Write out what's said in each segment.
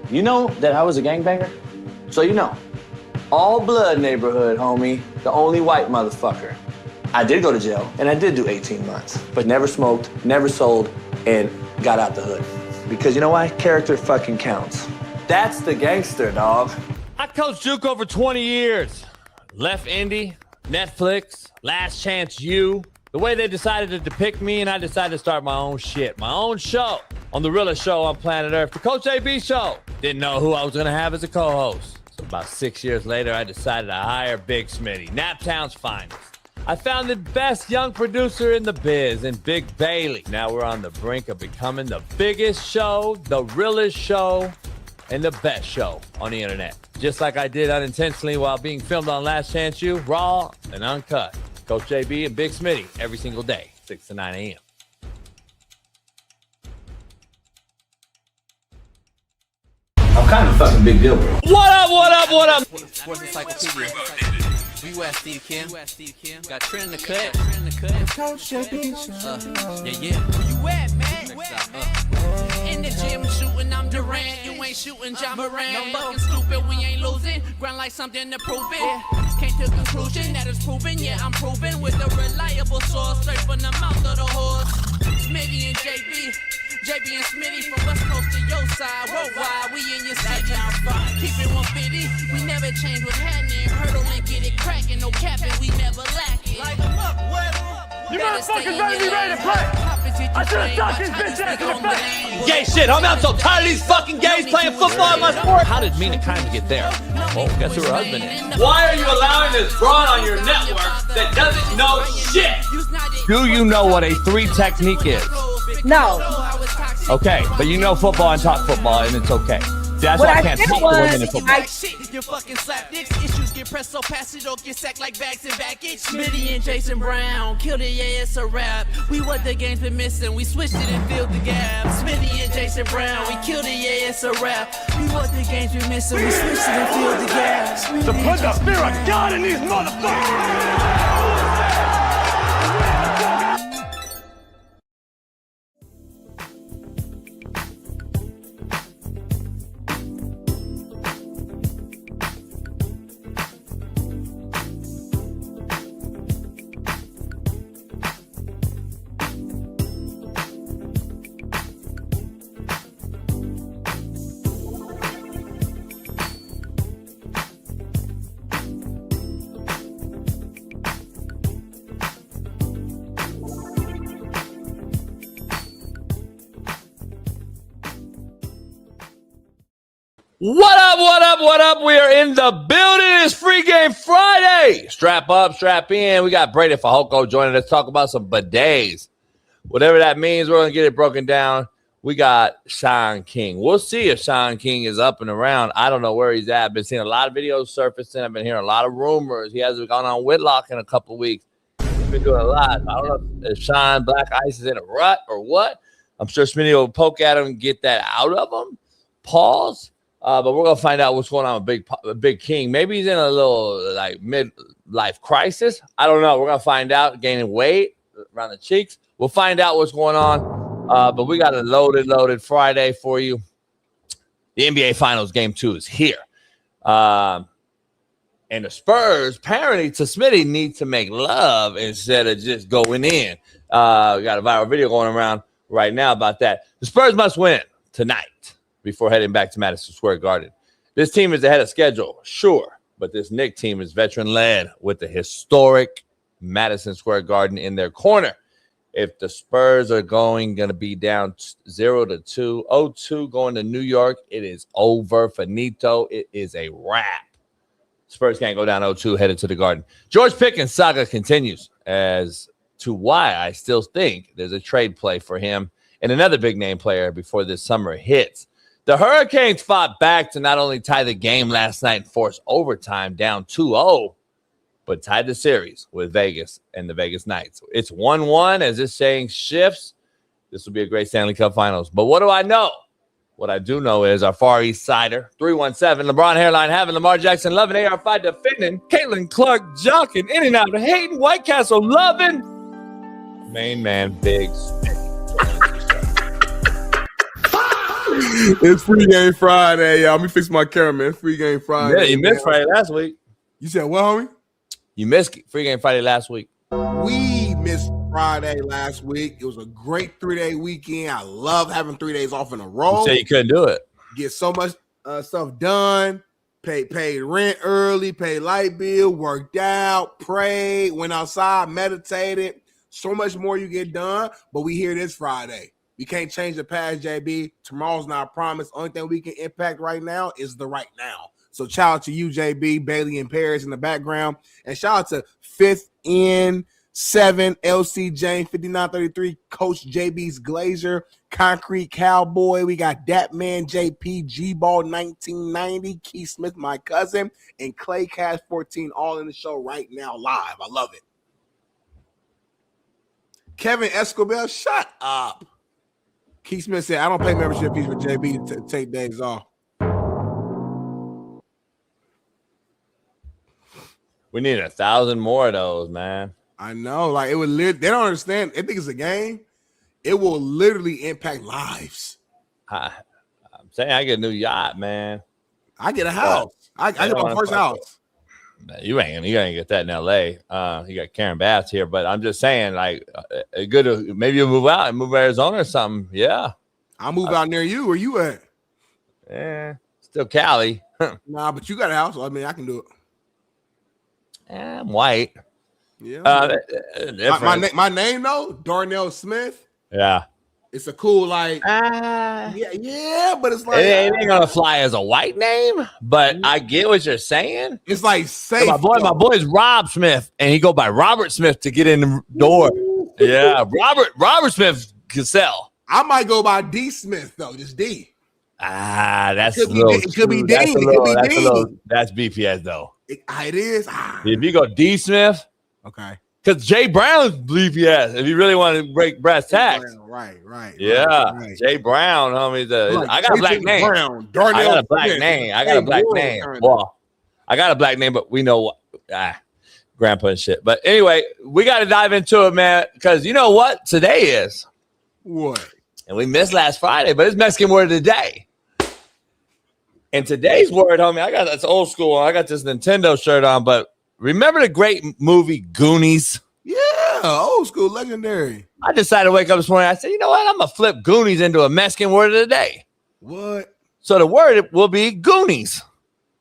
You know that I was a gangbanger? So you know. All blood neighborhood, homie. The only white motherfucker. I did go to jail, and I did do 18 months. But never smoked, never sold, and got out the hood. Because you know why? Character fucking counts. That's the gangster, dog. I coached JUCO for 20 years. Left Indy, Netflix, Last Chance U. The way they decided to depict me, and I decided to start my own shit, my own show on the realest show on planet Earth, the Coach AB Show. Didn't know who I was going to have as a co-host. So about 6 years later, I decided to hire Big Smitty, Naptown's finest. I found the best young producer in the biz in Big Bailey. Now we're on the brink of becoming the biggest show, the realest show, and the best show on the internet. Just like I did unintentionally while being filmed on Last Chance U, raw and uncut. Coach JB and Big Smitty every single day, 6 to 9 a.m. I'm kind of a fucking big deal, bro. What up, what up, what up? Sports Encyclopedia. We Steve Kim. Got Trent in the cut. Coach JB. Yeah. Where you at, man? In the gym shooting, I'm Durant. You ain't shooting John Moran. No looking stupid, we ain't losing. Grind like something to prove it. Came to conclusion that it's proven. Yeah, I'm proven with a reliable source straight from the mouth of the horse. Smitty and JB. JB and Smitty from West Coast to your side. Worldwide, we in your city. Keep it 150. We never change what's happening. Hurdle and get it cracking. No capping, we never lack it. Light them up, you motherfuckers better be ready to play. I should have stopped this bitch ass in the face. Gay shit, homie, I'm so tired of these fucking gays playing football in my sport. How did Mina Kimes get there? Well, guess who her husband is? Why are you allowing this broad on your network that doesn't know shit? Do you know what a 3 technique is? No. Okay, but you know football and talk football, and it's okay. See, that's why I can't speak to women in football. You fucking slap dicks. Issues get pressed so past it don't get sacked like bags and baggage. Smitty and Jason Brown killed it, yeah, it's a rap. We what the game's been missing, we switched it and filled the gap. Smitty and Jason Brown, we killed it, yeah, it's a rap. We what the game's been missing, we switched it and filled the gap. To put the fear of God in these motherfuckers! What up, what up, what up? We are in the building. It's Free Game Friday. Strap up, strap in. We got Brady Fajoko joining us, talk about some bidets. Whatever that means, we're going to get it broken down. We got Sean King. We'll see if Sean King is up and around. I don't know where he's at. I've been seeing a lot of videos surfacing. I've been hearing a lot of rumors. He hasn't gone on Whitlock in a couple of weeks. He's been doing a lot. I don't know if Sean Black Ice is in a rut or what. I'm sure Smitty will poke at him and get that out of him. Pause. But we're going to find out what's going on with Big King. Maybe he's in a little like midlife crisis. I don't know. We're going to find out. Gaining weight around the cheeks. We'll find out what's going on. But we got a loaded Friday for you. The NBA Finals Game 2 is here. And the Spurs, apparently, to Smitty, need to make love instead of just going in. We got a viral video going around right now about that. The Spurs must win tonight before heading back to Madison Square Garden. This team is ahead of schedule, sure, but this Knicks team is veteran-led with the historic Madison Square Garden in their corner. If the Spurs are going to be down 0-2, 0-2 going to New York, it is over. Finito, it is a wrap. Spurs can't go down 0-2 headed to the Garden. George Pickens saga continues as to why I still think there's a trade play for him and another big-name player before this summer hits. The Hurricanes fought back to not only tie the game last night and force overtime down 2-0, but tied the series with Vegas and the Vegas Knights. It's 1-1 as this saying shifts. This will be a great Stanley Cup Finals. But what do I know? What I do know is our Far East Sider, 317, LeBron Hairline having Lamar Jackson loving, AR5 defending, Caitlin Clark jocking, in and out, hating, White Castle loving, main man, Big Smitty. It's free game Friday, y'all. Let me fix my camera, man. Free game Friday. Yeah, you missed Friday last week. You said what, homie? You missed free game Friday last week. We missed Friday last week. It was a great 3-day weekend. I love having 3 days off in a row. You said you couldn't do it. Get so much stuff done. Paid rent early, paid light bill, worked out, prayed, went outside, meditated. So much more you get done. But we here this Friday. We can't change the past, JB. Tomorrow's not promised. Only thing we can impact right now is the right now. So shout out to you, JB, Bailey, and Paris in the background. And shout out to 5th in 7 LC Jane 5933, Coach JB's Glazer, Concrete Cowboy. We got Datman JP, G-Ball 1990, Keith Smith, my cousin, and Clay Cash 14 all in the show right now live. I love it. Kevin Escobar, shut up. Keith Smith said, I don't pay membership fees for JB to take days off. We need 1,000 more of those, man. I know, like it would. They don't understand. They think it's a game. It will literally impact lives. I'm saying I get a new yacht, man. I get a house. I get my first house. You ain't gonna get that in LA. You got Karen Bass here, but I'm just saying, like, good. Maybe you'll move out and move to Arizona or something. Yeah, I'll move out near you. Where you at? Yeah, still Cali. Nah, but you got a house. So I mean, I can do it. I'm white. Yeah. My name though, Darnell Smith. Yeah. It's a cool but it's like it ain't gonna fly as a white name, but I get what you're saying. It's like safe. So my boy's Rob Smith, and he go by Robert Smith to get in the door. Yeah, Robert Smith Cassell. I might go by D Smith though, just D. That's it could be Dean. That's BPS though. It is. If you go D Smith, okay. Because Jay Brown's BPS. If you really want to break brass tacks, right. Yeah, right. Jay Brown, homie. I got a black name. Brown, I got a black name. Well, I got a black name, but we know what grandpa and shit. But anyway, we got to dive into it, man. Because you know what today is? What? And we missed last Friday, but it's Mexican word of the day. And today's word, homie, I got this old school. I got this Nintendo shirt on, but remember the great movie Goonies? Yeah, old school, legendary. I decided to wake up this morning. I said, you know what? I'm going to flip Goonies into a Mexican word of the day. What? So the word will be Goonies.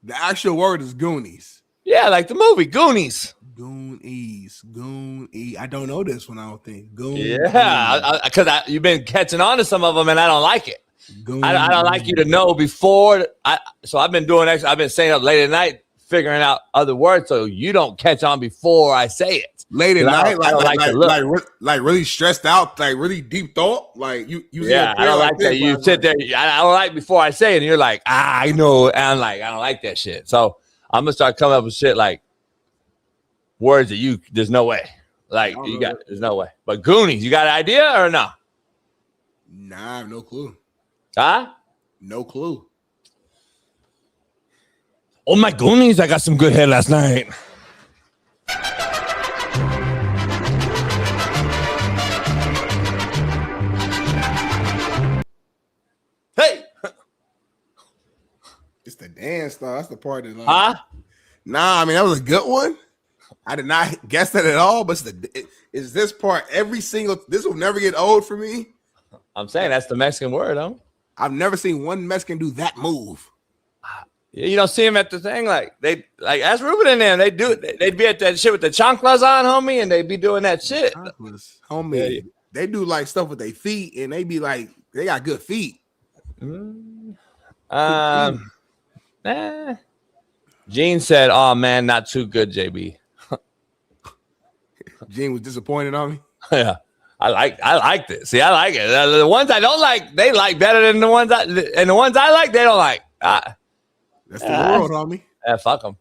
The actual word is Goonies. Yeah, like the movie Goonies. Goonies. I don't know this one, I don't think. Goonies. Yeah, because you've been catching on to some of them, and I don't like it. I don't like you to know before. So I've been doing extra. I've been staying up late at night figuring out other words so you don't catch on before I say it. Late at night, like really stressed out, like really deep thought. Like you yeah, I don't like that. You sit there. I don't like before I say it, and you're like, I know. And I'm like, I don't like that shit. So I'm gonna start coming up with shit like words that there's no way. Like there's no way. But Goonies, you got an idea or no? Nah, I have no clue. Huh? No clue. Oh my Goonies, I got some good head last night. Hey! It's the dance though. That's the part that Huh? Nah, I mean that was a good one. I did not guess that at all, but is this part this will never get old for me. I'm saying that's the Mexican word, huh? I've never seen one Mexican do that move. You don't see them at the thing like ask Ruben and them. They'd be at that shit with the chanclas on, homie, and they'd be doing that shit. Chanclas, homie. Yeah. They do like stuff with their feet, and they be like they got good feet. Gene said, "Oh man, not too good, JB." Gene was disappointed on me. Yeah. I like this. See, I like it. The ones I don't like, they like better than the ones I like, they don't like. That's the world, homie. Yeah, fuck them.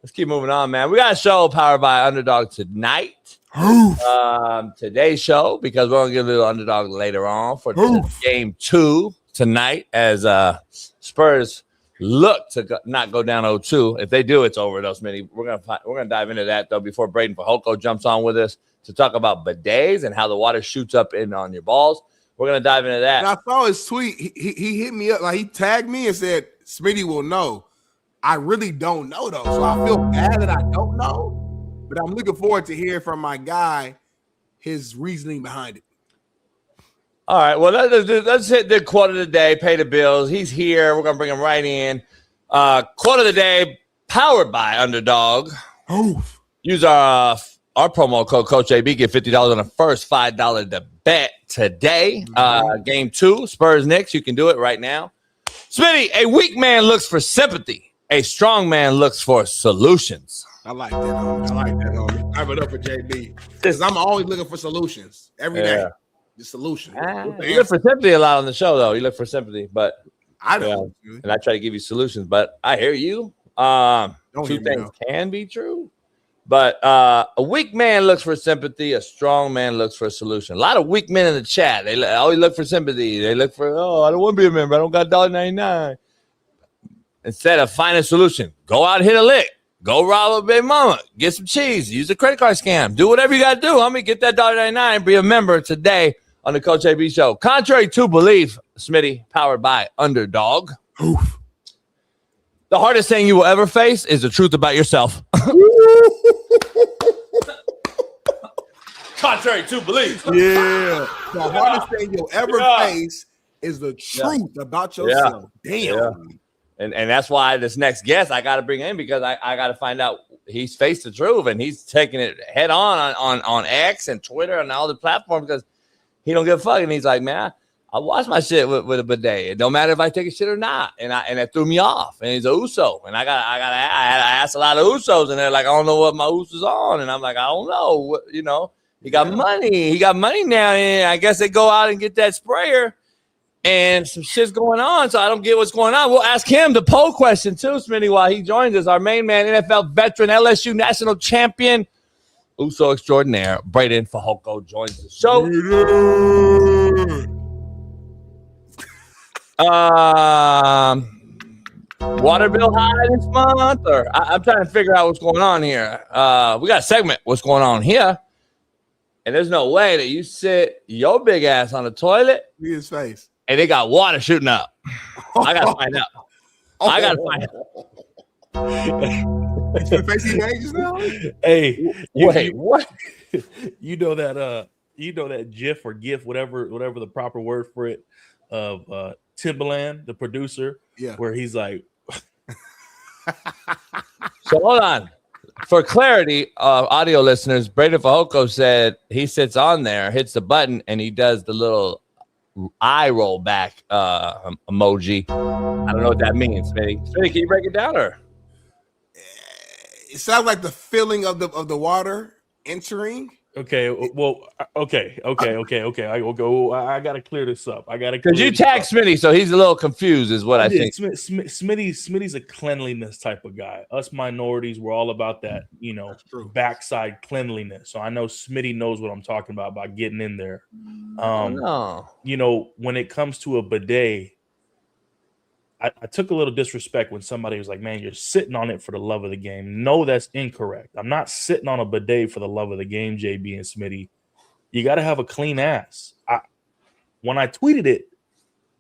Let's keep moving on, man. We got a show powered by Underdog tonight. Today's show, because we're gonna give a little Underdog later on for game 2 tonight, as Spurs look to not go down 0-2. If they do, it's over, though, Smitty. We're gonna dive into that though before Braden Fajoko jumps on with us to talk about bidets and how the water shoots up in on your balls. We're gonna dive into that. And I saw his tweet. He hit me up, like he tagged me and said, Smitty will know. I really don't know though. So I feel bad that I don't know. But I'm looking forward to hearing from my guy his reasoning behind it. All right, well, let's hit the quote of the day, pay the bills. He's here. We're going to bring him right in. Quote of the day, powered by Underdog. Oof. Use our promo code, Coach AB. Get $50 on the first $5 to bet today. Game 2, Spurs Knicks. You can do it right now. Smitty, a weak man looks for sympathy. A strong man looks for solutions. I like that. I like that. Give it up for JB. Because I'm always looking for solutions every day. The solution. You look for sympathy a lot on the show, though. You look for sympathy, but I don't. And I try to give you solutions, but I hear you. Two things can be true, but a weak man looks for sympathy. A strong man looks for a solution. A lot of weak men in the chat. They always look for sympathy. They look for, I don't want to be a member. I don't got $1.99. Instead of finding a solution, go out and hit a lick. Go rob a big mama. Get some cheese. Use a credit card scam. Do whatever you got to do, homie. Get that $1.99. Be a member today on the Coach AB Show. Contrary to belief, Smitty, powered by Underdog. Oof. The hardest thing you will ever face is the truth about yourself. Contrary to belief. Yeah. The hardest thing you'll ever face is the truth about yourself. Damn. Yeah. And that's why this next guest I got to bring in, because I got to find out he's faced the truth and he's taking it head on X and Twitter and all the platforms, because he don't give a fuck. And he's like, man, I wash my shit with a bidet. It don't matter if I take a shit or not. And that threw me off. And he's a Uso. And I asked a lot of Usos, and they're like, I don't know what my Uso's on. And I'm like, I don't know. He got money. He got money now. And I guess they go out and get that sprayer. And some shit's going on, so I don't get what's going on. We'll ask him the poll question too, Smitty, while he joins us. Our main man, NFL veteran, LSU national champion, Uso extraordinaire, Braden Fajoko joins the show. Water bill high this month, or I'm trying to figure out what's going on here. We got a segment, what's going on here, and there's no way that you sit your big ass on the toilet. See his face. And they got water shooting up. I gotta find out. I gotta find out. Hey, wait, what? You know that GIF or GIF, whatever the proper word for it, of Timbaland, the producer, where he's like. So hold on. For clarity, audio listeners, Braden Fajoko said he sits on there, hits the button, and he does the little eye roll back emoji. I don't know what that means, Smitty. Smitty, can you break it down, or? It sounds like the feeling of the water entering. Okay, well, okay. I will go. I gotta clear this up. Because you tag Smitty, so he's a little confused, is what I think. Smitty's a cleanliness type of guy. Us minorities, we're all about that, backside cleanliness. So I know Smitty knows what I'm talking about getting in there. When it comes to a bidet, I took a little disrespect when somebody was like, man, you're sitting on it for the love of the game. No, that's incorrect. I'm not sitting on a bidet for the love of the game, JB and Smitty. You got to have a clean ass. When I tweeted it,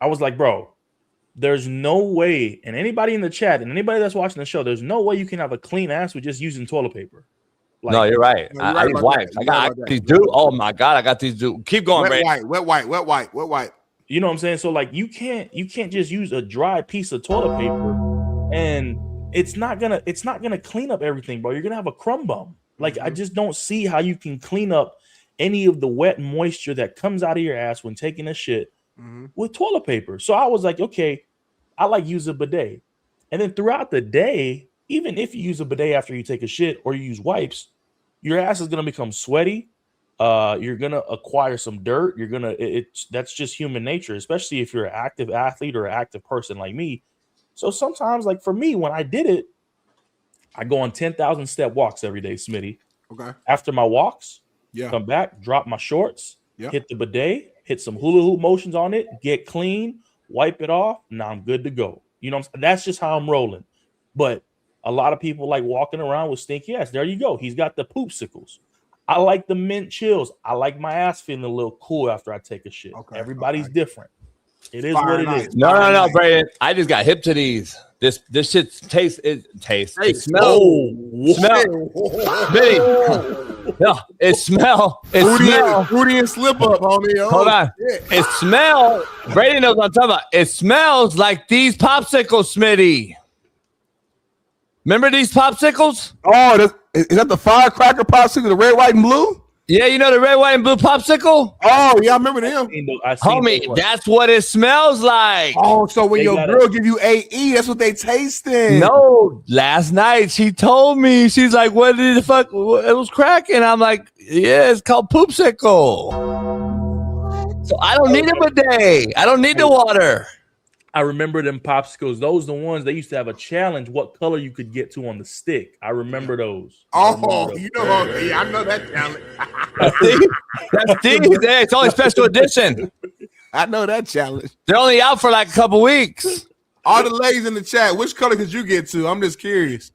I was like, bro, there's no way, and anybody in the chat and anybody that's watching the show, there's no way you can have a clean ass with just using toilet paper. No, you're right. I need wipes. I got these dudes. Oh, my God. I got these dudes. Keep going, Ray. Wet wipe. You know what I'm saying? So like you can't just use a dry piece of toilet paper and it's not gonna clean up everything, bro. You're gonna have a crumb bum. Like I just don't see how you can clean up any of the wet moisture that comes out of your ass when taking a shit with toilet paper. So I was like, okay, I like use a bidet. And then throughout the day, even if you use a bidet after you take a shit or you use wipes, your ass is gonna become sweaty. You're gonna acquire some dirt. That's just human nature, especially if you're an active athlete or an active person like me. So sometimes, like for me, when I did it, I go on 10,000 step walks every day, Smitty. Okay. After my walks, come back, drop my shorts, hit the bidet, hit some hula hoop motions on it, get clean, wipe it off. Now I'm good to go. You know, that's just how I'm rolling. But a lot of people like walking around with stinky ass. There you go. He's got the poopsicles. I like the mint chills. I like my ass feeling a little cool after I take a shit. Okay, Everybody's okay. different. It is Fire what it nice. is. No, Brandon. I just got hip to these. This shit tastes. It smells. No, it smell. Fruity and slip up, homie. Oh, Hold on. shit. It smell. Brady knows what I'm talking about. It smells like these popsicles, Smitty. Remember these popsicles? Oh, is that the firecracker popsicle, the red, white, and blue? Yeah, you know the red, white, and blue popsicle? Oh, yeah, I remember them. Homie, that's what it smells like. Oh, so when your girl give you AE, that's what they tasting. No, last night she told me, she's like, what the fuck? It was cracking. I'm like, yeah, it's called poopsicle. So I don't need a bidet. I don't need the water. I remember them popsicles. Those the ones they used to have a challenge what color you could get to on the stick. I remember those. You know, yeah, I know that challenge. That's these. It's only special edition. I know that challenge. They're only out for like a couple weeks. All the ladies in the chat, which color could you get to? I'm just curious.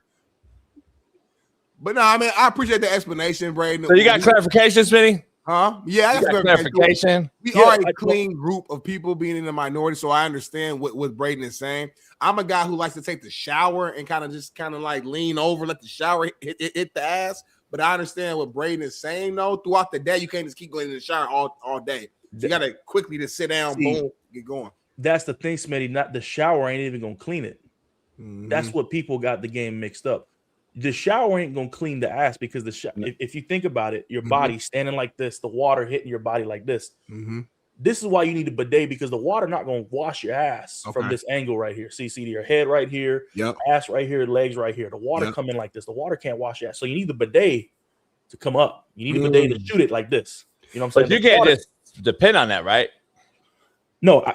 But no, I mean, I appreciate the explanation, Braden. So you got clarification, Smitty? Huh? Yeah, I got clarification. We are a clean group of people being in the minority, so I understand what Braden is saying. I'm a guy who likes to take the shower and kind of like lean over, let the shower hit the ass. But I understand what Braden is saying, though. Throughout the day, you can't just keep going in the shower all day. You got to quickly just sit down, boom, get going. That's the thing, Smitty. Not the shower ain't even gonna clean it. Mm-hmm. That's what people got the game mixed up. The shower ain't gonna clean the ass because if you think about it, your body standing like this, the water hitting your body like this. Mm-hmm. This is why you need a bidet because the water not gonna wash your ass from this angle right here. See your head right here, ass right here, legs right here. The water come in like this. The water can't wash your ass, so you need the bidet to come up. You need a bidet to shoot it like this. You know what I'm saying? But you can't just depend on that, right? No.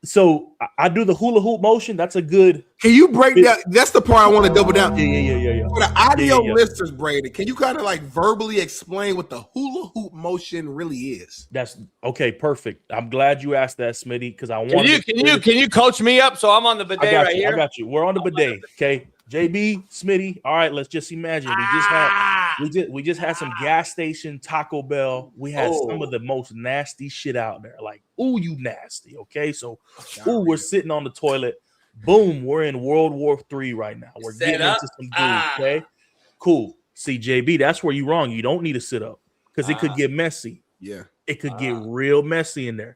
So I do the hula hoop motion. That's a good. Can you break down? That's the part I want to double down. Yeah. For the audio listeners, Brady, can you kind of like verbally explain what the hula hoop motion really is? That's okay. Perfect. I'm glad you asked that, Smitty, because I want. Can you coach me up so I'm on the bidet here? I got you. We're on the bidet. Okay, JB, Smitty. All right, let's just imagine we just had some gas station Taco Bell. We had some of the most nasty shit out there. Like, ooh, you nasty. Okay, so we're sitting on the toilet. Boom, we're in World War III right now. We're getting into some dudes. Okay, cool. See, JB, that's where you're wrong. You don't need to sit up because it could get messy. Yeah, it could get real messy in there.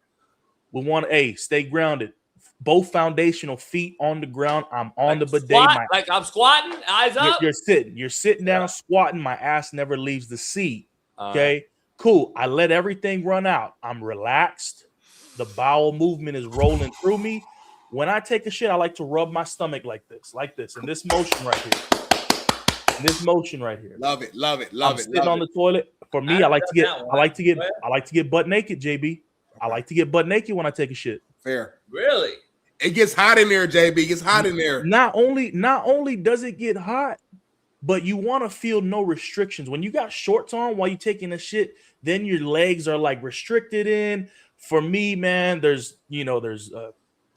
We want stay grounded. Both foundational feet on the ground. I'm on the bidet. Like I'm squatting, eyes up. You're sitting down, squatting. My ass never leaves the seat. Okay, cool. I let everything run out. I'm relaxed. The bowel movement is rolling through me. When I take a shit, I like to rub my stomach like this, in this motion right here. Love it. Sitting on the toilet. For me, I like to get butt naked, JB. I like to get butt naked when I take a shit. Fair. Really? It gets hot in there, JB. It gets hot in there. Not only does it get hot, but you want to feel no restrictions. When you got shorts on while you're taking a shit, then your legs are like restricted in. For me, man, there's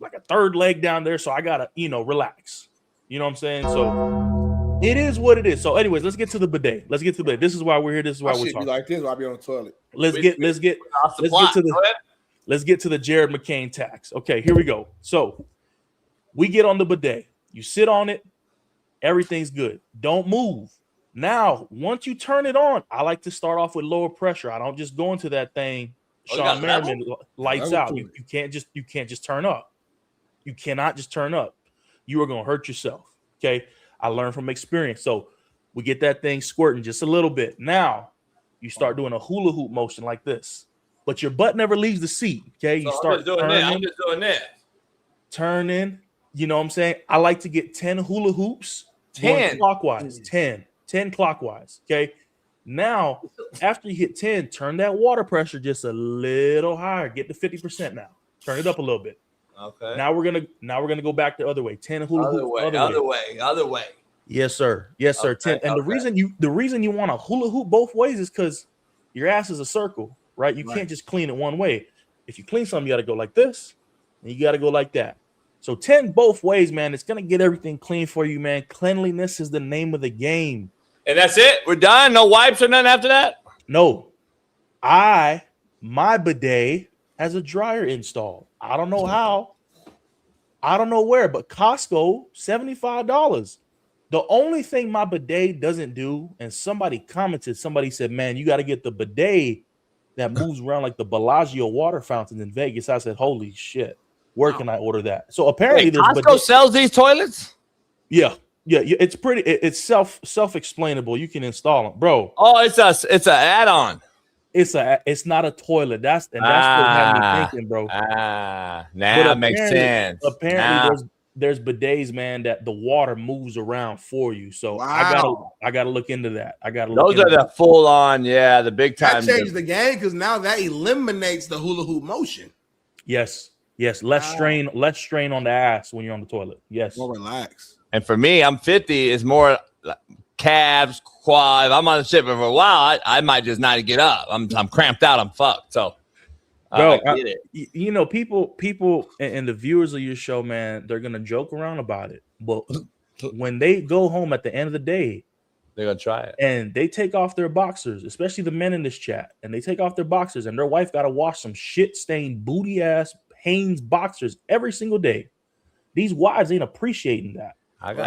like a third leg down there, so I gotta relax. You know what I'm saying? So it is what it is. So, anyways, let's get to the bidet. This is why we're here. This is why we're talking. Like this, I'll be on the toilet. Let's get to the Jared McCain tax. Okay, here we go. So we get on the bidet. You sit on it. Everything's good. Don't move. Now, once you turn it on, I like to start off with lower pressure. I don't just go into that thing. Sean Merriman lights out. You can't just turn up. You cannot just turn up. You are going to hurt yourself. Okay. I learned from experience. So we get that thing squirting just a little bit. Now you start doing a hula hoop motion like this, but your butt never leaves the seat. Okay. You start I'm just doing this. Turning. You know what I'm saying? I like to get 10 hula hoops. 10 clockwise. 10 clockwise. Okay. Now, after you hit 10, turn that water pressure just a little higher. Get to 50% now. Turn it up a little bit. Okay. Now we're gonna go back the other way. 10 hula hoops. Other way. Yes, sir. Yes, sir. Okay, 10. And the reason you want to hula hoop both ways is because your ass is a circle, right? You can't just clean it one way. If you clean something, you got to go like this, and you got to go like that. So 10 both ways, man. It's gonna get everything clean for you, man. Cleanliness is the name of the game. And that's it. We're done. No wipes or nothing after that. No, my bidet has a dryer installed. I don't know how. I don't know where, but Costco, $75. The only thing my bidet doesn't do, and somebody said, man, you got to get the bidet that moves around like the Bellagio water fountain in Vegas. I said, holy shit, where can I order that? So apparently Costco sells these toilets? Yeah. It's pretty. It's self-explainable. You can install them, bro. Oh, it's an add-on. It's not a toilet. That's what had me thinking, bro. Now it makes sense. Apparently, there's bidets, man, that the water moves around for you. So I gotta look into that. Those are the full on, the big time. That changed the game because now that eliminates the hula hoop motion. Yes, less strain on the ass when you're on the toilet. Yes, more relax. And for me, I'm 50. It's more calves, quad. If I'm on the ship for a while, I might just not get up. I'm cramped out. I'm fucked. So, bro, I get it. People and the viewers of your show, man, they're gonna joke around about it, but when they go home at the end of the day, they're gonna try it, and they take off their boxers, especially the men in this chat, and they take off their boxers, and their wife got to wash some shit-stained booty ass Hanes boxers every single day. These wives ain't appreciating that.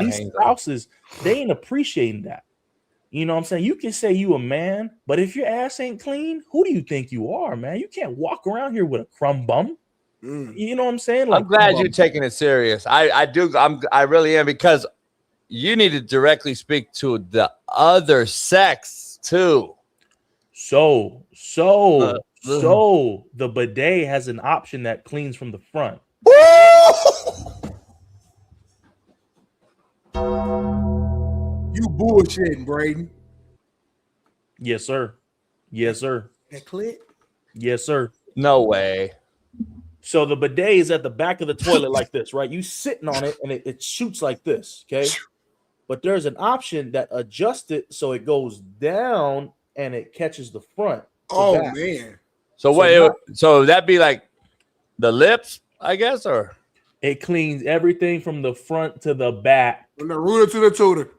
These spouses, they ain't appreciating that. You know what I'm saying? You can say you a man, but if your ass ain't clean, who do you think you are, man? You can't walk around here with a crumb bum. You know what I'm saying? Like, I'm glad you're taking it serious. I really am, because you need to directly speak to the other sex too. So the bidet has an option that cleans from the front. You bullshitting, Braden. Yes, sir. That clit? Yes, sir. No way. So the bidet is at the back of the toilet like this, right? You sitting on it and it shoots like this, okay? But there's an option that adjusts it so it goes down and it catches the front. Oh, back. Man. So that'd be like the lips, I guess, or? It cleans everything from the front to the back. From the rooter to the tutor.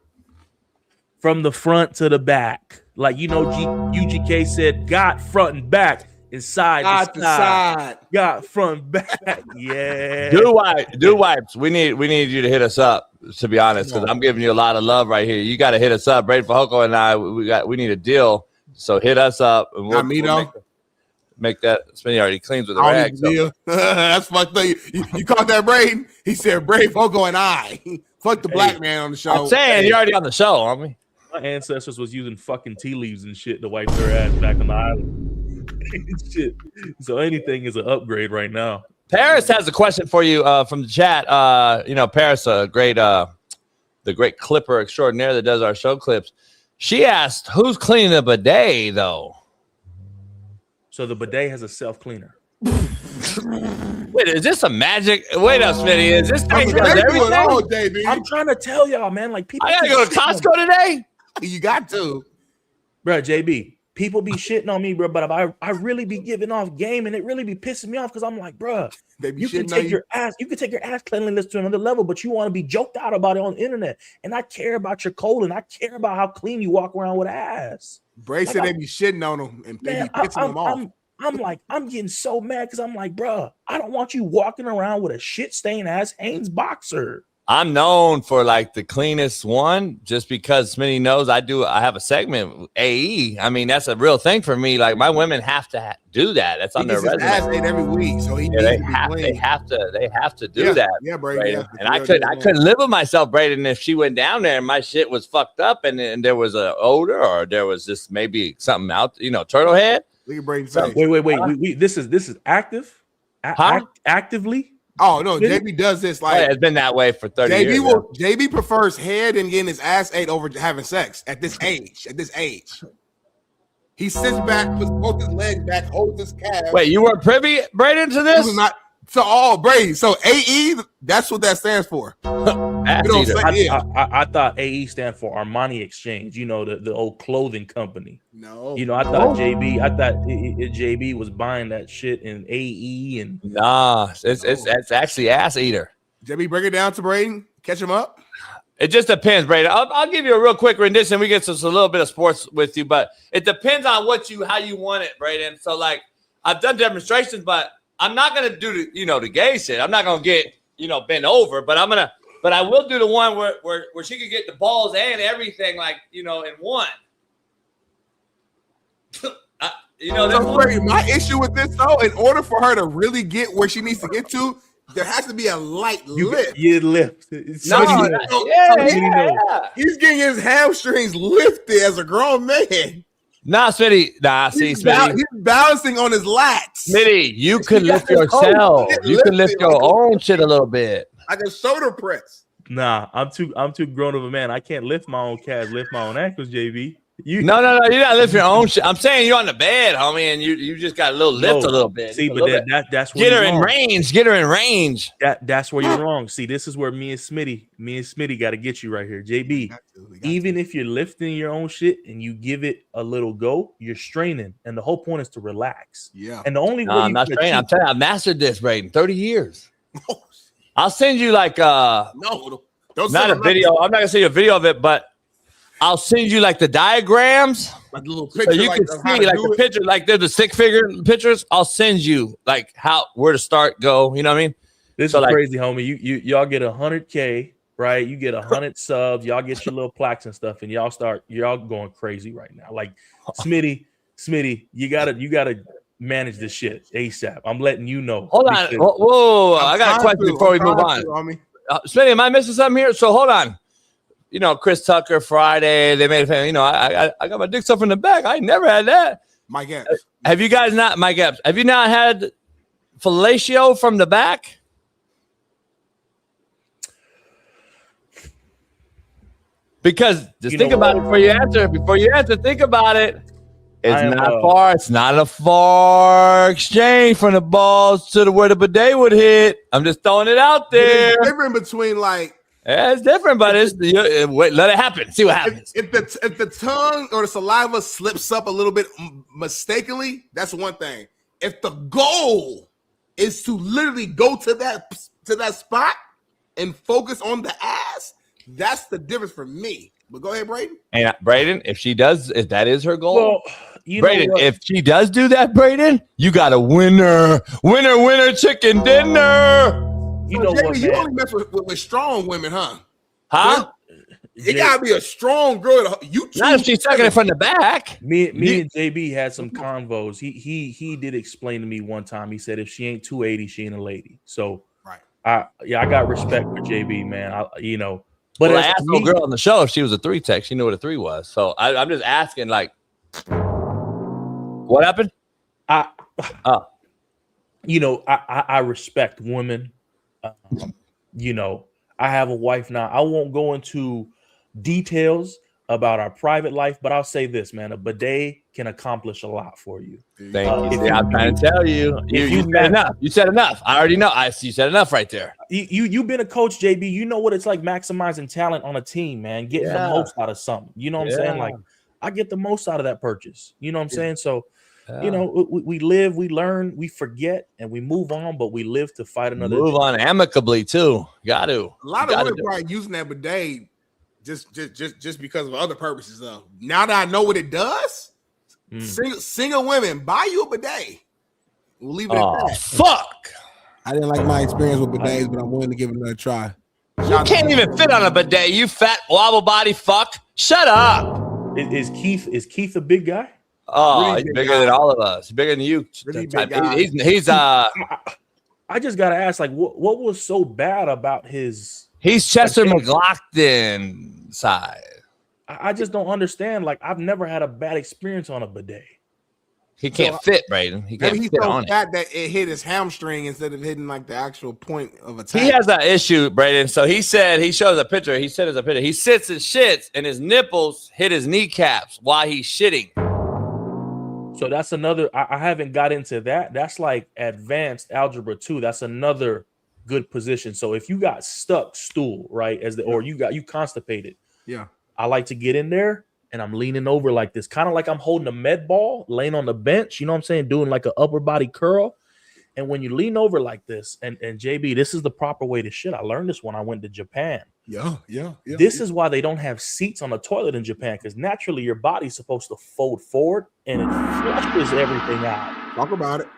From the front to the back. Like, UGK said, got front and back. Inside the side. Got front and back. Yeah. Do wipes. We need you to hit us up, to be honest, because I'm giving you a lot of love right here. You got to hit us up. Braden Fajoko and I, we need a deal. So hit us up. And we'll make that. Smitty already cleans with a rag. So. That's fucked up. You caught that, Braden? He said Braden Fajoko and I. Fuck the black man on the show. I'm saying you're already on the show, homie. My ancestors was using fucking tea leaves and shit to wipe their ass back on the island. Shit. So anything is an upgrade right now. Paris has a question for you from the chat. Paris, the great clipper extraordinaire that does our show clips. She asked, "Who's cleaning the bidet, though?" So the bidet has a self cleaner. Wait, is this a magic? Wait up, Smitty. Is this thing does everything? All day, baby. I'm trying to tell y'all, man. Like, people. I gotta go to Costco today. You got to, bro. JB, people be shitting on me, bro, but I really be giving off game, and it really be pissing me off because I'm like, bro, you can take your ass cleanliness to another level, but you want to be joked out about it on the internet. And I care about your colon. I care about how clean you walk around with ass. Bray said they be shitting on them and they be pissing them off. I'm like, I'm getting so mad because I'm like, bro, I don't want you walking around with a shit stained ass Hanes boxer. I'm known for like the cleanest one, just because Smitty knows I have a segment with AE. I mean, that's a real thing for me. Like, my women have to do that. That's on their resume. Ass ate every week, so he they have to do that. Yeah, Brady. Yeah, and I couldn't live with myself, Braden, if she went down there and my shit was fucked up and there was an odor or there was just maybe something out, turtle head. Look at Braden's face. Wait. This is active? Actively? Oh no, JB does this like it's been that way for 30 years. JB prefers head and getting his ass ate over having sex at this age. He sits back, puts both his legs back, holds his calf. Wait, you weren't privy, Braden, to this? This not to all Brady. So AE, that's what that stands for. I thought AE stand for Armani Exchange. The old clothing company. No, I thought JB was buying that shit in AE and it's actually ass eater. JB, break it down to Braden. Catch him up. It just depends, Brady. I'll give you a real quick rendition. We get to a little bit of sports with you, but it depends on how you want it, Brady. So, like, I've done demonstrations, but I'm not gonna do the gay shit. I'm not gonna get bent over, but I will do the one where she could get the balls and everything, like in one. My issue with this though, in order for her to really get where she needs to get to, there has to be a light lift. You lift. He's getting his hamstrings lifted as a grown man. Nah, Smitty. Smitty. He's balancing on his lats. Smitty, you can lift yourself. You can lift your own shit a little bit. Like a shoulder press. Nah, I'm too grown of a man. I can't lift my own calves, lift my own ankles, JB. No, you gotta lift your own shit. I'm saying you're on the bed, homie, and you just got a little lift a little bit. See, but that's where get her in range. Get her in range. That's where you're wrong. See, this is where me and Smitty got to get you right here, JB. Even if you're lifting your own shit and you give it a little go, you're straining, and the whole point is to relax. Yeah. And the only way I'm not straining. I'm telling you, I mastered this, Braden. 30 years. I'll send you like not a video. I'm not gonna send you a video of it, but I'll send you like the diagrams, like a little picture, so you can see like the picture, like they're the stick-figure pictures. I'll send you like where to start, go. You know what I mean? This is crazy, homie. Y'all get 100K, right? You get 100 subs. Y'all get your little plaques and stuff, and y'all going crazy right now. Like Smitty, you gotta manage this shit ASAP. I'm letting you know. Hold on, whoa! I got a question before we move on. Smitty, am I missing something here? So hold on. Chris Tucker Friday. They made a fan. I got my dick stuff in the back. I never had that. Mike Epps. Have you guys not, Mike Epps? Have you not had fellatio from the back? Because just think about it before you answer. Before you answer, think about it. It's not far. It's not a far exchange from the balls to where the bidet would hit. I'm just throwing it out there. It's different between like. Yeah, it's different, but wait, let it happen. See what happens. If the tongue or the saliva slips up a little bit mistakenly, that's one thing. If the goal is to literally go to that spot and focus on the ass, that's the difference for me. But go ahead, Braden. And Braden, if that is her goal, well, Braden, if she does do that, Braden, you got a winner, chicken dinner. You know what, man? You only mess with strong women, huh? Huh? It gotta be a strong girl. Not if she's sucking it from the back. Me and JB had some convos. He did explain to me one time. He said if she ain't 280, she ain't a lady. So right. I got respect for JB, man. But I asked a girl on the show if she was a 3-tech. She knew what a 3 was. So I'm just asking, like, what happened? I respect women. I have a wife now. I won't go into details about our private life, but I'll say this, man: a bidet can accomplish a lot for you. Thank you. I'm trying to tell you. You said enough. You said enough. I already know. You said enough right there. You've been a coach, JB. You know what it's like maximizing talent on a team, man. Getting the most out of something. You know what I'm saying? Like, I get the most out of that purchase. You know what I'm saying? So. We live, we learn, we forget, and we move on, but we live to fight another move on amicably too. Got to. A lot of women probably using that bidet just because of other purposes, though. Now that I know what it does, single women, buy you a bidet. We'll leave it at that. Fuck! I didn't like my experience with bidets, but I'm willing to give it another try. You can't even fit on a bidet, you fat wobble body fuck. Shut up. Is Keith a big guy? Oh, really he's bigger than all of us. He's bigger than you. Really He's I just gotta ask, like, what was so bad about his? He's Chester McLaughlin size. I just don't understand. Like, I've never had a bad experience on a bidet. He can't fit, Braden. He can't fit on it. That it hit his hamstring instead of hitting like the actual point of attack. He has that issue, Braden. So he said he shows a picture. He sits and shits, and his nipples hit his kneecaps while he's shitting. So that's another. I haven't got into that. That's like advanced algebra 2. That's another good position. So if you got stuck stool, right, or you constipated, I like to get in there and I'm leaning over like this, kind of like I'm holding a med ball, laying on the bench. You know what I'm saying? Doing like an upper body curl, And when you lean over like this, and JB, this is the proper way to shit. I learned this when I went to Japan. Yeah. This is why they don't have seats on the toilet in Japan, because naturally your body's supposed to fold forward and it flushes everything out. Talk about it.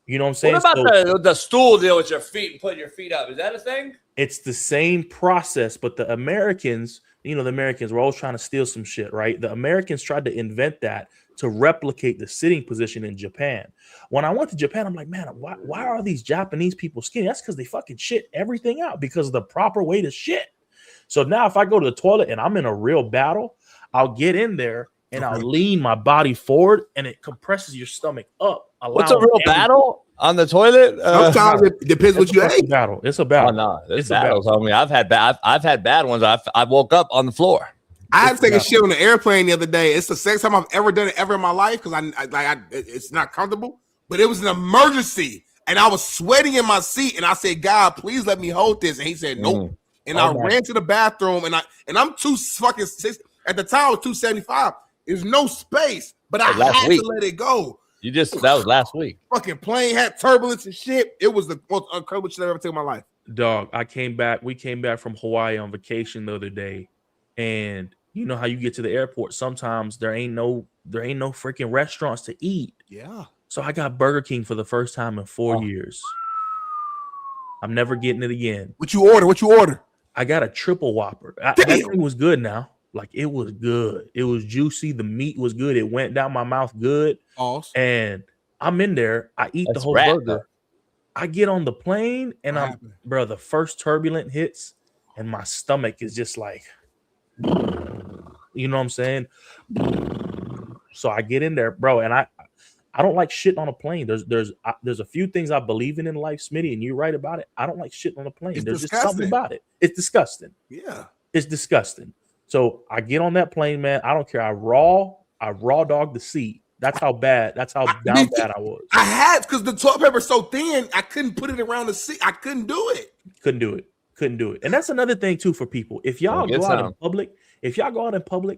You know what I'm saying? What about the stool deal with your feet and putting your feet up? Is that a thing? It's the same process, but the Americans were always trying to steal some shit, right? The Americans tried to invent that to replicate the sitting position in Japan. When I went to Japan, I'm like, man, why are these Japanese people skinny? That's because they fucking shit everything out because of the proper way to shit. So now if I go to the toilet and I'm in a real battle, I'll get in there and I'll lean my body forward and it compresses your stomach up. What's a real battle on the toilet? Sometimes it depends what you ate. It's a battle. Oh, no, it's battles. I mean, I've had bad ones. I woke up on the floor. I had to take a shit on the airplane the other day. It's the second time I've ever done it ever in my life because it's not comfortable. But it was an emergency, and I was sweating in my seat, and I said, "God, please let me hold this." And he said, "Nope." And I ran to the bathroom, and I'm too fucking six. At the time, I was 275. There's no space, but I had to let it go. That was last week. Fucking plane had turbulence and shit. It was the most uncomfortable shit I've ever taken in my life. Dog, we came back from Hawaii on vacation the other day, and you know how you get to the airport. Sometimes there ain't no freaking restaurants to eat. Yeah. So I got Burger King for the first time in 4 years. I'm never getting it again. What you order? I got a triple Whopper. That thing was good now. Like, it was good. It was juicy. The meat was good. It went down my mouth good. Awesome. And I'm in there. I eat the whole burger. I get on the plane and the first turbulent hits and my stomach is just like, you know what I'm saying? So I get in there, bro, and I don't like shitting on a plane. There's a few things I believe in life, Smitty, and you're right about it. I don't like shitting on a plane. There's just something about it. It's disgusting. Yeah. It's disgusting. So I get on that plane, man. I don't care. I raw dog the seat. That's how bad. That's how down bad I was. I had because the toilet paper so thin, I couldn't put it around the seat. I couldn't do it. Couldn't do it. And that's another thing too for people. If y'all go out in public,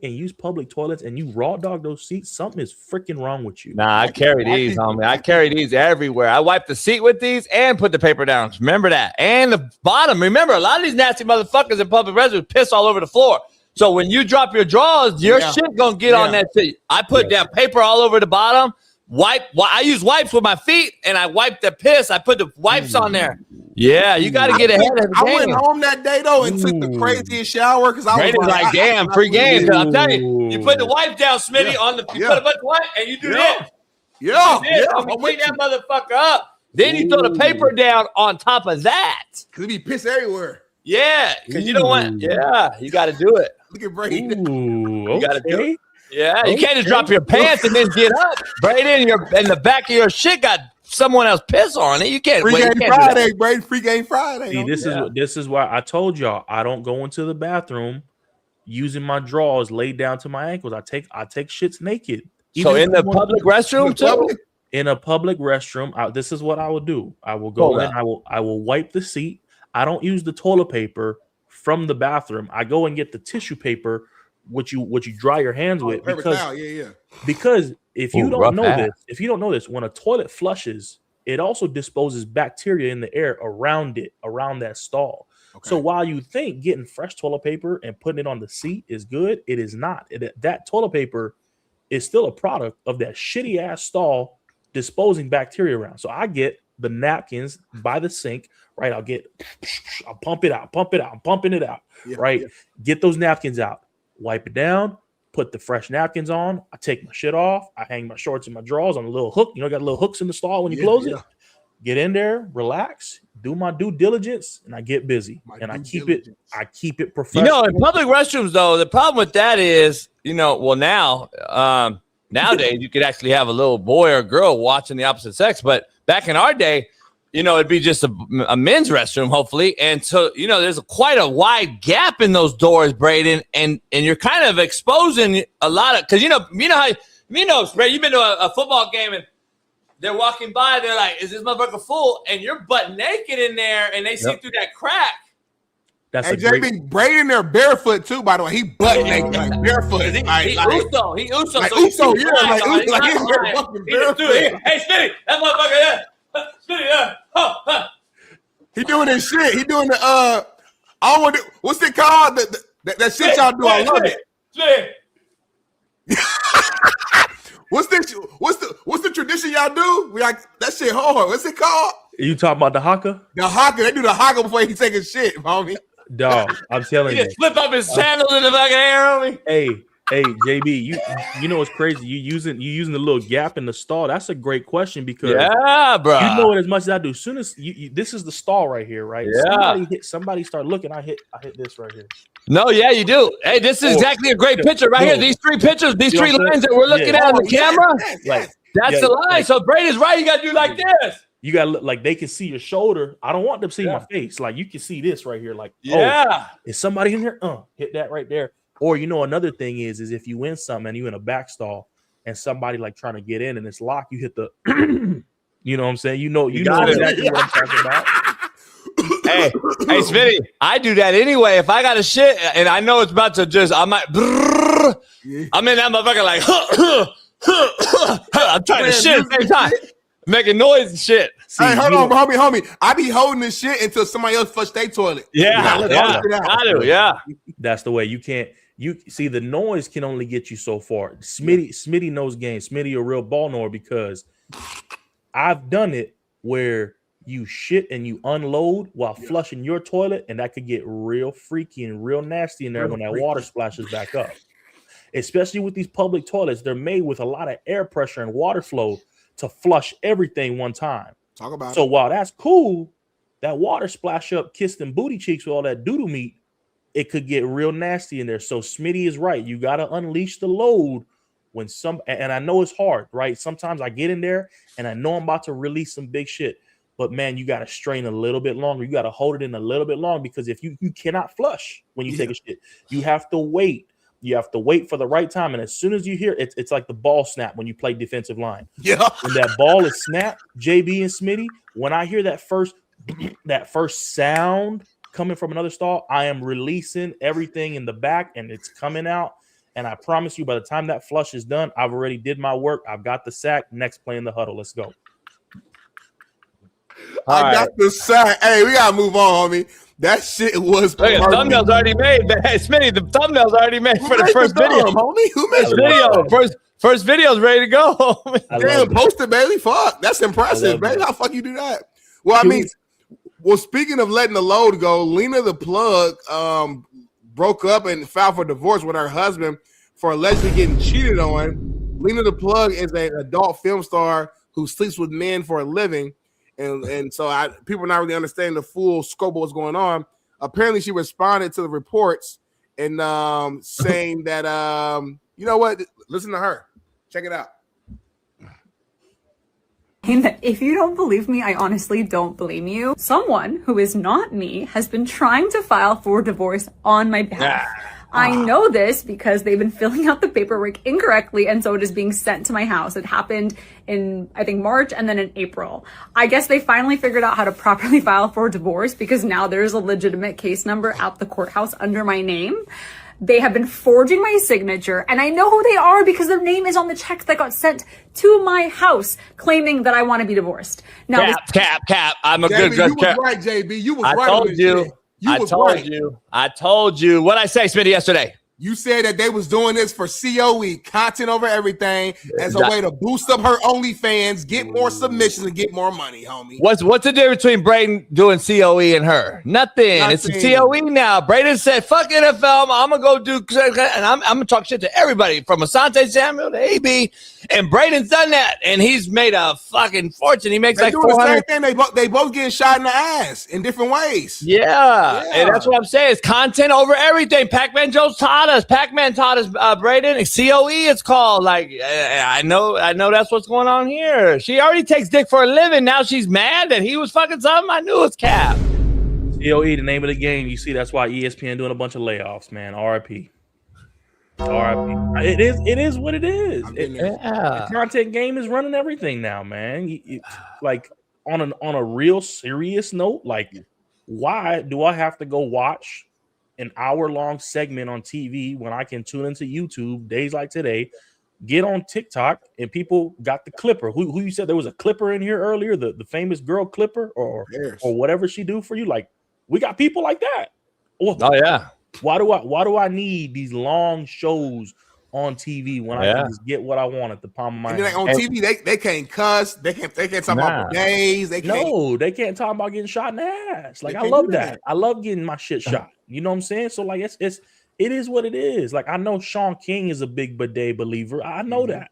and use public toilets and you raw dog those seats, something is freaking wrong with you. Nah, I carry these, homie. I carry these everywhere. I wipe the seat with these and put the paper down. Remember that. And the bottom. Remember, a lot of these nasty motherfuckers in public restrooms piss all over the floor. So when you drop your drawers, your shit gonna get on that seat. I put that paper all over the bottom. I use wipes with my feet, and I wipe the piss. I put the wipes on there. Yeah, you got to get ahead of the game. I went home that day though and took the craziest shower because I was like, damn, free game. I'm telling you, you put the wipe down, Smitty, on the. You put a bunch of wipe, and you do this. Yeah. Clean that motherfucker up. Then you throw the paper down on top of that. Because it be piss everywhere. Yeah, because you don't want. Yeah, you got to do it. Look at Brady. You got to do it. Yeah, you can't just drop your pants and then get up. Brady, in the back of your shit got someone else piss on it. You can't. Free game Friday, Brady. Free game Friday. See, this is why I told y'all I don't go into the bathroom using my drawers laid down to my ankles. I take shits naked. So in the public restroom too. In a public restroom, this is what I will do. I will go in. I will wipe the seat. I don't use the toilet paper from the bathroom. I go and get the tissue paper, what you dry your hands with, because if you don't know this, when a toilet flushes, it also disposes bacteria in the air around that stall. Okay. So while you think getting fresh toilet paper and putting it on the seat is good, it is not. That toilet paper is still a product of that shitty ass stall disposing bacteria around. So I get the napkins by the sink, right? I'll pump it out, I'm pumping it out, right? Yeah. Get those napkins out, wipe it down, put the fresh napkins on. I take my shit off. I hang my shorts and my drawers on a little hook. You know, got little hooks in the stall when you close it. Get in there, relax, do my due diligence, and I get busy. I keep it professional. You know, in public restrooms, though, the problem with that is, nowadays you could actually have a little boy or girl watching the opposite sex. But back in our day, it'd be just a men's restroom, hopefully. And so, there's quite a wide gap in those doors, Braden, and you're kind of exposing a lot of, because Brady, you've been to a football game and they're walking by, they're like, is this motherfucker full? And you're butt naked in there and they see through that crack. That's Brady in there barefoot too, by the way. He butt naked, like barefoot. He Uso. Like Uso, barefoot. Hey, Smitty, that motherfucker, Smitty, He doing his shit. He doing the I want to, what's it called? That shit y'all do. I love it. What's the tradition y'all do? We like that shit hard. What's it called? You talking about the haka? The haka. They do the haka before he take his shit, homie. Dog, I'm telling He you. just flip up his sandals in the fucking air, homie. Hey, JB, you know what's crazy? You using the little gap in the stall. That's a great question because Yeah, bro. you know it as much as I do. As soon as you this is the stall right here, right? Yeah. Somebody start looking. I hit this right here. No, yeah, you do. Hey, this is exactly a great picture right here. These three pictures, these three lines that we're looking at on the camera. That's the line. So Brady's right. You got to do like this. You got to look like they can see your shoulder. I don't want them to see my face. Like you can see this right here. Like, is somebody in here? Hit that right there. Or another thing is if you win something and you in a back stall and somebody like trying to get in and it's locked, you hit the, you know what I'm saying? You know exactly what I'm talking about. Hey, Smitty, I do that anyway. If I got a shit and I know it's about to I might, I'm in that motherfucker like, I'm trying to shit at the same time, making noise and shit. See, hey, hold on, homie. I be holding this shit until somebody else flush their toilet. Yeah. That's the way. You can't. You see, the noise can only get you so far. Smitty knows games. Smitty a real ball knower because I've done it where you shit and you unload while flushing your toilet, and that could get real freaky and real nasty in there when that water splashes back up. Especially with these public toilets, they're made with a lot of air pressure and water flow to flush everything one time. Talk about so while that's cool, that water splash up, kiss them booty cheeks with all that doodle meat, it could get real nasty in there. So Smitty is right. You got to unleash the load when and I know it's hard, right? Sometimes I get in there and I know I'm about to release some big shit, but man, you got to strain a little bit longer. You got to hold it in a little bit longer because if you cannot flush when you take a shit, you have to wait. You have to wait for the right time. And as soon as you hear it's like the ball snap when you play defensive line. Yeah. When that ball is snapped, JB and Smitty, when I hear that first sound coming from another stall, I am releasing everything in the back and it's coming out. And I promise you, by the time that flush is done, I've already did my work. I've got the sack. Next play in the huddle. Let's go. I got the sack. Hey, we got to move on, homie. That shit was perfect. The thumbnail's already made. Hey, Smitty, the thumbnail's already made for the first video. Homie, who made the video? First video's ready to go. Damn, post it, baby. Fuck. That's impressive, baby. How the fuck you do that? Well, I mean, speaking of letting the load go, Lena the Plug broke up and filed for divorce with her husband for allegedly getting cheated on. Lena the Plug is an adult film star who sleeps with men for a living. And so people are not really understanding the full scope of what's going on. Apparently, she responded to the reports and saying that, you know what? Listen to her. Check it out. If you don't believe me, I honestly don't blame you. Someone who is not me has been trying to file for divorce on my behalf. I know this because they've been filling out the paperwork incorrectly, and so it is being sent to my house. It happened in, I think, March and then in April. I guess they finally figured out how to properly file for divorce because now there's a legitimate case number at the courthouse under my name. They have been forging my signature, and I know who they are because their name is on the check that got sent to my house claiming that I want to be divorced. Now, Cap. I'm a JB, good you was right, JB. You was right. I told you. What I say, Smitty, yesterday? You said that they was doing this for COE, content over everything, as a way to boost up her OnlyFans, get more submissions, and get more money, homie. What's the difference between Braden doing COE and her? Nothing. It's a COE now. Braden said, fuck NFL, I'm going to go do, and I'm going to talk shit to everybody from Asante Samuel to AB, and Braden's done that, and he's made a fucking fortune. He makes like 400. The same thing. They both getting shot in the ass in different ways. Yeah, and that's what I'm saying. It's content over everything. Pac-Man Joe's taught us. Pac-Man taught us, Braden. COE, it's called. Like, I know that's what's going on here. She already takes dick for a living. Now she's mad that he was fucking something. I knew it's cap. COE, the name of the game. You see, that's why ESPN doing a bunch of layoffs, man. RIP. It is what it is. The content game is running everything now, man. Like on a real serious note, like, why do I have to go watch an hour-long segment on TV when I can tune into YouTube days like today, get on TikTok and people got the Clipper. Who you said there was a Clipper in here earlier? The famous girl Clipper or whatever she do for you. Like we got people like that. Well, Oh yeah. Why do I need these long shows on TV when I can just get what I want at the palm of my hand? On TV, they can't cuss. They can't talk about days. They can't talk about getting shot in the ass. Like I love that. I love getting my shit shot. You know what I'm saying? So like it is what it is. Like I know Sean King is a big bidet believer. I know that.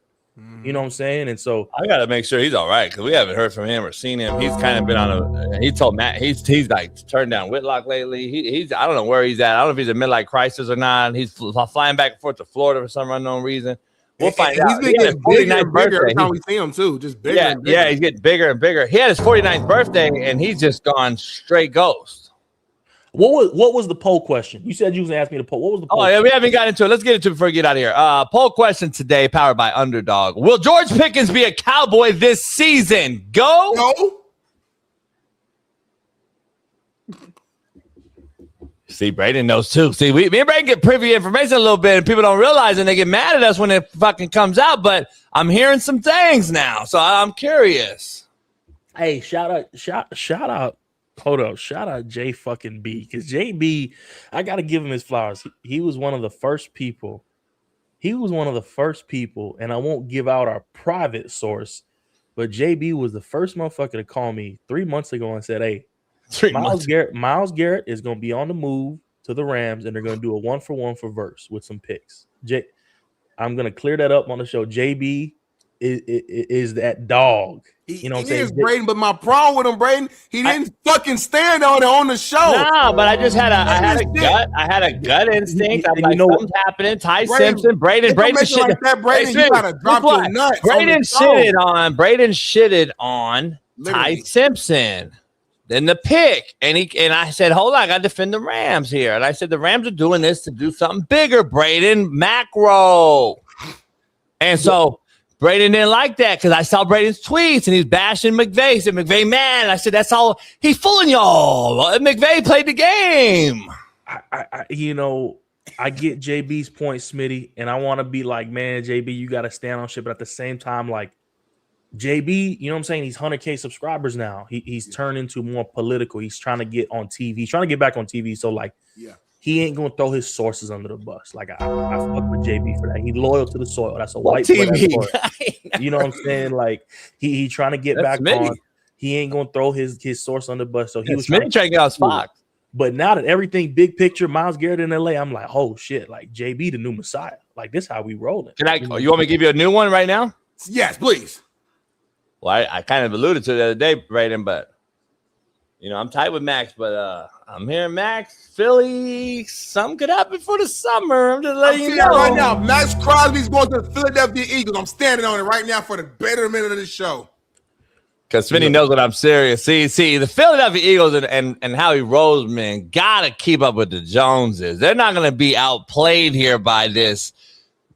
You know what I'm saying? And so I gotta make sure he's all right because we haven't heard from him or seen him. He's kind of been on he told Matt he's like turned down Whitlock lately. He's I don't know where he's at. I don't know if he's in midlife crisis or not. He's flying back and forth to Florida for some unknown reason. We'll find out. He's been getting bigger and bigger every time we see him too. Just bigger. And bigger. Yeah, he's getting bigger and bigger. He had his 49th birthday and he's just gone straight ghost. What was the poll question? You said you was gonna ask me the poll. What was the poll? Oh, yeah, we haven't got into it. Let's get into it before we get out of here. Poll question today, powered by Underdog. Will George Pickens be a Cowboy this season? Go. No. See, Braden knows too. See, me and Braden get privy information a little bit, and people don't realize, and they get mad at us when it fucking comes out. But I'm hearing some things now, so I'm curious. Hey, shout out. Hold up, shout out J fucking B, because JB, I gotta give him his flowers. He was one of the first people. And I won't give out our private source, but JB was the first motherfucker to call me 3 months ago and said, "Hey, Myles Garrett is gonna be on the move to the Rams, and they're gonna do a 1-for-1 for verse with some picks." I'm gonna clear that up on the show. JB is that dog. You know what I'm saying? Braden, but my problem with him, Braden, he didn't fucking stand on it on the show. No, but I just had a gut instinct. I'm like, something's happening. Ty Simpson, Braden shit. Like that, Braden, you gotta drop your nuts. Braden shitted on Ty Simpson. Then the pick, and I said, hold on, I gotta defend the Rams here. And I said the Rams are doing this to do something bigger, Braden, macro. And so Braden didn't like that because I saw Braden's tweets and he's bashing McVay. He said, McVay, man. I said, that's all. He's fooling y'all. McVay played the game. I get JB's point, Smitty, and I want to be like, man, JB, you got to stand on shit. But at the same time, like, JB, you know what I'm saying? He's 100K subscribers now. He's turned into more political. He's trying to get on TV. He's trying to get back on TV. So, like, he ain't gonna throw his sources under the bus. Like I fuck with JB for that. He's loyal to the soil. That's a white TV. You know what I'm saying? Like he trying to get back on. He ain't gonna throw his source under the bus. So he was trying to get out Fox. But now that everything big picture, Myles Garrett in LA, I'm like, oh shit, like JB the new Messiah. Like this how we rolling. You want me to give you a new one right now? Yes, please. Well, I kind of alluded to it the other day, Braden, but I'm tight with Max, but I'm hearing Max, Philly, something could happen for the summer. I'm just letting you know. Right now, Max Crosby's going to the Philadelphia Eagles. I'm standing on it right now for the betterment of the show. Because Smitty knows that I'm serious. See, the Philadelphia Eagles and Howie Roseman got to keep up with the Joneses. They're not going to be outplayed here by this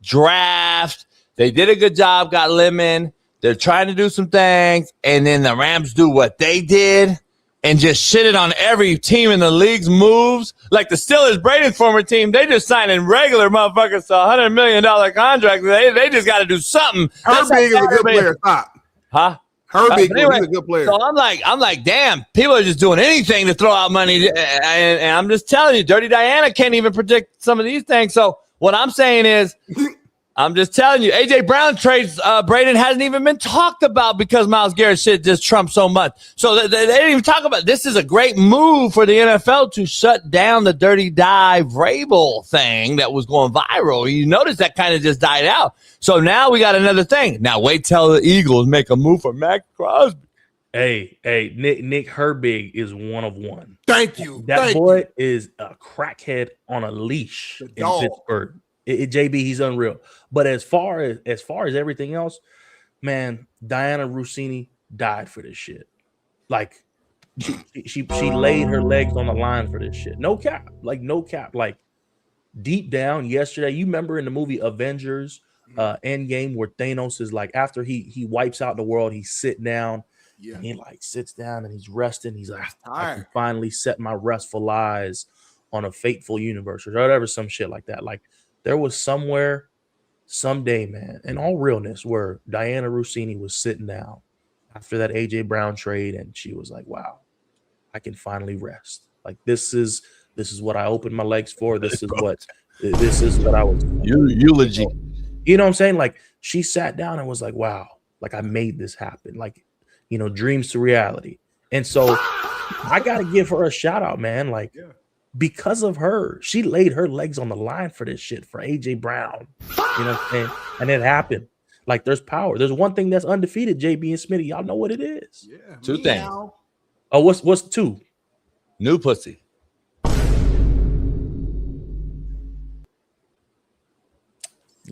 draft. They did a good job, got Lemon. They're trying to do some things, and then the Rams do what they did and just shitted on every team in the league's moves. Like the Steelers, Braden's former team, they just signing regular motherfuckers to $100 million contracts. They just got to do something. Herbig is a good player. Stop. Huh? Herbig is a good player. So I'm like, damn, people are just doing anything to throw out money. And I'm just telling you, Dirty Diana can't even predict some of these things. So what I'm saying is, I'm just telling you, A.J. Brown trades, Braden hasn't even been talked about because Myles Garrett shit just trumped so much. So they didn't even talk about it. This is a great move for the NFL to shut down the Dirty Dive Vrabel thing that was going viral. You notice that kind of just died out. So now we got another thing. Now wait till the Eagles make a move for Max Crosby. Hey, Nick Herbig is one of one. Thank you. That boy is a crackhead on a leash in Pittsburgh. JB, he's unreal. But as far as everything else, man, Diana Rossini died for this shit. Like she laid her legs on the line for this shit. No cap. Like deep down yesterday, you remember in the movie Avengers Endgame where Thanos is like, after he wipes out the world, he sit down. Yeah. And he like sits down and he's resting. He's like, I can finally set my restful eyes on a fateful universe or whatever, some shit like that. Like there was somewhere someday, man, in all realness, where Diana Rossini was sitting down after that AJ Brown trade, and she was like, "Wow, I can finally rest. Like this is what I opened my legs for. This is what I was eulogy. You know what I'm saying? Like she sat down and was like, wow, like I made this happen. Like, you know, dreams to reality. And so I got to give her a shout out, man. Like because of her, she laid her legs on the line for this shit for AJ Brown. You know what I'm saying? And it happened. Like there's power. There's one thing that's undefeated, JB and Smitty. Y'all know what it is. Yeah, Two things. Oh, what's two? New pussy.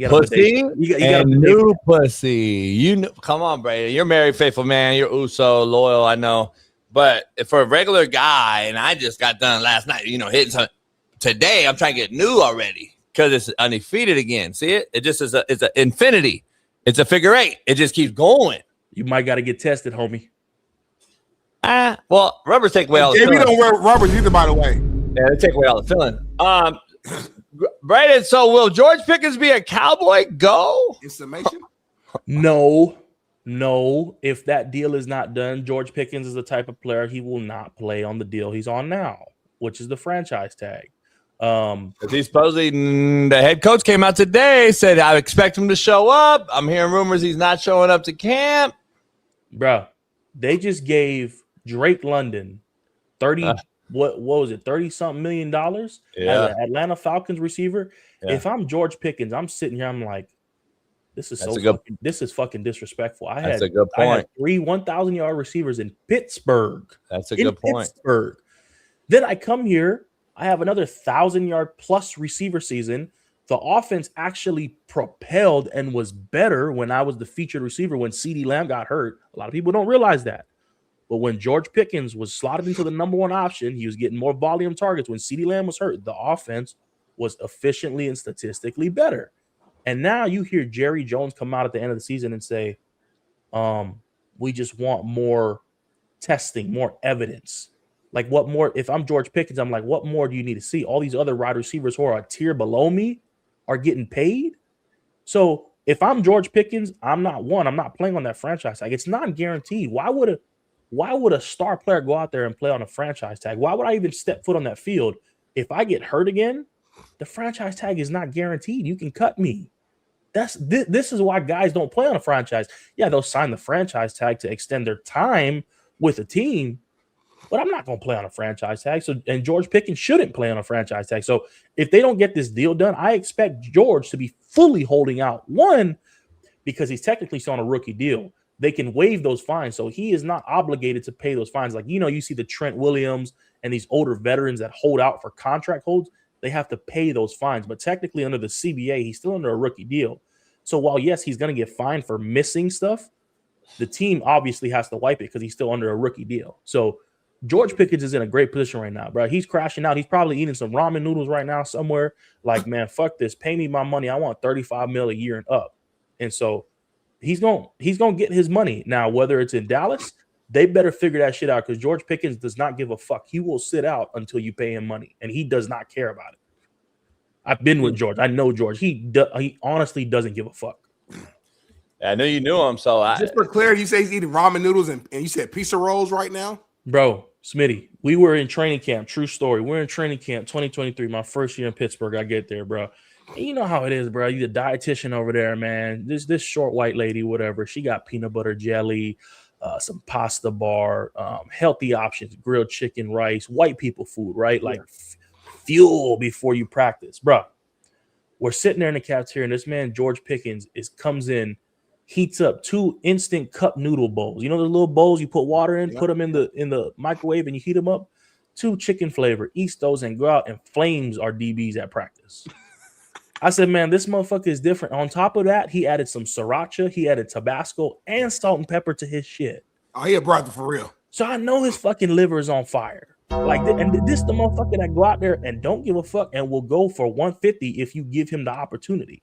Pussy and new pussy. You know, come on, Brady. You're married, faithful man. You're Uso, loyal, I know. But for a regular guy, and I just got done last night, you know, hitting something. Today, I'm trying to get new already because it's undefeated again. See it? It just is it's an infinity. It's a figure eight. It just keeps going. You might got to get tested, homie. Well, rubbers take away all the JB feeling. don't wear rubbers either, by the way. Yeah, they take away all the feeling. Brandon, so will George Pickens be a Cowboy? Go? In summation? No. If that deal is not done, George Pickens is the type of player he will not play on the deal he's on now, which is the franchise tag. He's supposedly the head coach came out today, said I expect him to show up. I'm hearing rumors he's not showing up to camp. Bro, they just gave Drake London 30 what was it, 30-something $1 million as an Atlanta Falcons receiver. Yeah. If I'm George Pickens, I'm sitting here, I'm like, this is this is fucking disrespectful. I had 3 1,000-yard receivers in Pittsburgh. That's a good point. Pittsburgh. Then I come here, I have another 1,000-yard plus receiver season. The offense actually propelled and was better when I was the featured receiver when CeeDee Lamb got hurt. A lot of people don't realize that. But when George Pickens was slotted into the number one option, he was getting more volume targets. When CeeDee Lamb was hurt, the offense was efficiently and statistically better. And now you hear Jerry Jones come out at the end of the season and say, we just want more testing, more evidence. Like what more? If I'm George Pickens, I'm like, what more do you need to see? All these other wide receivers who are a tier below me are getting paid. So if I'm George Pickens, I'm not playing on that franchise tag. It's not guaranteed. Why would a star player go out there and play on a franchise tag? Why would I even step foot on that field? If I get hurt again, the franchise tag is not guaranteed. You can cut me. This is why guys don't play on a franchise. Yeah, they'll sign the franchise tag to extend their time with a team, but I'm not going to play on a franchise tag. So, and George Pickens shouldn't play on a franchise tag. So if they don't get this deal done, I expect George to be fully holding out. One, because he's technically still on a rookie deal. They can waive those fines. So he is not obligated to pay those fines. Like, you know, you see the Trent Williams and these older veterans that hold out for contract holds. They have to pay those fines. But technically under the CBA, he's still under a rookie deal. So while, yes, he's going to get fined for missing stuff, the team obviously has to wipe it because he's still under a rookie deal. So George Pickens is in a great position right now, bro. He's crashing out. He's probably eating some ramen noodles right now somewhere. Like, man, fuck this. Pay me my money. I want $35 million a year and up. And so he's gonna get his money. Now, whether it's in Dallas, they better figure that shit out because George Pickens does not give a fuck. He will sit out until you pay him money, and he does not care about it. I've been with George. I know George. He honestly doesn't give a fuck. I knew you knew him, so just for clarity, you say he's eating ramen noodles and you said pizza rolls right now? Bro, Smitty, we were in training camp. True story. We're in training camp 2023, my first year in Pittsburgh. I get there, bro. And you know how it is, bro. You the dietitian over there, man. This short white lady, whatever. She got peanut butter jelly, some pasta bar, healthy options, grilled chicken, rice, white people food, right? Like fuel before you practice, bro. We're sitting there in the cafeteria, and this man George Pickens comes in, heats up 2 instant cup noodle bowls. You know the little bowls you put water in, put them in the microwave, and you heat them up. 2 chicken flavor, eats those, and go out and flames our DBs at practice. I said, man, this motherfucker is different. On top of that, he added some sriracha, he added Tabasco and salt and pepper to his shit. Oh, he a brother for real. So I know his fucking liver is on fire. Like, and this the motherfucker that go out there and don't give a fuck and will go for 150 if you give him the opportunity.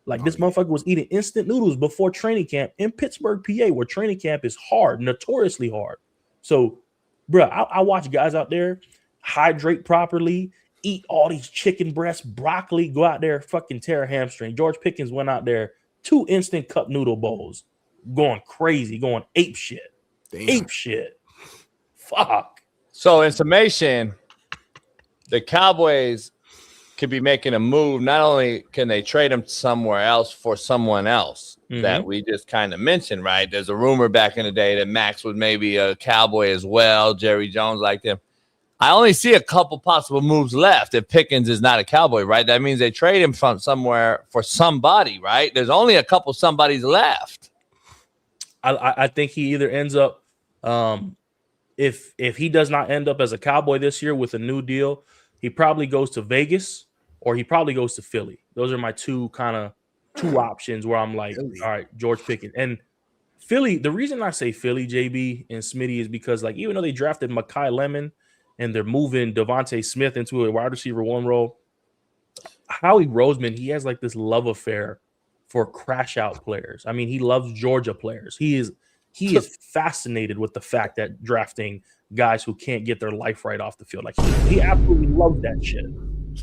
Like, this motherfucker was eating instant noodles before training camp in Pittsburgh, PA, where training camp is hard, notoriously hard. So, bro, I watch guys out there hydrate properly, eat all these chicken breasts, broccoli, go out there, fucking tear a hamstring. George Pickens went out there, 2 instant cup noodle bowls, going crazy, going ape shit. Damn. Ape shit. Fuck. So in summation, the Cowboys could be making a move. Not only can they trade him somewhere else for someone else that we just kind of mentioned, right? There's a rumor back in the day that Max was maybe a Cowboy as well. Jerry Jones liked him. I only see a couple possible moves left if Pickens is not a Cowboy, right? That means they trade him from somewhere for somebody, right? There's only a couple somebodies left. I think he either ends up if he does not end up as a Cowboy this year with a new deal, he probably goes to Vegas or he probably goes to Philly. Those are my two options where I'm like, all right, George Pickens. And Philly, the reason I say Philly, JB and Smitty, is because like even though they drafted Mekhi Lemon and they're moving Devontae Smith into a wide receiver 1 role, Howie Roseman, he has like this love affair for crash out players. I mean, he loves Georgia players. He is fascinated with the fact that drafting guys who can't get their life right off the field. Like he absolutely loves that shit.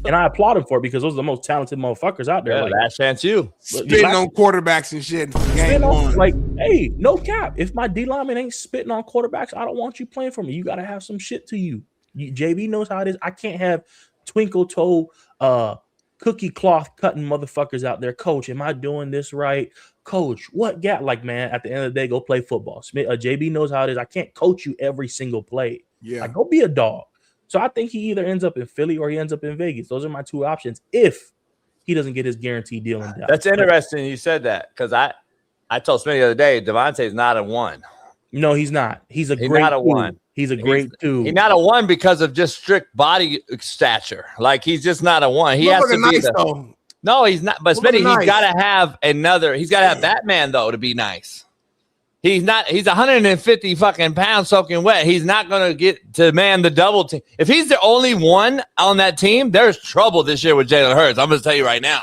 And I applaud him for it because those are the most talented motherfuckers out there. Yeah, like, last chance you. Spitting on quarterbacks and shit. Like, hey, no cap. If my D lineman ain't spitting on quarterbacks, I don't want you playing for me. You got to have some shit to you. JB knows how it is. I can't have twinkle toe, cookie cloth cutting motherfuckers out there. Coach, am I doing this right? Coach, what gap? Like, man, at the end of the day, go play football. JB knows how it is. I can't coach you every single play. Yeah. Like, go be a dog. So I think he either ends up in Philly or he ends up in Vegas. Those are my two options if he doesn't get his guaranteed deal in Dallas. That's interesting you said that because I told Smitty the other day, Devontae's not a 1. No, he's not. He's not great a 1. He's a great 2. He's not a 1 because of just strict body stature. Like he's just not a 1. He has to be though. No, he's not. But Smitty, nice. he's got to have another. He's got to have Batman though to be nice. He's not. He's 150 fucking pounds soaking wet. He's not going to get to man the double team. If he's the only one on that team, there's trouble this year with Jalen Hurts. I'm going to tell you right now.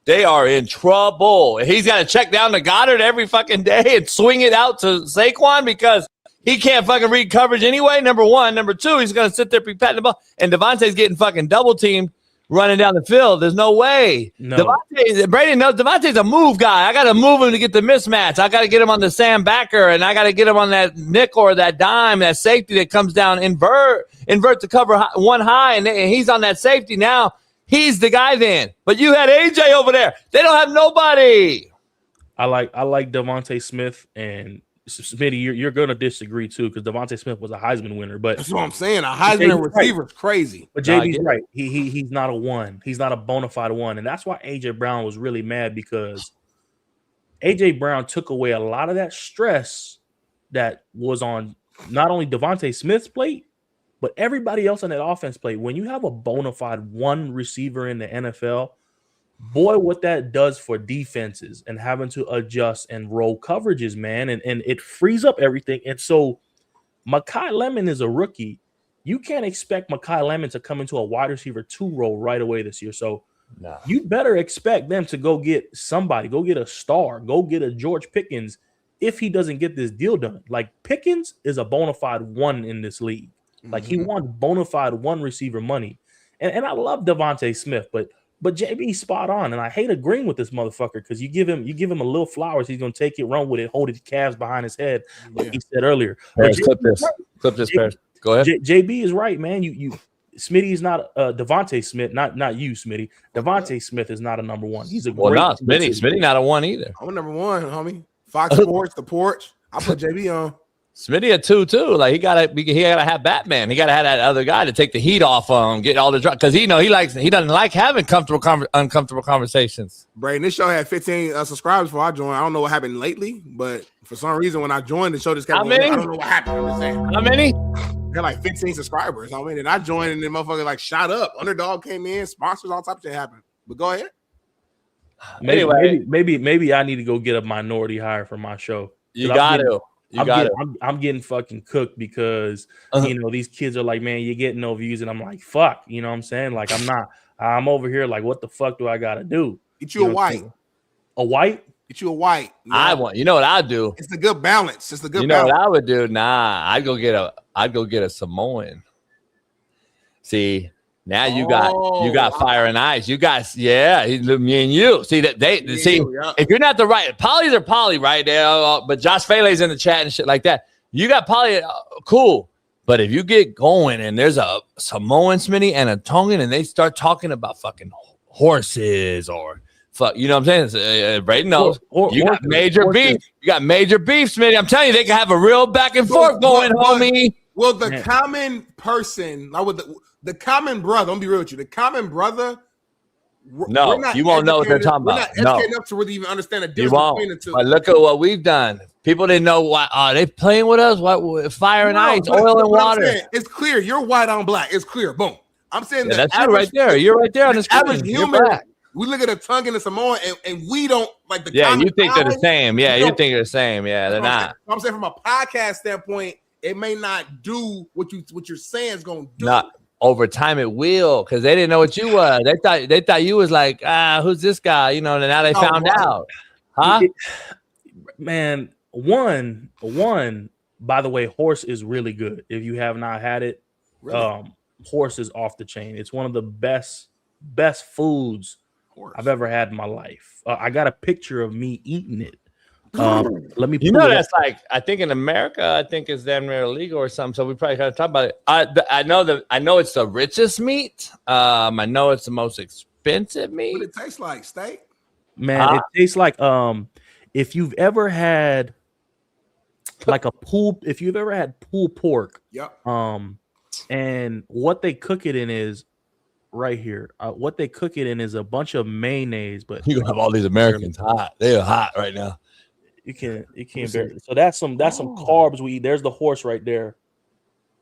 They are in trouble. He's got to check down to Goddard every fucking day and swing it out to Saquon because he can't fucking read coverage anyway, number 1. Number 2, he's going to sit there patting the ball. And Devontae's getting fucking double teamed running down the field. There's no way. No. Brady knows Devontae's a move guy. I got to move him to get the mismatch. I got to get him on the Sam backer, and I got to get him on that nickel or that dime, that safety that comes down, invert to cover 1 high, and he's on that safety now. He's the guy then. But you had AJ over there. They don't have nobody. I like Devontae Smith, and Smitty, you're going to disagree too because Devontae Smith was a Heisman winner. But that's what I'm saying. A Heisman receiver is crazy. But JB's right. He's not a 1. He's not a bona fide 1. And that's why AJ Brown was really mad because AJ Brown took away a lot of that stress that was on not only Devontae Smith's plate, but everybody else on that offense plate. When you have a bona fide 1 receiver in the NFL, boy, what that does for defenses and having to adjust and roll coverages, man. And it frees up everything. And so Mekhi Lemon is a rookie. You can't expect Mekhi Lemon to come into a wide receiver 2 role right away this year. So you better expect them to go get somebody, go get a star, go get a George Pickens if he doesn't get this deal done. Like Pickens is a bona fide 1 in this league. Like he wants bona fide 1 receiver money. And I love Devontae Smith, but JB's spot on, and I hate agreeing with this motherfucker because you give him a little flowers, he's gonna take it, run with it, hold his calves behind his head, like he said earlier. Paris, clip this, Paris. Go ahead. JB is right, man. You Smitty is not Devontae Smith, not you, Smitty. Devontae Smith is not a number 1. He's a great Smitty not a 1 either. I'm a number 1, homie. Fox Sports, the porch. I put JB on. Smitty a 2 too. Like he gotta have Batman. He gotta have that other guy to take the heat off on, get all the drugs because he doesn't like having uncomfortable conversations. Brayden, this show had 15 subscribers before I joined. I don't know what happened lately, but for some reason when I joined, the show just kept How many? I don't know what happened. I'm just saying. How many? They had like 15 subscribers. I mean, and I joined and the motherfucker like shot up. Underdog came in, sponsors, all types of shit happened. But go ahead. Maybe I need to go get a minority hire for my show. You got to. I'm getting fucking cooked because these kids are like, man, you're getting no views, and I'm like, fuck, you know what I'm saying? Like I'm over here like, what the fuck do I gotta do? Get you a white. A white? Get you a white. You know what I'd do? It's the good balance. It's the good balance. You know balance. what I would do? Nah, I'd go get a Samoan. See, Now you got fire and ice. You guys, me and you. See that if you're not the right polys are poly, right? But Josh Faley's in the chat and shit like that. You got poly, cool. But if you get going and there's a Samoan Smitty and a Tongan and they start talking about fucking horses or fuck, you know what I'm saying? Brayden knows. You got major beef. You got major beef, Smitty. I'm telling you, they can have a real back and forth going, homie. Well, the common person, like with the common brother, I'm gonna be real with you. The common brother, no, you won't know what they're talking about. We're not educated enough to really even understand the difference between the two. But look at what we've done. People didn't know why. Are they playing with us? What fire and ice, oil and water? It's clear. You're white on black. It's clear. Boom. I'm saying that's you right there. You're right there on the screen. Average human. We look at a Tongan and Samoan, and we don't like the. Yeah, you think they're the same. Yeah, you think they're the same. Yeah, they're not. I'm saying from a podcast standpoint, it may not do what you're saying is going to do. Not over time, it will, because they didn't know what you was. They thought you was like, who's this guy? You know, and now they found out, huh? Man, one. By the way, horse is really good. If you have not had it, really? Horse is off the chain. It's one of the best foods I've ever had in my life. I got a picture of me eating it. Let me. That's like, I think in America, I think it's damn near illegal or something. So we probably gotta talk about it. I know it's the richest meat. I know it's the most expensive meat. What it tastes like, steak? Man, it tastes like if you've ever had like if you've ever had pulled pork. Yep. And what they cook it in is right here. What they cook it in is a bunch of mayonnaise, but you have all these Americans hot. They are hot right now. You can't bear it. So that's some carbs we eat. There's the horse right there.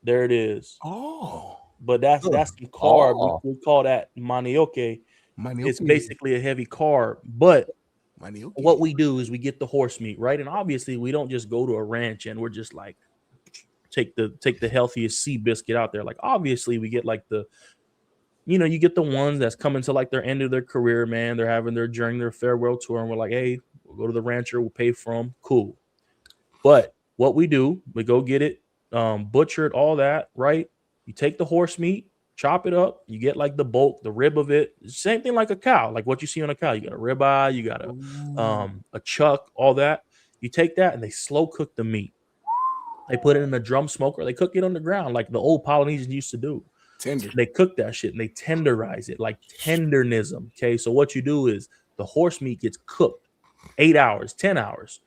There it is. Oh, but that's some carb. We call that manioke. It's basically a heavy carb. But what we do is we get the horse meat, right? And obviously we don't just go to a ranch and we're just like take the healthiest sea biscuit out there. Like obviously we get like you get the ones that's coming to like their end of their career, man. They're having during their farewell tour, and we're like, hey, we'll go to the rancher, we'll pay for them, cool. But what we do, we go get it, butchered, all that, right? You take the horse meat, chop it up, you get like the bulk, the rib of it. Same thing like a cow, like what you see on a cow. You got a ribeye, you got a chuck, all that. You take that and they slow cook the meat. They put it in a drum smoker. They cook it on the ground like the old Polynesians used to do. Tender. They cook that shit and they tenderize it like tendernism. Okay, so what you do is the horse meat gets cooked 8 hours, 10 hours.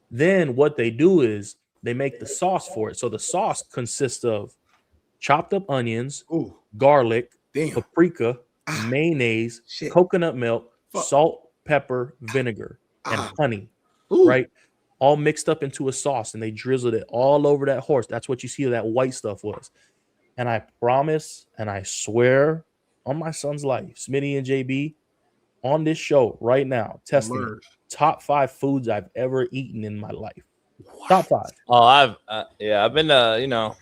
Then what they do is they make the sauce for it. So the sauce consists of chopped up onions, garlic, paprika, mayonnaise, coconut milk, salt, pepper, vinegar, and honey. Right? All mixed up into a sauce, and they drizzled it all over that horse. That's what you see that white stuff was. And I promise and I swear on my son's life, Smitty and JB, on this show right now, testing top 5 foods I've ever eaten in my life. What? Top 5. Oh, I've been damn.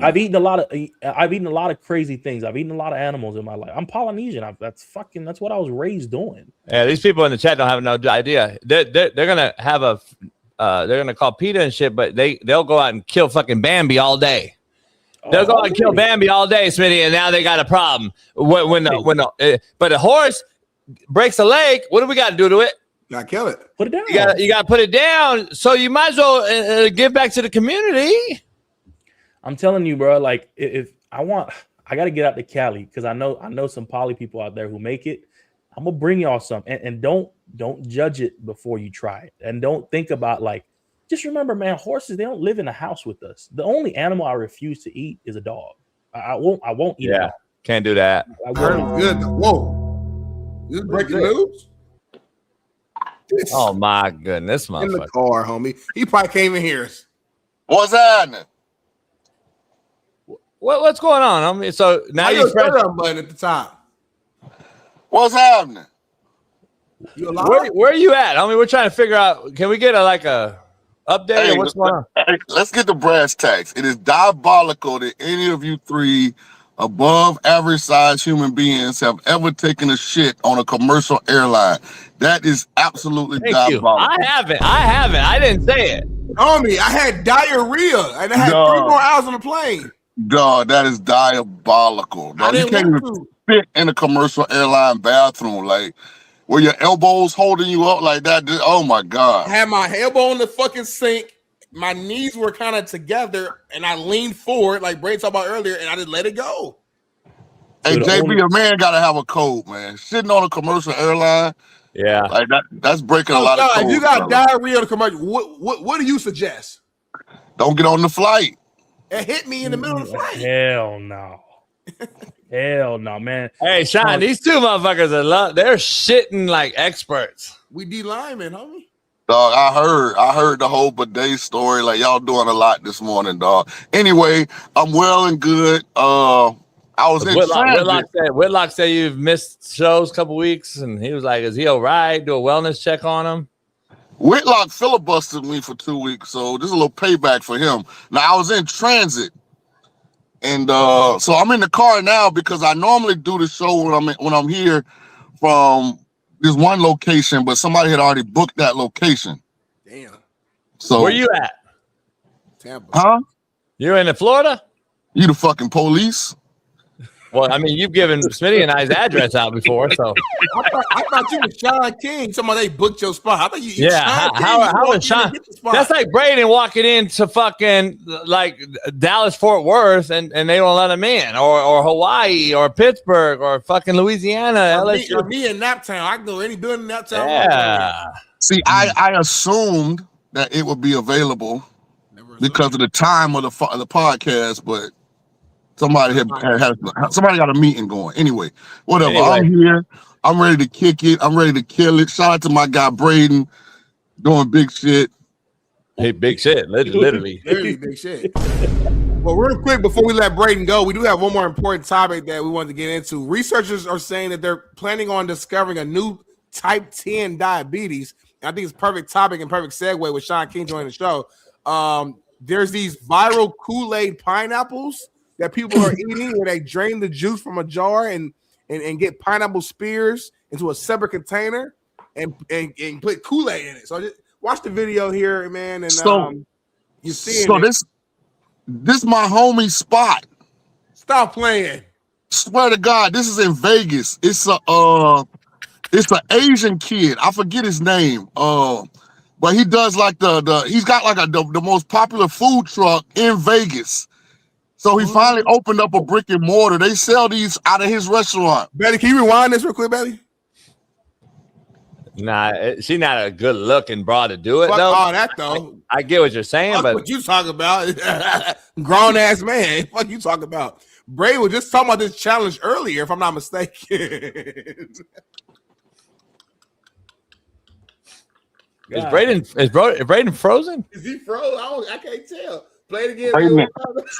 I've eaten a lot of crazy things. I've eaten a lot of animals in my life. I'm Polynesian. That's what I was raised doing. Yeah, these people in the chat don't have no idea. They're gonna have they're gonna call PETA and shit, but they'll go out and kill fucking Bambi all day. They'll go out and kill Bambi all day, Smitty, and now they got a problem. But a horse breaks a leg, what do we got to do to it? Gotta kill it. Put it down. You got to put it down. So you might as well give back to the community. I'm telling you, bro. Like if I got to get out to Cali because I know some poly people out there who make it. I'm gonna bring y'all some, and don't judge it before you try it, and don't think about like. Just remember, man, horses, they don't live in a house with us. The only animal I refuse to eat is a dog. I won't eat a dog. Can't do that. Good. Whoa. This is breaking news? Oh, my goodness, motherfucker. In the car, homie. He probably came in here. What's happening? What's going on, homie? So now you're fresh. Button at the top. What's happening? You alive? Where are you at, homie? We're trying to figure out, can we get a update of what's going on? Let's get the brass tacks. It is diabolical that any of you 3 above average size human beings have ever taken a shit on a commercial airline. That is absolutely diabolical. I haven't. I didn't say it. Homie, I had diarrhea and I had 3 more hours on the plane. Dog, that is diabolical. I Dog, you didn't can't even want to. fit in a commercial airline bathroom, like where your elbows holding you up like that. Oh my I God. had my elbow on the fucking sink. My knees were kind of together, and I leaned forward, like Bray talked about earlier, and I just let it go. Hey, So the JB, only- a man gotta have a code, man. Sitting on a commercial airline, Yeah. like that's breaking a Oh, lot of God, codes. if you got fella. diarrhea on the commercial, what do you suggest? Don't get on the flight. It hit me in the middle of the flight. Hell no. Hell no, man. Hey, Sean, these two motherfuckers they're shitting like experts. We D lineman, homie. Dog, I heard the whole bidet story. Like y'all doing a lot this morning, dog. Anyway, I'm well and good. I was in transit. Whitlock said you've missed shows a couple weeks, and he was like, "Is he all right? Do a wellness check on him." Whitlock filibustered me for 2 weeks, so this is a little payback for him. Now I was in transit, and so I'm in the car now because I normally do the show when I'm here from this one location, but somebody had already booked that location. Damn. So Where you at? Tampa. Huh? You're in Florida? You the fucking police? Well, I mean, you've given Smitty and I's address out before, so I thought you was Sean King. Somebody booked your spot. I thought you. yeah. How is Sean? That's like Braden walking into fucking like Dallas Fort Worth and they don't let him in, or Hawaii, or Pittsburgh, or fucking Louisiana. Or me in Naptown. I can go any building in Naptown. Yeah. See, I assumed that it would be available because of the time of the podcast, but somebody somebody got a meeting going. Anyway, whatever. I'm here. I'm ready to kick it. I'm ready to kill it. Shout out to my guy Braden doing big shit. Hey, big shit. Literally. Very big shit. Well, real quick before we let Braden go, we do have one more important topic that we wanted to get into. Researchers are saying that they're planning on discovering a new type 10 diabetes. I think it's perfect topic and perfect segue with Sean King joining the show. There's these viral Kool-Aid pineapples that people are eating where they drain the juice from a jar and get pineapple spears into a separate container and put Kool-Aid in it. So just watch the video here, man. And you see this my homie spot. Stop playing. Swear to God, this is in Vegas. It's an Asian kid. I forget his name. But he does like he's got like the most popular food truck in Vegas. So he finally opened up a brick and mortar. They sell these out of his restaurant. Betty, can you rewind this real quick, Betty? Nah, she's not a good looking broad to do it. Fuck though. all that though. I get what you're saying, but what you talking about? Grown ass man. What you talking about? Bray was just talking about this challenge earlier, if I'm not mistaken. is Braden frozen? Is he frozen? I can't tell. Play it again.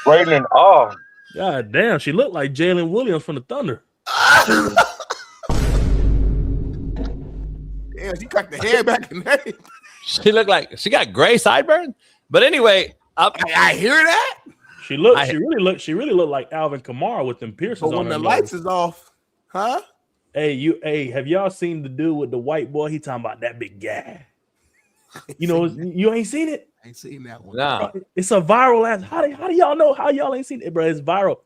Braden in awe. God damn, she looked like Jalen Williams from the Thunder. Yeah, she got the hair back in there. She looked like she got gray sideburns. But anyway, I hear that. She really looked like Alvin Kamara with them piercings But on when her the nose. lights is off, huh? Hey, have y'all seen the dude with the white boy? He talking about that big guy. You know, you ain't seen it? I ain't seen that one. no. It's a viral ass. How do y'all know how y'all ain't seen it, bro? It's viral.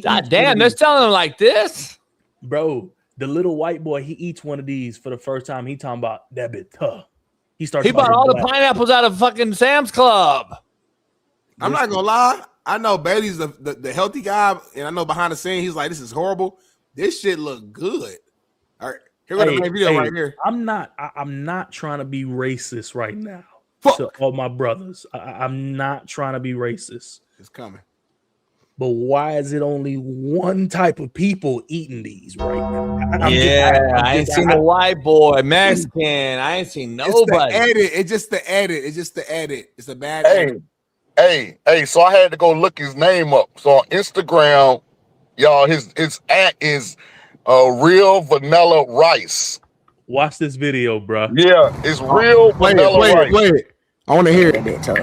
God damn, they're selling them like this. Bro, the little white boy, he eats one of these for the first time. He talking about that bit tough. He bought all the pineapples out of fucking Sam's Club. I'm not gonna lie. I know Bailey's the healthy guy, and I know behind the scene he's like, this is horrible. This shit look good. All right, here we go. The video right here. I'm not trying to be racist right now. Fuck. To all my brothers. I'm not trying to be racist. It's coming. But why is it only one type of people eating these right now? I ain't seen the white boy, Mexican. I ain't seen nobody. It's just the edit. It's a bad edit. Hey, so I had to go look his name up. So on Instagram, y'all, his at is Real Vanilla Rice. Watch this video, bro. Yeah, it's Real Vanilla Rice. Wait. I want to hear it. That bit tough.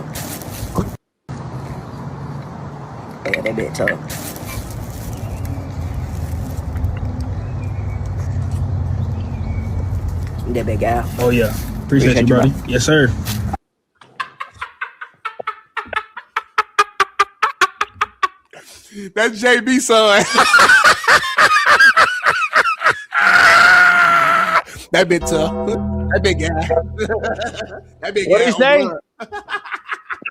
Yeah, that bit tough. You that big guy? Oh yeah, appreciate you, buddy. Yes, sir. That's JB son. That bit tough. That big guy. That big guy. What did he say?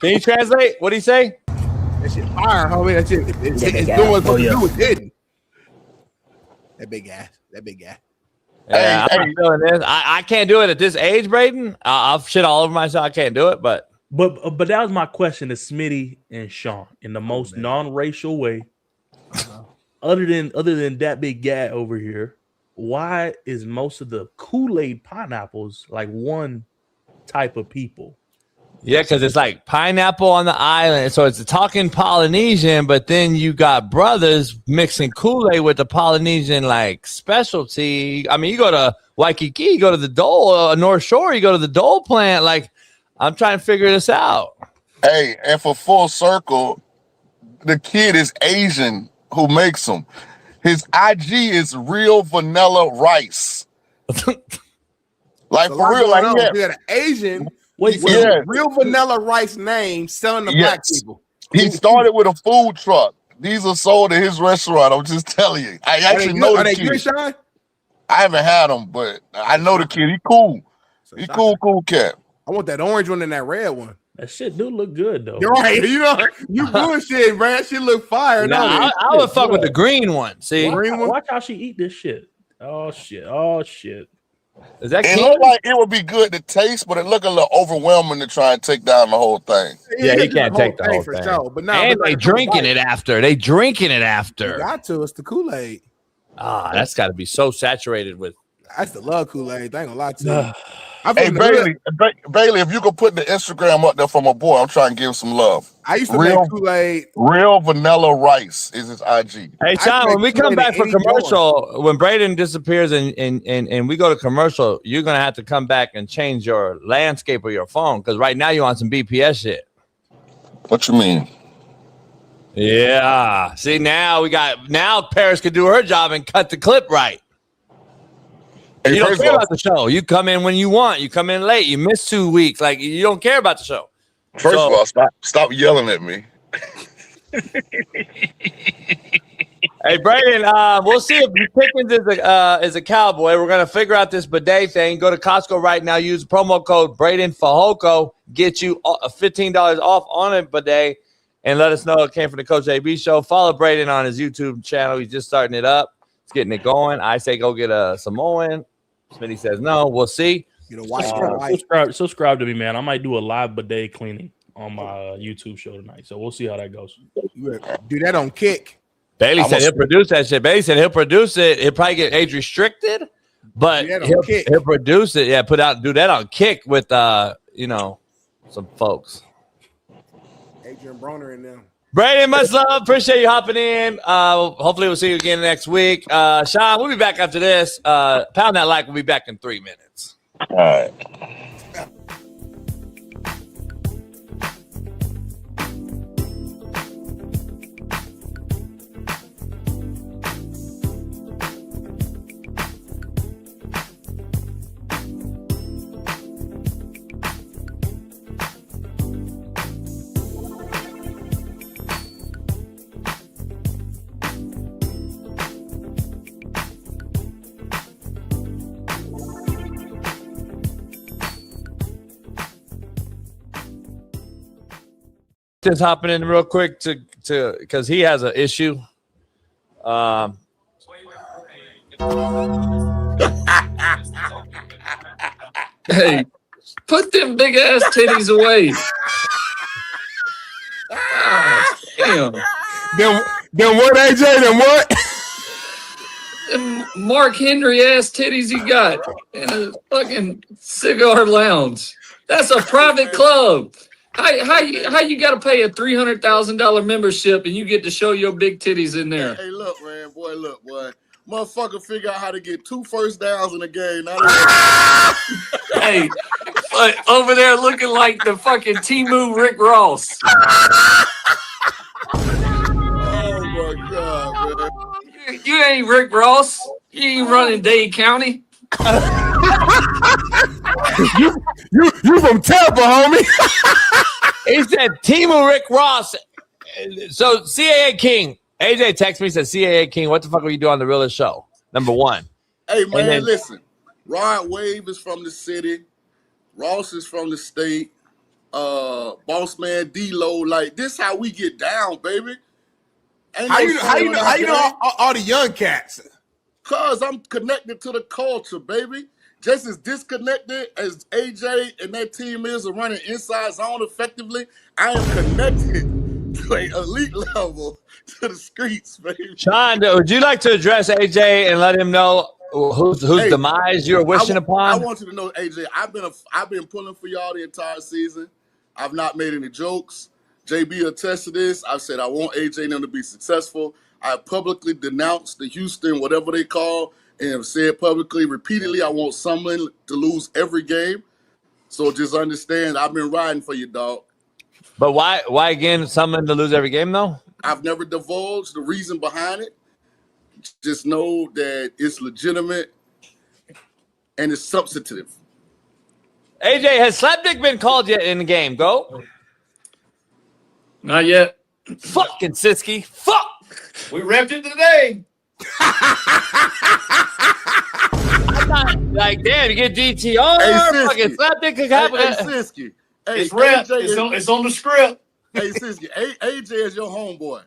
Can you translate? What did he say? That shit fire, homie. That shit it's doing what to do with it. That big guy. That big guy. Yeah, I'm doing this. I can't do it at this age, Braden. I'll shit all over myself. I can't do it, but that was my question to Smitty and Sean in the most non-racial way. Other than that big guy over here, why is most of the Kool-Aid pineapples like one type of people? Yeah, because it's like pineapple on the island. So it's talking Polynesian, but then you got brothers mixing Kool-Aid with the Polynesian like specialty. I mean, you go to Waikiki, you go to the Dole, North Shore, you go to the Dole plant. Like, I'm trying to figure this out. Hey, and for full circle, the kid is Asian who makes them. His IG is real vanilla rice. Like, So for real, like, you got an Asian with a real vanilla rice name selling to black people. He started with a food truck. These are sold at his restaurant. I'm just telling you. I actually know the kid. Good, Sean? I haven't had him, but I know the kid. He cool. He cool cat. I want that orange one and that red one. That shit do look good though. You're right. You know, you bullshit, man. That shit look fire. Nah, I would fuck with the green one. See, watch how she eat this shit. Oh shit. Is that? It looked like it would be good to taste, but it looked a little overwhelming to try and take down the whole thing. Yeah, you can't take the whole thing. Sure. But now, and they drinking it after. They drinking it after. Got to. It's the Kool-Aid. That's got to be so saturated with. I used to love Kool-Aid. I ain't gonna lie to you. Hey, Bailey, if you could put the Instagram up there for my boy, I'm trying to give him some love. I used to make Kool-Aid. Real vanilla rice is his IG. Hey, Sean, when we come back for commercial, when Braden disappears and we go to commercial, you're going to have to come back and change your landscape of your phone because right now you're on some BPS shit. What you mean? Yeah. See, now Paris could do her job and cut the clip right. Hey, you don't care about the show. You come in when you want. You come in late. You miss 2 weeks. Like, you don't care about the show. First of all, stop yelling at me. Hey, Braden, we'll see if Pickens is a cowboy. We're going to figure out this bidet thing. Go to Costco right now. Use promo code Braden Fajoko. Get you $15 off on a bidet. And let us know it came from the Coach AB show. Follow Braden on his YouTube channel. He's just starting it up. He's getting it going. I say go get a Samoan. Smitty says no. We'll see. Subscribe to me, man. I might do a live bidet cleaning on my YouTube show tonight. So we'll see how that goes. Do that on Kick. Bailey said he'll produce that shit. Bailey said he'll produce it. He'll probably get age restricted, but he'll produce it. Yeah, do that on Kick with some folks. Adrian Broner in them. Braden, much love. Appreciate you hopping in. Hopefully we'll see you again next week. Sean, we'll be back after this. Pound that like. We'll be back in 3 minutes. All right. Just hopping in real quick to because he has an issue. Hey, put them big ass titties away. Damn. Then what, AJ? Then what? Them Mark Henry ass titties you got in a fucking cigar lounge. That's a private club. How you got to pay a $300,000 membership and you get to show your big titties in there? Hey, look, man, boy. Motherfucker figure out how to get 2 first downs in a game. Hey, over there looking like the fucking Timu Rick Ross. Oh, my God, man. You ain't Rick Ross. You ain't running Dade County. you from Tampa, homie. He said Timu Rick Ross So CAA King, AJ texted me, said CAA King, what the fuck are you doing on the realest show? Number one. Hey, man, then, listen. Rod Wave is from the city. Ross is from the state. Boss man D-Lo. Like, this how we get down, baby. How you know all the young cats? Cause I'm connected to the culture, baby. Just as disconnected as AJ and that team is of running inside zone effectively, I am connected to an elite level to the streets, baby. Sean, would you like to address AJ and let him know whose demise you're wishing upon? I want you to know, AJ, I've been pulling for y'all the entire season. I've not made any jokes. JB attests to this. I've said I want AJ and them to be successful. I publicly denounced the Houston, whatever they call, and have said publicly, repeatedly, I want someone to lose every game. So just understand, I've been riding for you, dog. But why again, someone to lose every game, though? I've never divulged the reason behind it. Just know that it's legitimate and it's substantive. AJ, has slapdick been called yet in the game? Go. Not yet. Fucking Siski. Fuck. We repped it today. I'm not like, damn, you get DTR. Hey, fucking slapdick could happen. Hey, Siski. Hey, It's rep. AJ It's on the script. Hey, Siski, AJ is your homeboy.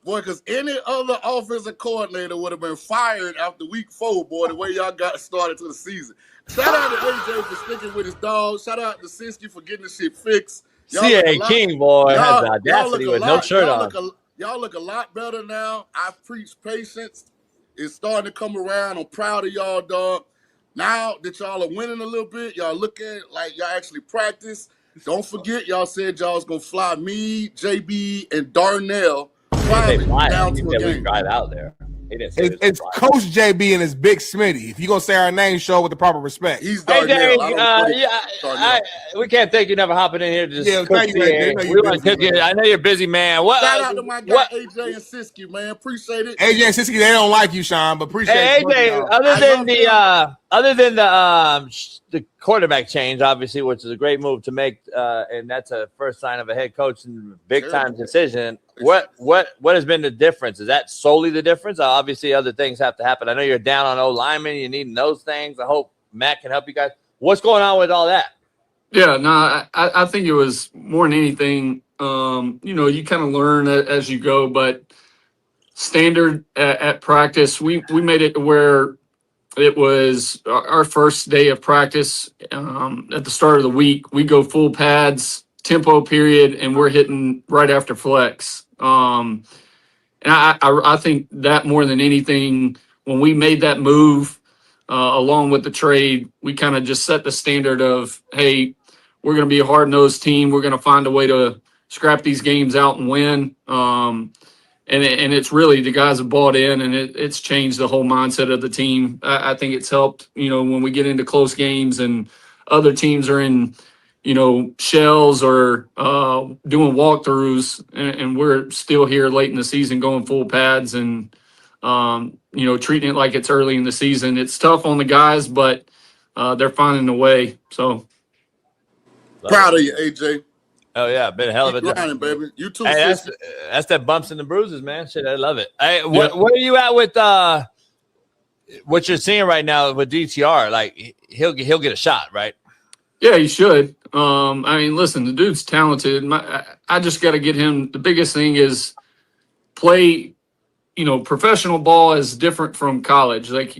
Boy, because any other offensive coordinator would have been fired after week 4, boy, the way y'all got started to the season. Shout out to AJ for sticking with his dog. Shout out to Siski for getting the shit fixed. CA King, boy, has the audacity with no shirt on. Y'all look a lot better now. I preach patience. It's starting to come around. I'm proud of y'all, dog. Now that y'all are winning a little bit, y'all looking like y'all actually practice. Don't forget, y'all said y'all was going to fly me, JB, and Darnell down to a game. Drive out there. It's Coach JB and it's Big Smitty. If you're going to say our name, show with the proper respect. He's Darnell. We can't thank you never hopping in here to just thank you. I know you're busy, man. Shout out to my guy AJ and Siski, man. Appreciate it. AJ and Siski, they don't like you, Sean, but appreciate it. AJ, other than the quarterback change, obviously, which is a great move to make, and that's a first sign of a head coach and big time decision. What has been the difference? Is that solely the difference? Obviously, other things have to happen. I know you're down on O-lineman. You need those things. I hope Matt can help you guys. What's going on with all that? Yeah, no, I think it was more than anything. You kind of learn as you go, but standard at practice, we made it to where it was our first day of practice. At the start of the week, we go full pads, tempo period, and we're hitting right after flex. And I think that more than anything, when we made that move, along with the trade, we kind of just set the standard of, hey, we're going to be a hard-nosed team. We're going to find a way to scrap these games out and win. And it's really, the guys have bought in, and it's changed the whole mindset of the team. I think it's helped, when we get into close games and other teams are in, shells or doing walkthroughs, and we're still here late in the season going full pads and, treating it like it's early in the season. It's tough on the guys, but they're finding a way. So proud of you, AJ. Oh yeah, been a hell of a grinding, baby. You too. Hey, that's that bumps and the bruises, man. Shit, I love it. Hey, where are you at with what you're seeing right now with DTR? Like he'll get a shot, right? Yeah, he should. Listen, the dude's talented. I just got to get him. The biggest thing is play. Professional ball is different from college. Like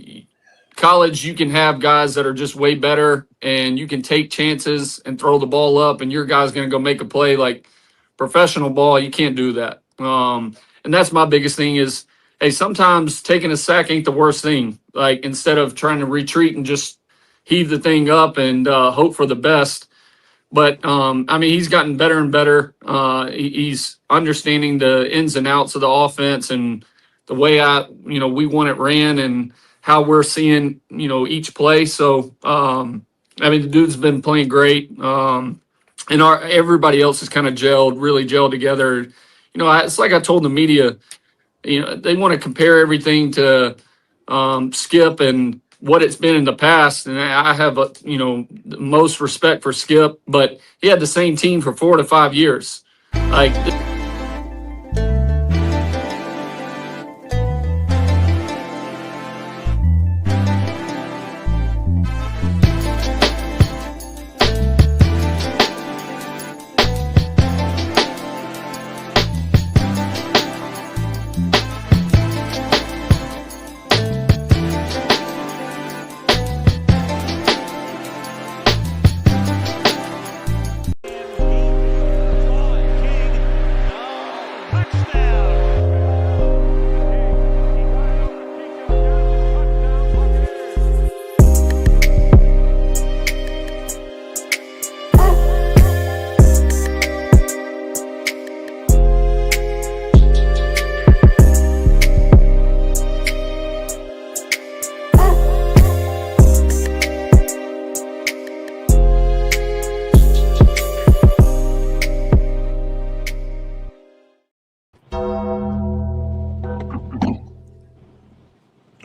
college, you can have guys that are just way better and you can take chances and throw the ball up and your guy's going to go make a play. Like professional ball, you can't do that. And that's my biggest thing is, hey, sometimes taking a sack ain't the worst thing. Like instead of trying to retreat and just heave the thing up and hope for the best. But, he's gotten better and better. He's understanding the ins and outs of the offense and the way we want it ran and how we're seeing, each play. So, the dude's been playing great. And everybody else has kind of really gelled together. It's like I told the media, they want to compare everything to Skip and what it's been in the past. And I have, the most respect for Skip, but he had the same team for 4 to 5 years.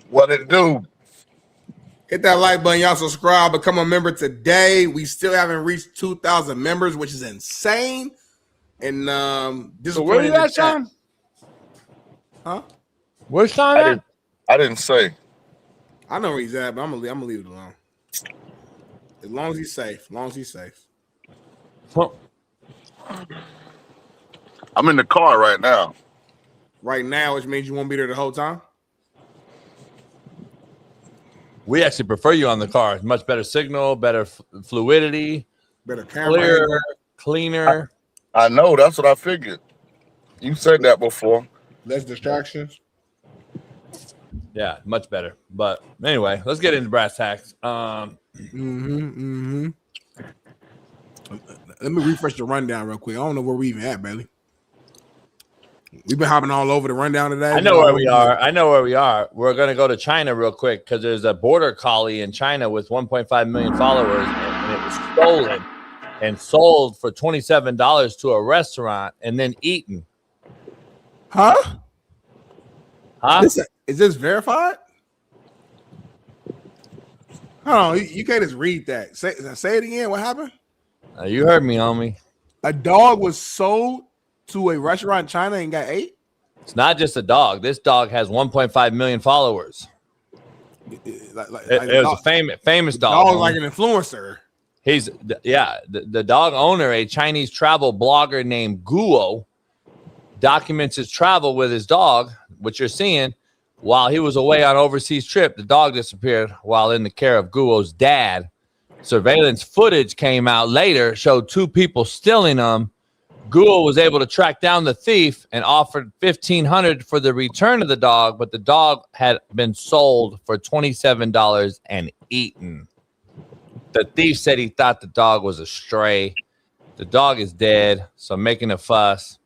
What it do? Hit that like button, y'all. Subscribe, become a member today. We still haven't reached 2,000 members, which is insane. And So where you at, Sean? Huh? Where's Sean at? I didn't say. I know where he's at, but I'm gonna leave it alone. As long as he's safe. Huh. I'm in the car right now. Right now, which means you won't be there the whole time. We actually prefer you on the car. Much better signal, better fluidity, Better camera. clearer, cleaner. I know. That's what I figured. You said that before. Less distractions. Yeah, much better. But anyway, let's get into brass tacks. Let me refresh the rundown real quick. I don't know where we even at, Bailey. We've been hopping all over the rundown today. I know where we are. We're going to go to China real quick because there's a border collie in China with 1.5 million followers, and it was stolen and sold for $27 to a restaurant and then eaten. Huh? Huh? Is this verified? Hold on, you can't just read that. Say it again. What happened? You heard me, homie. A dog was sold to a restaurant in China and got ate? It's not just a dog. This dog has 1.5 million followers. It was a famous dog. Dog like an influencer. The dog owner, a Chinese travel blogger named Guo, documents his travel with his dog, which you're seeing. While he was away on overseas trip, the dog disappeared while in the care of Guo's dad. Surveillance footage came out later, showed two people stealing him. Guo was able to track down the thief and offered $1,500 for the return of the dog, but the dog had been sold for $27 and eaten. The thief said he thought the dog was a stray. The dog is dead, so making a fuss.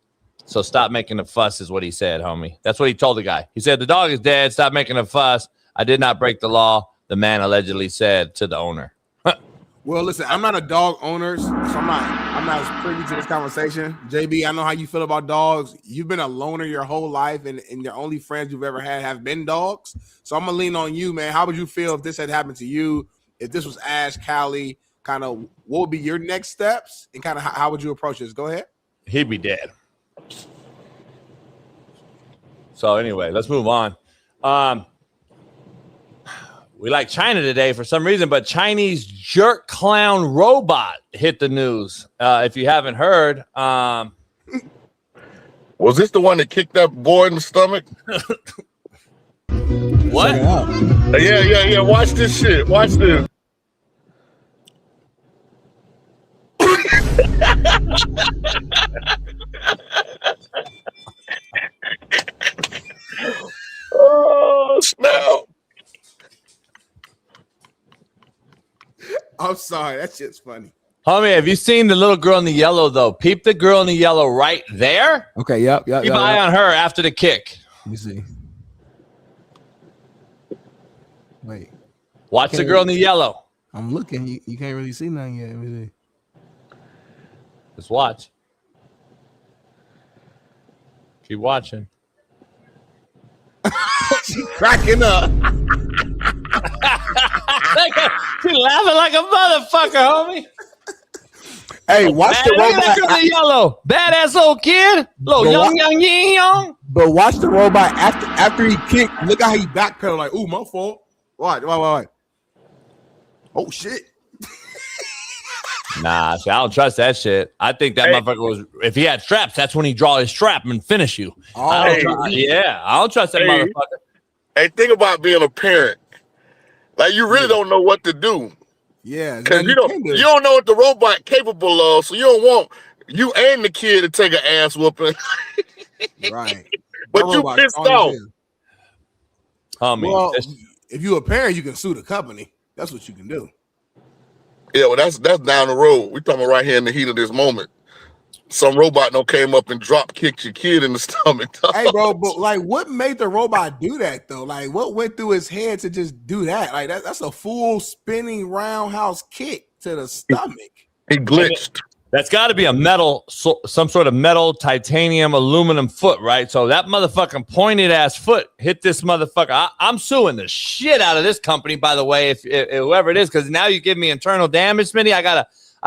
So stop making a fuss is what he said, homie. That's what he told the guy. He said, the dog is dead. Stop making a fuss. I did not break the law, the man allegedly said to the owner. Well, listen, I'm not a dog owner, so I'm not as privy to this conversation. JB, I know how you feel about dogs. You've been a loner your whole life, and your only friends you've ever had have been dogs. So I'm going to lean on you, man. How would you feel if this had happened to you? If this was Ash, Callie, kind of what would be your next steps? And kind of how would you approach this? Go ahead. He'd be dead. So anyway, let's move on. We like China today for some reason, but Chinese jerk clown robot hit the news. If you haven't heard, was this the one that kicked that boy in the stomach? What? Yeah. Watch this shit. Watch this. Oh, snap. I'm sorry. That shit's funny. Homie, have you seen the little girl in the yellow, though? Peep the girl in the yellow right there. Okay, yep. Keep an eye on her after the kick. Let me see. Wait. Watch the girl in the yellow. I'm looking. You can't really see nothing yet. Let me see. Just watch. Keep watching. She's cracking up. She's laughing like a motherfucker, homie. Hey, watch the robot. Look at the yellow. Badass old kid. Little young. But watch the robot after he kicked. Look how he backpedaled like, ooh, my fault. Watch. Oh, shit. Nah, see, I don't trust that shit. I think that motherfucker was, if he had straps, that's when he draw his strap and finish you. I don't trust that motherfucker. Hey, think about being a parent. Like, you really don't know what to do. Yeah. Because you don't know what the robot capable of, so you don't want you and the kid to take an ass whooping. Right. But you pissed off. Well, if you're a parent, you can sue the company. That's what you can do. Yeah, well, that's down the road. We're talking right here in the heat of this moment. Some robot came up and drop kicked your kid in the stomach. Hey, bro, but like, what made the robot do that though? Like, what went through his head to just do that? Like, that's a full spinning roundhouse kick to the stomach. He glitched. That's got to be a metal, some sort of metal, titanium, aluminum foot, right? So that motherfucking pointed ass foot hit this motherfucker. I'm suing the shit out of this company, by the way, if whoever it is, because now you give me internal damage, Smitty. I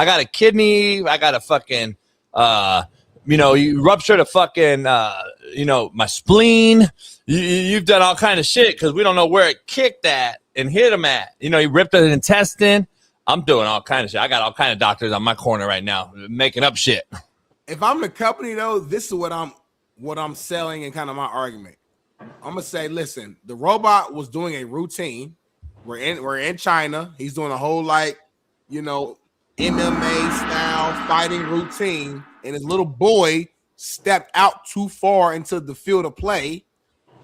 got a kidney. I got a fucking, you ruptured a fucking, my spleen. You've done all kind of shit because we don't know where it kicked at and hit him at. You ripped an intestine. I'm doing all kind of shit. I got all kind of doctors on my corner right now making up shit. If I'm the company though, this is what I'm selling and kind of my argument. I'm gonna say, listen, the robot was doing a routine. We're in China. He's doing a whole MMA style fighting routine, and his little boy stepped out too far into the field of play,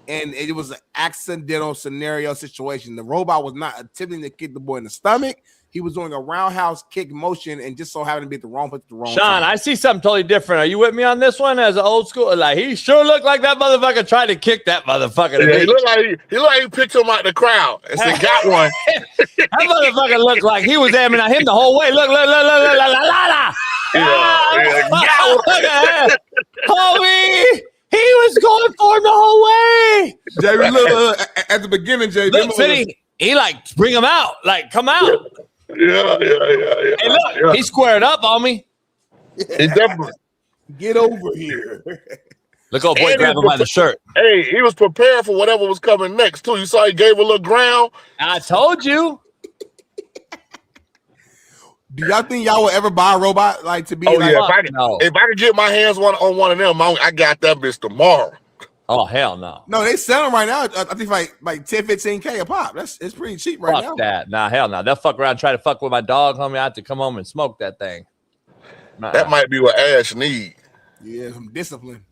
and it was an accidental scenario situation. The robot was not attempting to kick the boy in the stomach. He was doing a roundhouse kick motion and just so happened to be at the wrong place at the wrong Sean, time. I see something totally different. Are you with me on this one? As an old school, like he sure looked like that motherfucker tried to kick that motherfucker. Yeah, he looked like he picked him out the crowd and said, "Got one." That motherfucker looked like he was aiming at him the whole way. Look, la. Homie, he was going for him the whole way. JB, look, at the beginning, JB. Look, Smitty, he bring him out, come out. Yeah. Hey, look, he squared up on me. He definitely get over here. Look, old boy, grab him by the shirt. Hey, he was prepared for whatever was coming next too. You saw he gave a little ground. I told you. Do y'all think y'all will ever buy a robot to be? If I could get my hands on one of them, I got that bitch tomorrow. Oh hell no! No, they sell them right now. I think like 10, 15K a pop. It's pretty cheap right now. Fuck that. Nah, hell no. They'll fuck around and try to fuck with my dog, homie. I have to come home and smoke that thing. That might be what Ash need. Yeah, some discipline.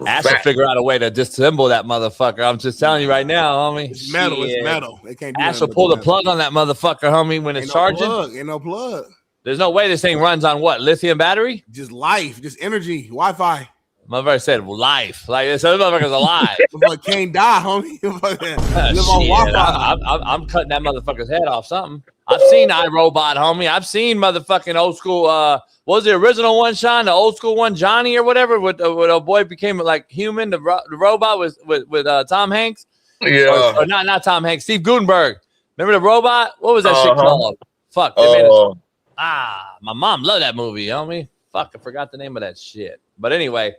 Ash will figure out a way to disassemble that motherfucker. I'm just telling you right now, homie. It's metal. Shit. It's metal. They can't do Ash will pull the plug on that motherfucker, homie, when it's charging. Ain't no plug. There's no way this thing runs on what? Lithium battery? Just life, just energy, Wi-Fi. Motherfucker said life. Like this motherfucker's alive. But can't die, homie. Live on Wi-Fi. I'm cutting that motherfucker's head off something. I've seen iRobot, homie. I've seen motherfucking old school. What was the original one, Sean? The old school one, Johnny or whatever. With a boy became like human. The robot was with Tom Hanks. Yeah. Or not Tom Hanks. Steve Gutenberg. Remember the robot? What was that shit called? Fuck. They made it. My mom loved that movie, homie. Fuck, I forgot the name of that shit. But anyway,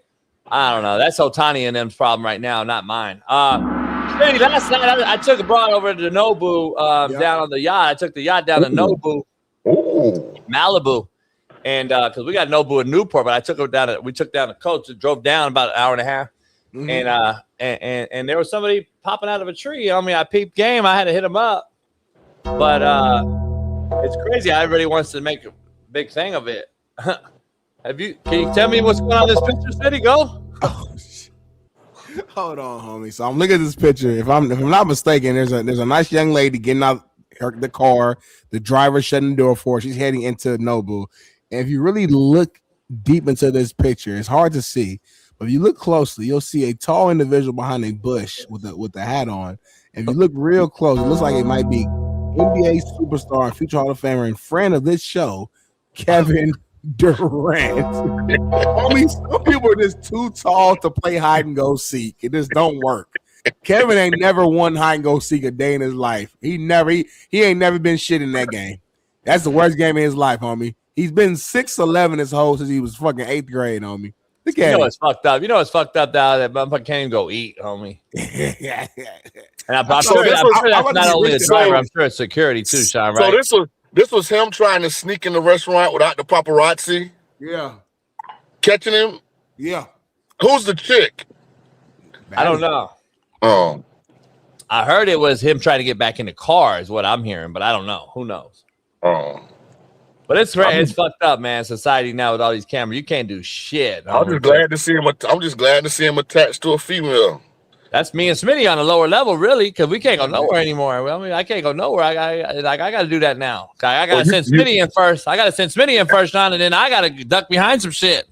I don't know. That's Otani and them's problem right now, not mine. Last night I took a broad over to Nobu down on the yacht. I took the yacht down to Nobu, Malibu, and because we got Nobu in Newport, but I took her down. We took down the coach and drove down about an hour and a half, and there was somebody popping out of a tree. I peeped game. I had to hit him up, but it's crazy. Everybody wants to make a big thing of it. Can you tell me what's going on in this picture, City? Go. Hold on, homie. So I'm looking at this picture. If I'm not mistaken, there's a nice young lady getting out the car. The driver shutting the door for her. She's heading into Nobu. And if you really look deep into this picture, it's hard to see. But if you look closely, you'll see a tall individual behind a bush with the hat on. And if you look real close, it looks like it might be NBA superstar and future Hall of Famer and friend of this show, Kevin Durant. Homie, some people are just too tall to play hide and go seek. It just don't work. Kevin ain't never won hide and go seek a day in his life. He ain't never been shit in that game. That's the worst game in his life, homie. He's been 6'11" his whole since he was fucking 8th grade, homie. Look at it's fucked up. It's fucked up now that motherfucker can't even go eat, homie. And I'm sure that's not only the driver, I'm sure it's security too, Sean, right? So this was him trying to sneak in the restaurant without the paparazzi. Yeah. Catching him? Yeah. Who's the chick? I don't know. Oh. I heard it was him trying to get back in the car is what I'm hearing, but I don't know. Who knows? Oh. But it's fucked up, man. Society now with all these cameras, you can't do shit. I'm just glad to see him. I'm just glad to see him attached to a female. That's me and Smitty on a lower level, really, because we can't go nowhere anymore. Well, I mean, I can't go nowhere. I got to do that now. I got to send Smitty in first. I got to send Smitty in first, John, and then I got to duck behind some shit.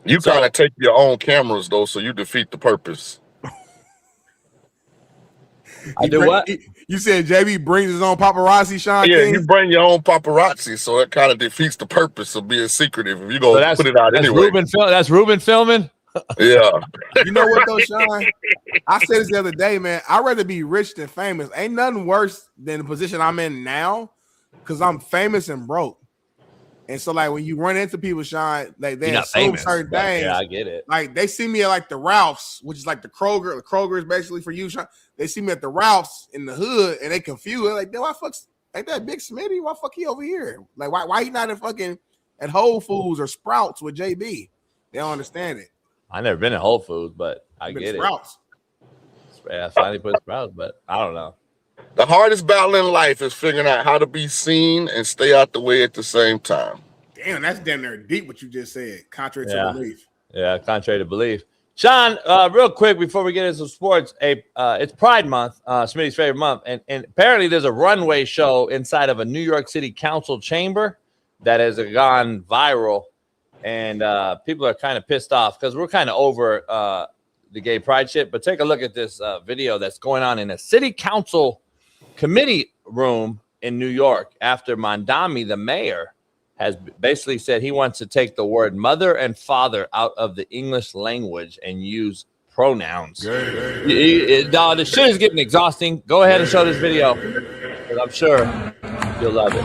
You kind of take your own cameras, though, so you defeat the purpose. I do what? You said JB brings his own paparazzi, Sean Yeah, King? you bring your own paparazzi, so it kind of defeats the purpose of being secretive. If you go put it out anyway. That's Ruben filming? Yeah. You know what, though, Sean? I said this the other day, man. I'd rather be rich than famous. Ain't nothing worse than the position I'm in now because I'm famous and broke. And so, like, when you run into people, Sean, like they assume certain things. Yeah, I get it. Like, they see me at like the Ralphs, which is like the Kroger. The Kroger is basically for you, Sean. They see me at the Ralphs in the hood, and they confused. They're like, why fuck? Like that Big Smitty? Why fuck he over here? Like, why he not in fucking at Whole Foods or Sprouts with JB? They don't understand it. I never been at Whole Foods, but I get Sprouts. it. I finally put Sprouts, but I don't know. The hardest battle in life is figuring out how to be seen and stay out the way at the same time. Damn, that's damn near deep what you just said. Contrary to belief. Yeah, contrary to belief. Sean, real quick before we get into sports, it's Pride Month, Smitty's favorite month, and apparently there's a runway show inside of a New York City council chamber that has gone viral, and people are kind of pissed off because we're kind of over the gay pride shit. But take a look at this video that's going on in a city council committee room in New York after Mondami, the mayor, has basically said he wants to take the word mother and father out of the English language and use pronouns. No, the shit is getting exhausting. Go ahead and show this video, because I'm sure you'll love it.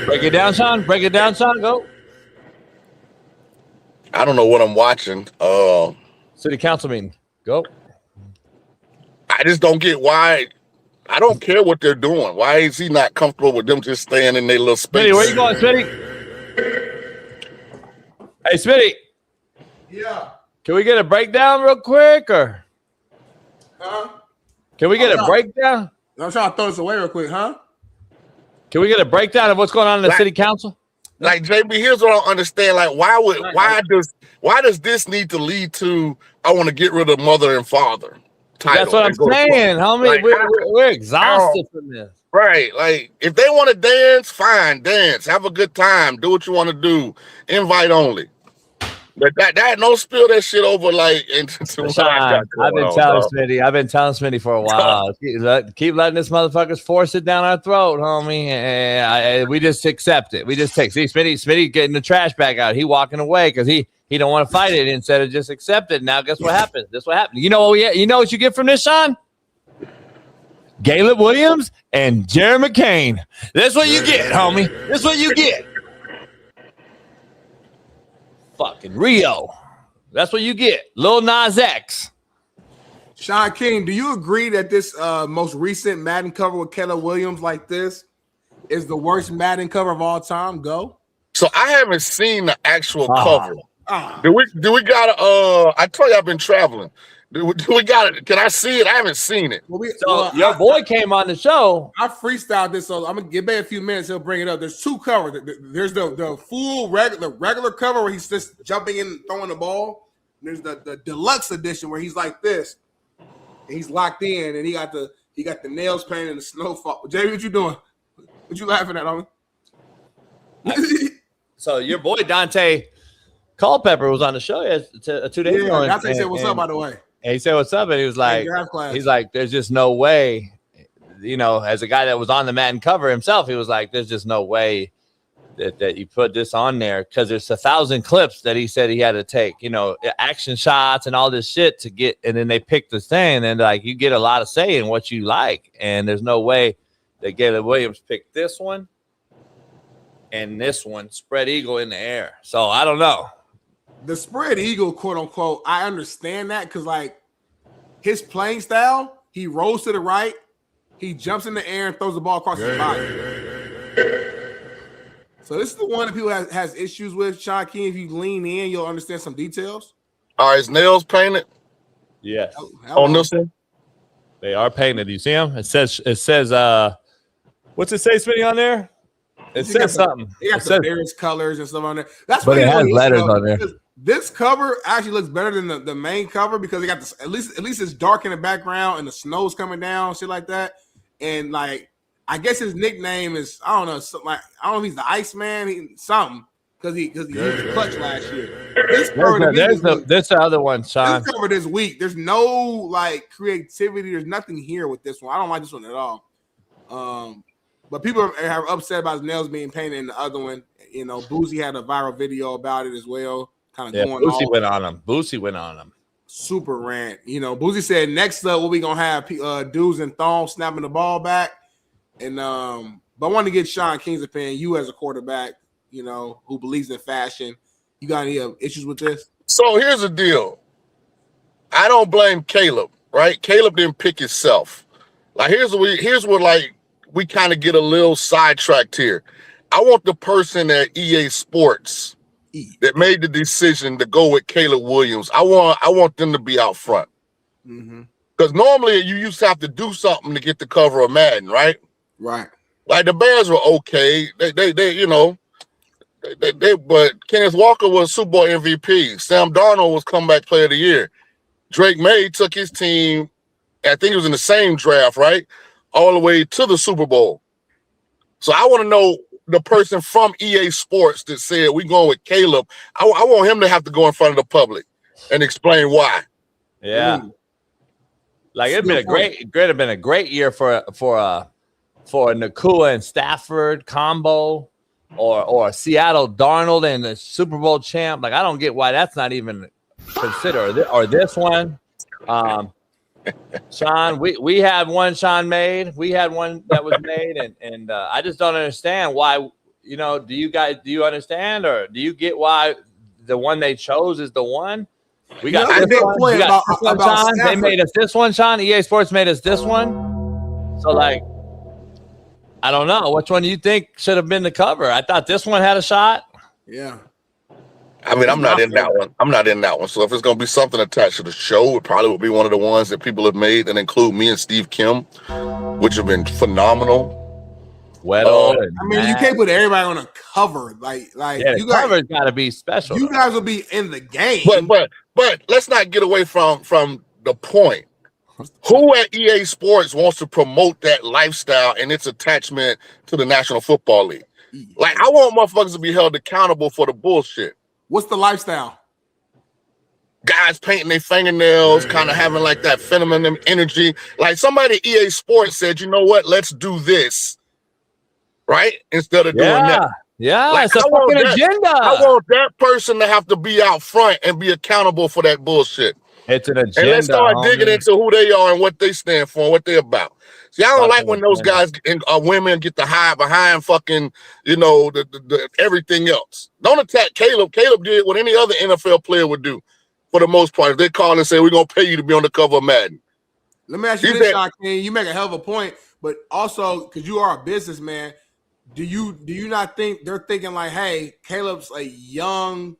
Break it down, Sean. Break it down, Sean. Go. I don't know what I'm watching. City council meeting. Go. I just don't get why. I don't care what they're doing. Why is he not comfortable with them just staying in their little space? Smitty, where you going, Smitty? Hey, Smitty. Yeah. Can we get a breakdown real quick, or? Huh? Can we get a breakdown? I'm trying to throw this away real quick, huh? Can we get a breakdown of what's going on in the city council? Like, JB, here's what I don't understand. Like, why does this need to lead to I want to get rid of mother and father title? That's what I'm saying, homie. Like, we're exhausted from this. Right. Like, if they want to dance, fine, dance. Have a good time. Do what you want to do. Invite only. But that don't spill that shit over like into Sean, I've been telling Smitty for a while. Keep letting this motherfuckers force it down our throat, homie. And we just accept it. We just take. See, Smitty getting the trash bag out. He walking away because he don't want to fight it instead of just accept it. Now, guess what happens? This what happened. You know what you get from this, Sean? Caleb Williams and Jerry McCain. That's what you get, homie. That's what you get. Fucking Rio. That's what you get. Lil Nas X. Sean King, do you agree that this most recent Madden cover with Caleb Williams like this is the worst Madden cover of all time? Go. So I haven't seen the actual cover. Do we got I told you I've been traveling. Do we got it? Can I see it? I haven't seen it. Your boy came on the show. I freestyled this, so I'm gonna give back a few minutes. He'll bring it up. There's two covers. There's the full regular cover where he's just jumping in, throwing the ball. There's the deluxe edition where he's like this, and he's locked in, and he got the nails painted and the snowfall. Jamie, what you doing? What you laughing at, homie? So your boy Dante Culpepper was on the show 2 days ago. Yeah, Dante said, "What's up?" By the way. And he said, "What's up?" And he was like, "There's just no way." You know, as a guy that was on the Madden cover himself, he was like, "There's just no way that you put this on there because there's 1,000 clips that he said he had to take. You know, action shots and all this shit to get, and then they pick this thing, and like you get a lot of say in what you like, and there's no way that Caleb Williams picked this one and this one, spread eagle in the air. So I don't know." The spread eagle, quote unquote, I understand that because, like, his playing style, he rolls to the right, he jumps in the air and throws the ball across his body. So this is the one that people has issues with. Sean King, if you lean in, you'll understand some details. All right, is nails painted? Yes. On this one? They are painted. You see them? It says what's it say, Smitty, on there? It says something. It got some various colors and stuff on there. That's but what it has letters on there. This cover actually looks better than the main cover because it got this, at least it's dark in the background and the snow's coming down, shit like that. And like I guess his nickname is I don't know if he's the Iceman, something because he used the clutch last year. This the other one, Sean. This cover this week. There's no like creativity. There's nothing here with this one. I don't like this one at all. But people are upset about his nails being painted in the other one. You know, Boozy had a viral video about it as well. Kind of going Boosie off. went on him. Super rant. You know, Boozy said next up, what we gonna have dudes in thongs snapping the ball back. And but I want to get Sean King's opinion. You as a quarterback, you know, who believes in fashion, you got any issues with this? So here's the deal. I don't blame Caleb, right? Caleb didn't pick himself. Like here's what like we kind of get a little sidetracked here. I want the person at EA Sports that made the decision to go with Caleb Williams. I want them to be out front. Because normally you used to have to do something to get the cover of Madden, right? Right. Like the Bears were okay. They you know, but Kenneth Walker was Super Bowl MVP. Sam Darnold was comeback player of the year. Drake May took his team, I think it was in the same draft, right? All the way to the Super Bowl. So I want to know the person from EA Sports that said we going with Caleb. I want him to have to go in front of the public and explain why. Yeah. Like it'd been a great year for Nakua and Stafford combo or Seattle Darnold and the Super Bowl champ. Like I don't get why that's not even considered. Or this one. Sean, we had one Sean made. We had one that was made, and I just don't understand why. You know, do you understand, or do you get why the one they chose is the one? We got this one. Sean. They made us this one, Sean. EA Sports made us this one. So like, I don't know which one do you think should have been the cover. I thought this one had a shot. Yeah. I mean, I'm not in that one. So if it's going to be something attached to the show, it probably would be one of the ones that people have made and include me and Steve Kim, which have been phenomenal. Weddle. I mean, you can't put everybody on a cover. Like you guys, cover's got to be special. You guys will be in the game. But let's not get away from the point. Who at EA Sports wants to promote that lifestyle and its attachment to the National Football League? Like, I want motherfuckers to be held accountable for the bullshit. What's the lifestyle? Guys painting their fingernails, kind of having like that feminine energy. Like somebody at EA Sports said, you know what? Let's do this. Right? Instead of doing that. Yeah, like, it's a fucking agenda. I want that person to have to be out front and be accountable for that bullshit. It's an agenda. And let's start digging into who they are and what they stand for and what they're about. See, I don't like when those guys and women get to hide behind fucking, you know, the everything else. Don't attack Caleb. Caleb did what any other NFL player would do for the most part. If they call and say, we're going to pay you to be on the cover of Madden. Let me ask you this, Sean King. You make a hell of a point, but also because you are a businessman, do you not think they're thinking like, hey, Caleb's a young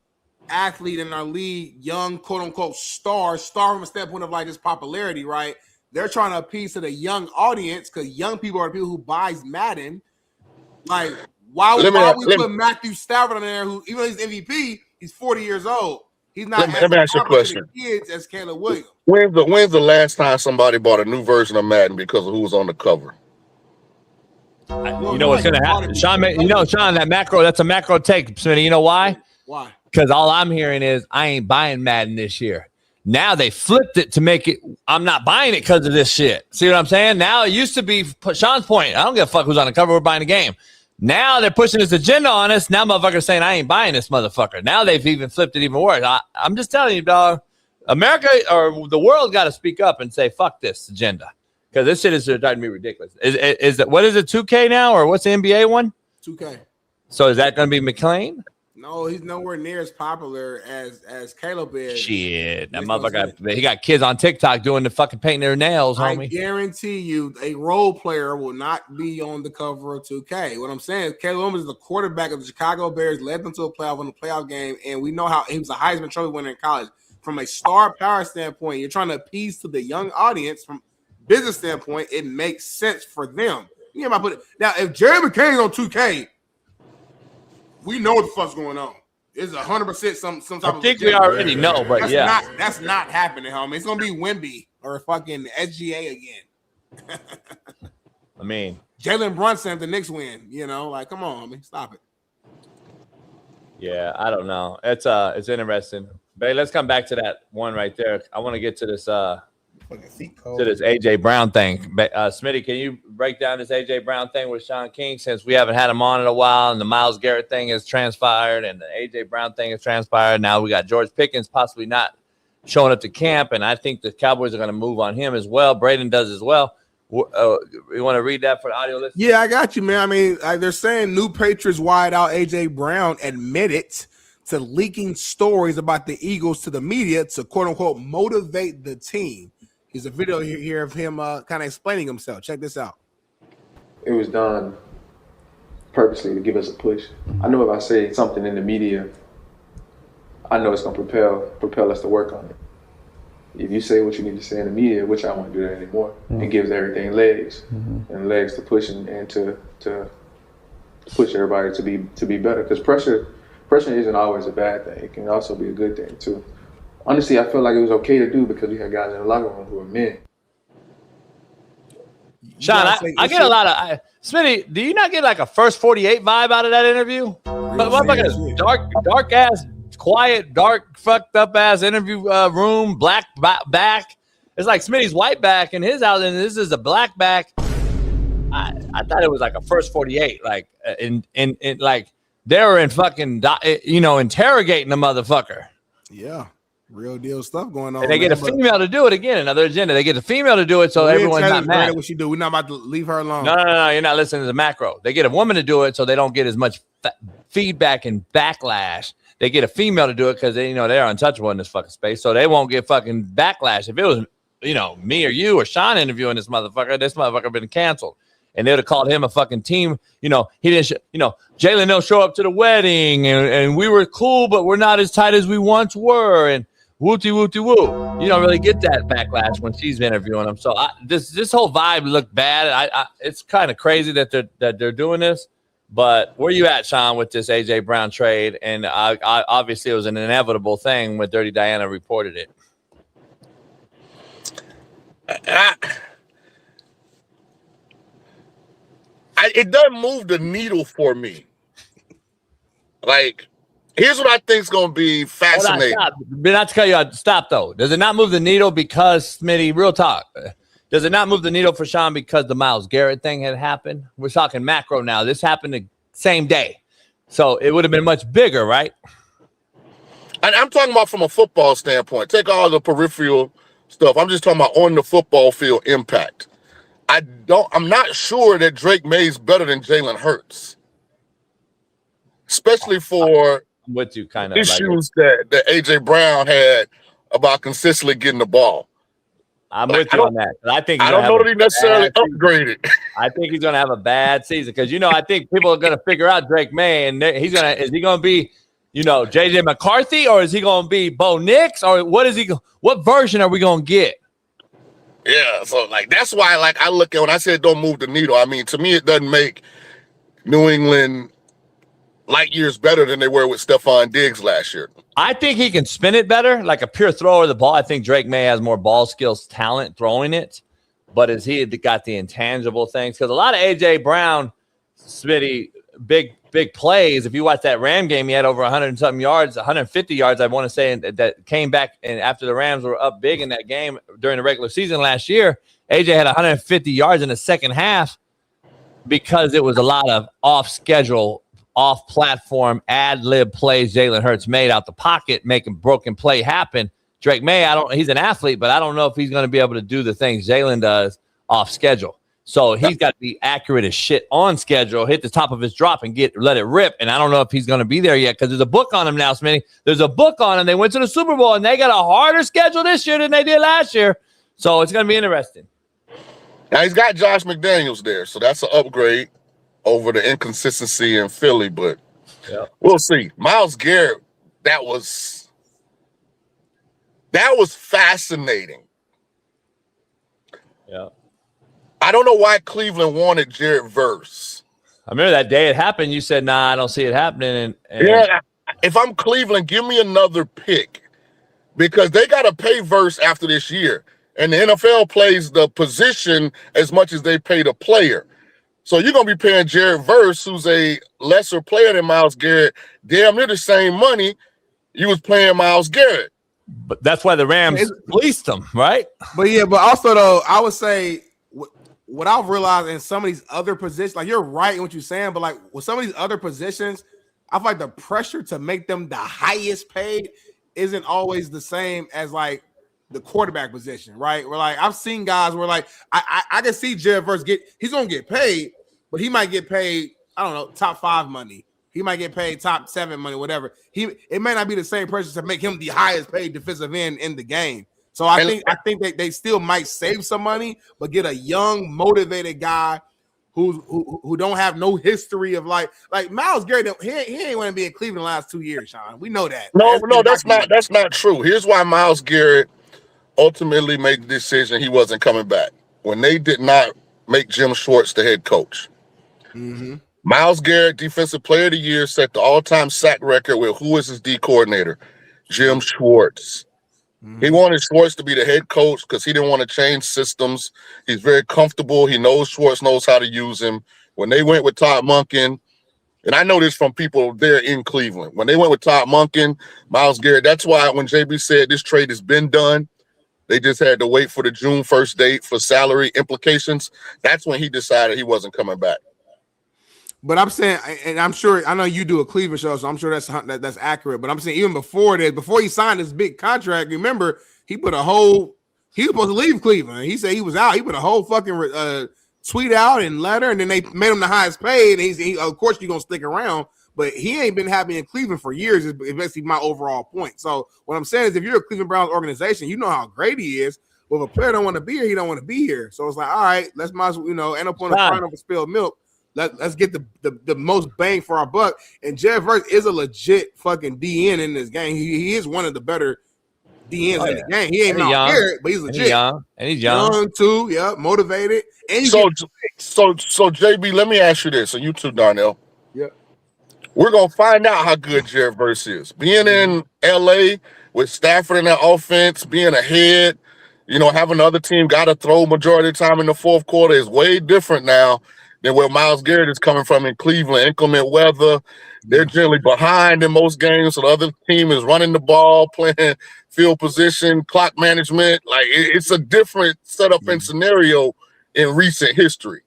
athlete in our league, young quote unquote star from a standpoint of like his popularity, right? They're trying to appease to the young audience because young people are the people who buys Madden. Like, why we put Matthew Stafford on there, who even though he's MVP, he's 40 years old. He's not let me ask you a question. Kids as Caleb Williams. When's the last time somebody bought a new version of Madden because of who was on the cover? You know what's going to happen, Sean? Sean, that's a macro take, Smitty. You know why? Why? Because all I'm hearing is I ain't buying Madden this year. Now they flipped it to make it, I'm not buying it because of this shit. See what I'm saying? Now it used to be, Sean's point, I don't give a fuck who's on the cover, we're buying the game. Now they're pushing this agenda on us. Now motherfuckers saying I ain't buying this motherfucker. Now they've even flipped it even worse. I'm just telling you, dog, America or the world got to speak up and say, fuck this agenda. Because this shit is driving me ridiculous. Is it, what is it, 2K now? Or what's the NBA one? 2K. So is that going to be McLean? No, he's nowhere near as popular as Caleb is. Shit, that motherfucker, he got kids on TikTok doing the fucking painting their nails, homie. I guarantee you a role player will not be on the cover of 2K. What I'm saying is Caleb is the quarterback of the Chicago Bears, led them to a playoff game, and we know how he was a Heisman Trophy winner in college. From a star power standpoint, you're trying to appease to the young audience. From business standpoint, it makes sense for them. You know, now, if Jerry McCain's on 2K, we know what the fuck's going on. It's 100% some type of. I think we already know, but that's not happening, homie. It's gonna be Wemby or fucking SGA again. I mean, Jalen Brunson if the Knicks win. You know, like, come on, homie, stop it. Yeah, I don't know. It's interesting. But let's come back to that one right there. I want to get to this AJ Brown thing. Smitty, can you break down this AJ Brown thing with Sean King, since we haven't had him on in a while, and the Myles Garrett thing has transpired and the AJ Brown thing has transpired. Now we got George Pickens possibly not showing up to camp, and I think the Cowboys are going to move on him as well. Braden does as well. You want to read that for the audio listeners? Yeah, I got you, man. I mean, they're saying new Patriots wideout AJ Brown admitted to leaking stories about the Eagles to the media to quote unquote motivate the team. There's a video here of him kind of explaining himself. Check this out. It was done purposely to give us a push. I know if I say something in the media, I know it's going to propel us to work on it. If you say what you need to say in the media, which I won't do that anymore, it gives everything legs and legs to push and to push everybody to be better. Because pressure isn't always a bad thing. It can also be a good thing too. Honestly, I felt like it was okay to do because we had guys in the locker room who were men. Sean, I get a lot of Smitty. Do you not get like a first 48 vibe out of that interview? Motherfucker, dark ass, quiet, dark, fucked up ass interview room, black back. It's like Smitty's white back in his house, and this is a black back. I thought it was like a first 48, like in like they were in fucking interrogating the motherfucker. Yeah. Real deal stuff going on. And they get a female to do it again. Another agenda. They get a female to do it so everyone's not mad. What she do? We're not about to leave her alone. No. You're not listening to the macro. They get a woman to do it so they don't get as much feedback and backlash. They get a female to do it because they're untouchable in this fucking space, so they won't get fucking backlash. If it was me or you or Sean interviewing this motherfucker been canceled. And they would have called him a fucking team. He didn't, Jalen don't show up to the wedding and we were cool, but we're not as tight as we once were. And wooty woo. You don't really get that backlash when she's interviewing him. So this whole vibe looked bad. It's kind of crazy that they're doing this. But where you at, Sean, with this AJ Brown trade? And obviously it was an inevitable thing when Dirty Diana reported it. It doesn't move the needle for me. Like, here's what I think is going to be fascinating. Not to cut you out. Stop, though. Does it not move the needle because, Smitty, real talk, does it not move the needle for Sean because the Myles Garrett thing had happened? We're talking macro now. This happened the same day. So it would have been much bigger, right? And I'm talking about from a football standpoint. Take all the peripheral stuff. I'm just talking about on the football field impact. I'm not sure that Drake May's better than Jalen Hurts, especially for with you kind of issues that AJ Brown had about consistently getting the ball. I'm with you on that. I don't know that he necessarily upgraded. I think he's going to have a bad season because I think people are going to figure out Drake May, and is he going to be JJ McCarthy, or is he going to be Bo Nix, or what version are we going to get? Yeah, so that's why I look at when I said don't move the needle. I mean, to me, it doesn't make New England light years better than they were with Stephon Diggs last year. I think he can spin it better, like a pure thrower of the ball. I think Drake May has more ball skills, talent throwing it, but has he got the intangible things? Because a lot of AJ Brown, Smitty, big plays. If you watch that Ram game, he had over 100 and something yards, 150 yards, I want to say, that came back. And after the Rams were up big in that game during the regular season last year, AJ had 150 yards in the second half because it was a lot of off-schedule, off-platform, ad-lib plays Jalen Hurts made out the pocket, making broken play happen. Drake May, he's an athlete, but I don't know if he's going to be able to do the things Jalen does off-schedule. So he's got to be accurate as shit on schedule, hit the top of his drop and let it rip. And I don't know if he's going to be there yet because there's a book on him now, Smitty. There's a book on him. They went to the Super Bowl and they got a harder schedule this year than they did last year. So it's going to be interesting. Now he's got Josh McDaniels there, so that's an upgrade over the inconsistency in Philly, but we'll see. Myles Garrett, that was fascinating. Yeah. I don't know why Cleveland wanted Jared Verse. I remember that day it happened. You said, nah, I don't see it happening. Yeah, if I'm Cleveland, give me another pick because they got to pay Verse after this year. And the NFL plays the position as much as they pay the player. So you're going to be paying Jared Verse, who's a lesser player than Myles Garrett, damn near the same money you was paying Myles Garrett. But that's why the Rams fleeced him, right? But also, though, I would say what I've realized in some of these other positions, like you're right in what you're saying, but like with some of these other positions, I feel like the pressure to make them the highest paid isn't always the same as like the quarterback position, right? Where like I've seen guys where like I can see Jared Verse he's gonna get paid, but he might get paid, I don't know, top 5 money. He might get paid top 7 money, whatever. It may not be the same pressure to make him the highest paid defensive end in the game. So I think they still might save some money, but get a young, motivated guy who don't have no history of like Myles Garrett. He ain't want to be in Cleveland the last 2 years, Sean. We know that. No, that's not true. Here's why Myles Garrett ultimately made the decision he wasn't coming back when they did not make Jim Schwartz the head coach. Mm-hmm. Myles Garrett, Defensive Player of the Year, set the all-time sack record with who was his D coordinator, Jim Schwartz. Mm-hmm. He wanted Schwartz to be the head coach because he didn't want to change systems. He's very comfortable. He knows Schwartz knows how to use him. When they went with Todd Monken, and I know this from people there in Cleveland, when they went with Todd Monken, Myles Garrett, that's why when JB said this trade has been done, they just had to wait for the June 1st date for salary implications. That's when he decided he wasn't coming back. But I'm saying, and I'm sure, I know you do a Cleveland show, so I'm sure that's accurate. But I'm saying even before he signed this big contract, remember, he was supposed to leave Cleveland. He said he was out. He put a whole fucking tweet out and letter, and then they made him the highest paid. And he of course, you're going to stick around. But he ain't been happy in Cleveland for years, is basically my overall point. So what I'm saying is if you're a Cleveland Browns organization, you know how great he is. But if a player don't want to be here, he don't want to be here. So it's like, all right, let's end up on the final for spilled milk. Let's get the most bang for our buck. And Jared Verse is a legit fucking DN in this game. He is one of the better DNs in the game. He ain't Myles Garrett, but he's legit. And he's young too. Yeah, motivated. And so JB, let me ask you this, and you too, Darnell. Yeah. We're going to find out how good Jared Verse is. Being in L.A. with Stafford in that offense, being ahead, having the other team got to throw majority of the time in the fourth quarter is way different now than where Myles Garrett is coming from in Cleveland. Inclement weather. They're generally behind in most games, so the other team is running the ball, playing field position, clock management. Like, it's a different setup and scenario in recent history.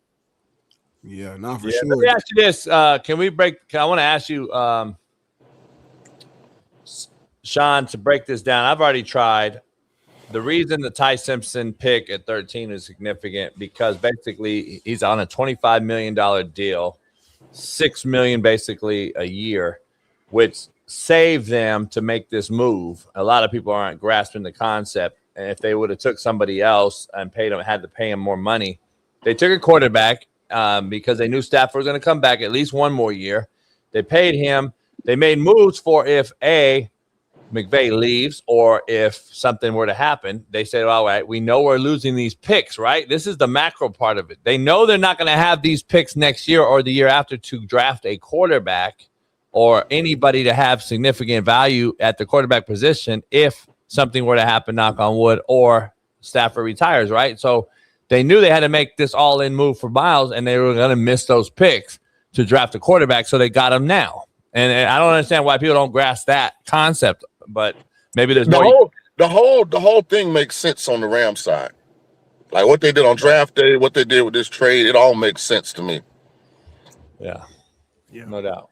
Yeah, not for sure. Let me ask you this. Can we break? I want to ask you, Sean, to break this down. I've already tried. The reason the Ty Simpson pick at 13 is significant because basically he's on a $25 million deal, $6 million basically a year, which saved them to make this move. A lot of people aren't grasping the concept. And if they would have took somebody else and had to pay him more money, they took a quarterback. Because they knew Stafford was going to come back at least one more year. They paid him. They made moves for if McVay leaves or if something were to happen. They said, all right, we know we're losing these picks, right? This is the macro part of it. They know they're not going to have these picks next year or the year after to draft a quarterback or anybody to have significant value at the quarterback position if something were to happen, knock on wood, or Stafford retires, right? So they knew they had to make this all-in move for Myles, and they were going to miss those picks to draft a quarterback, so they got him now. And I don't understand why people don't grasp that concept, but maybe there's the whole thing makes sense on the Rams side. Like what they did on draft day, what they did with this trade, it all makes sense to me. Yeah, no doubt.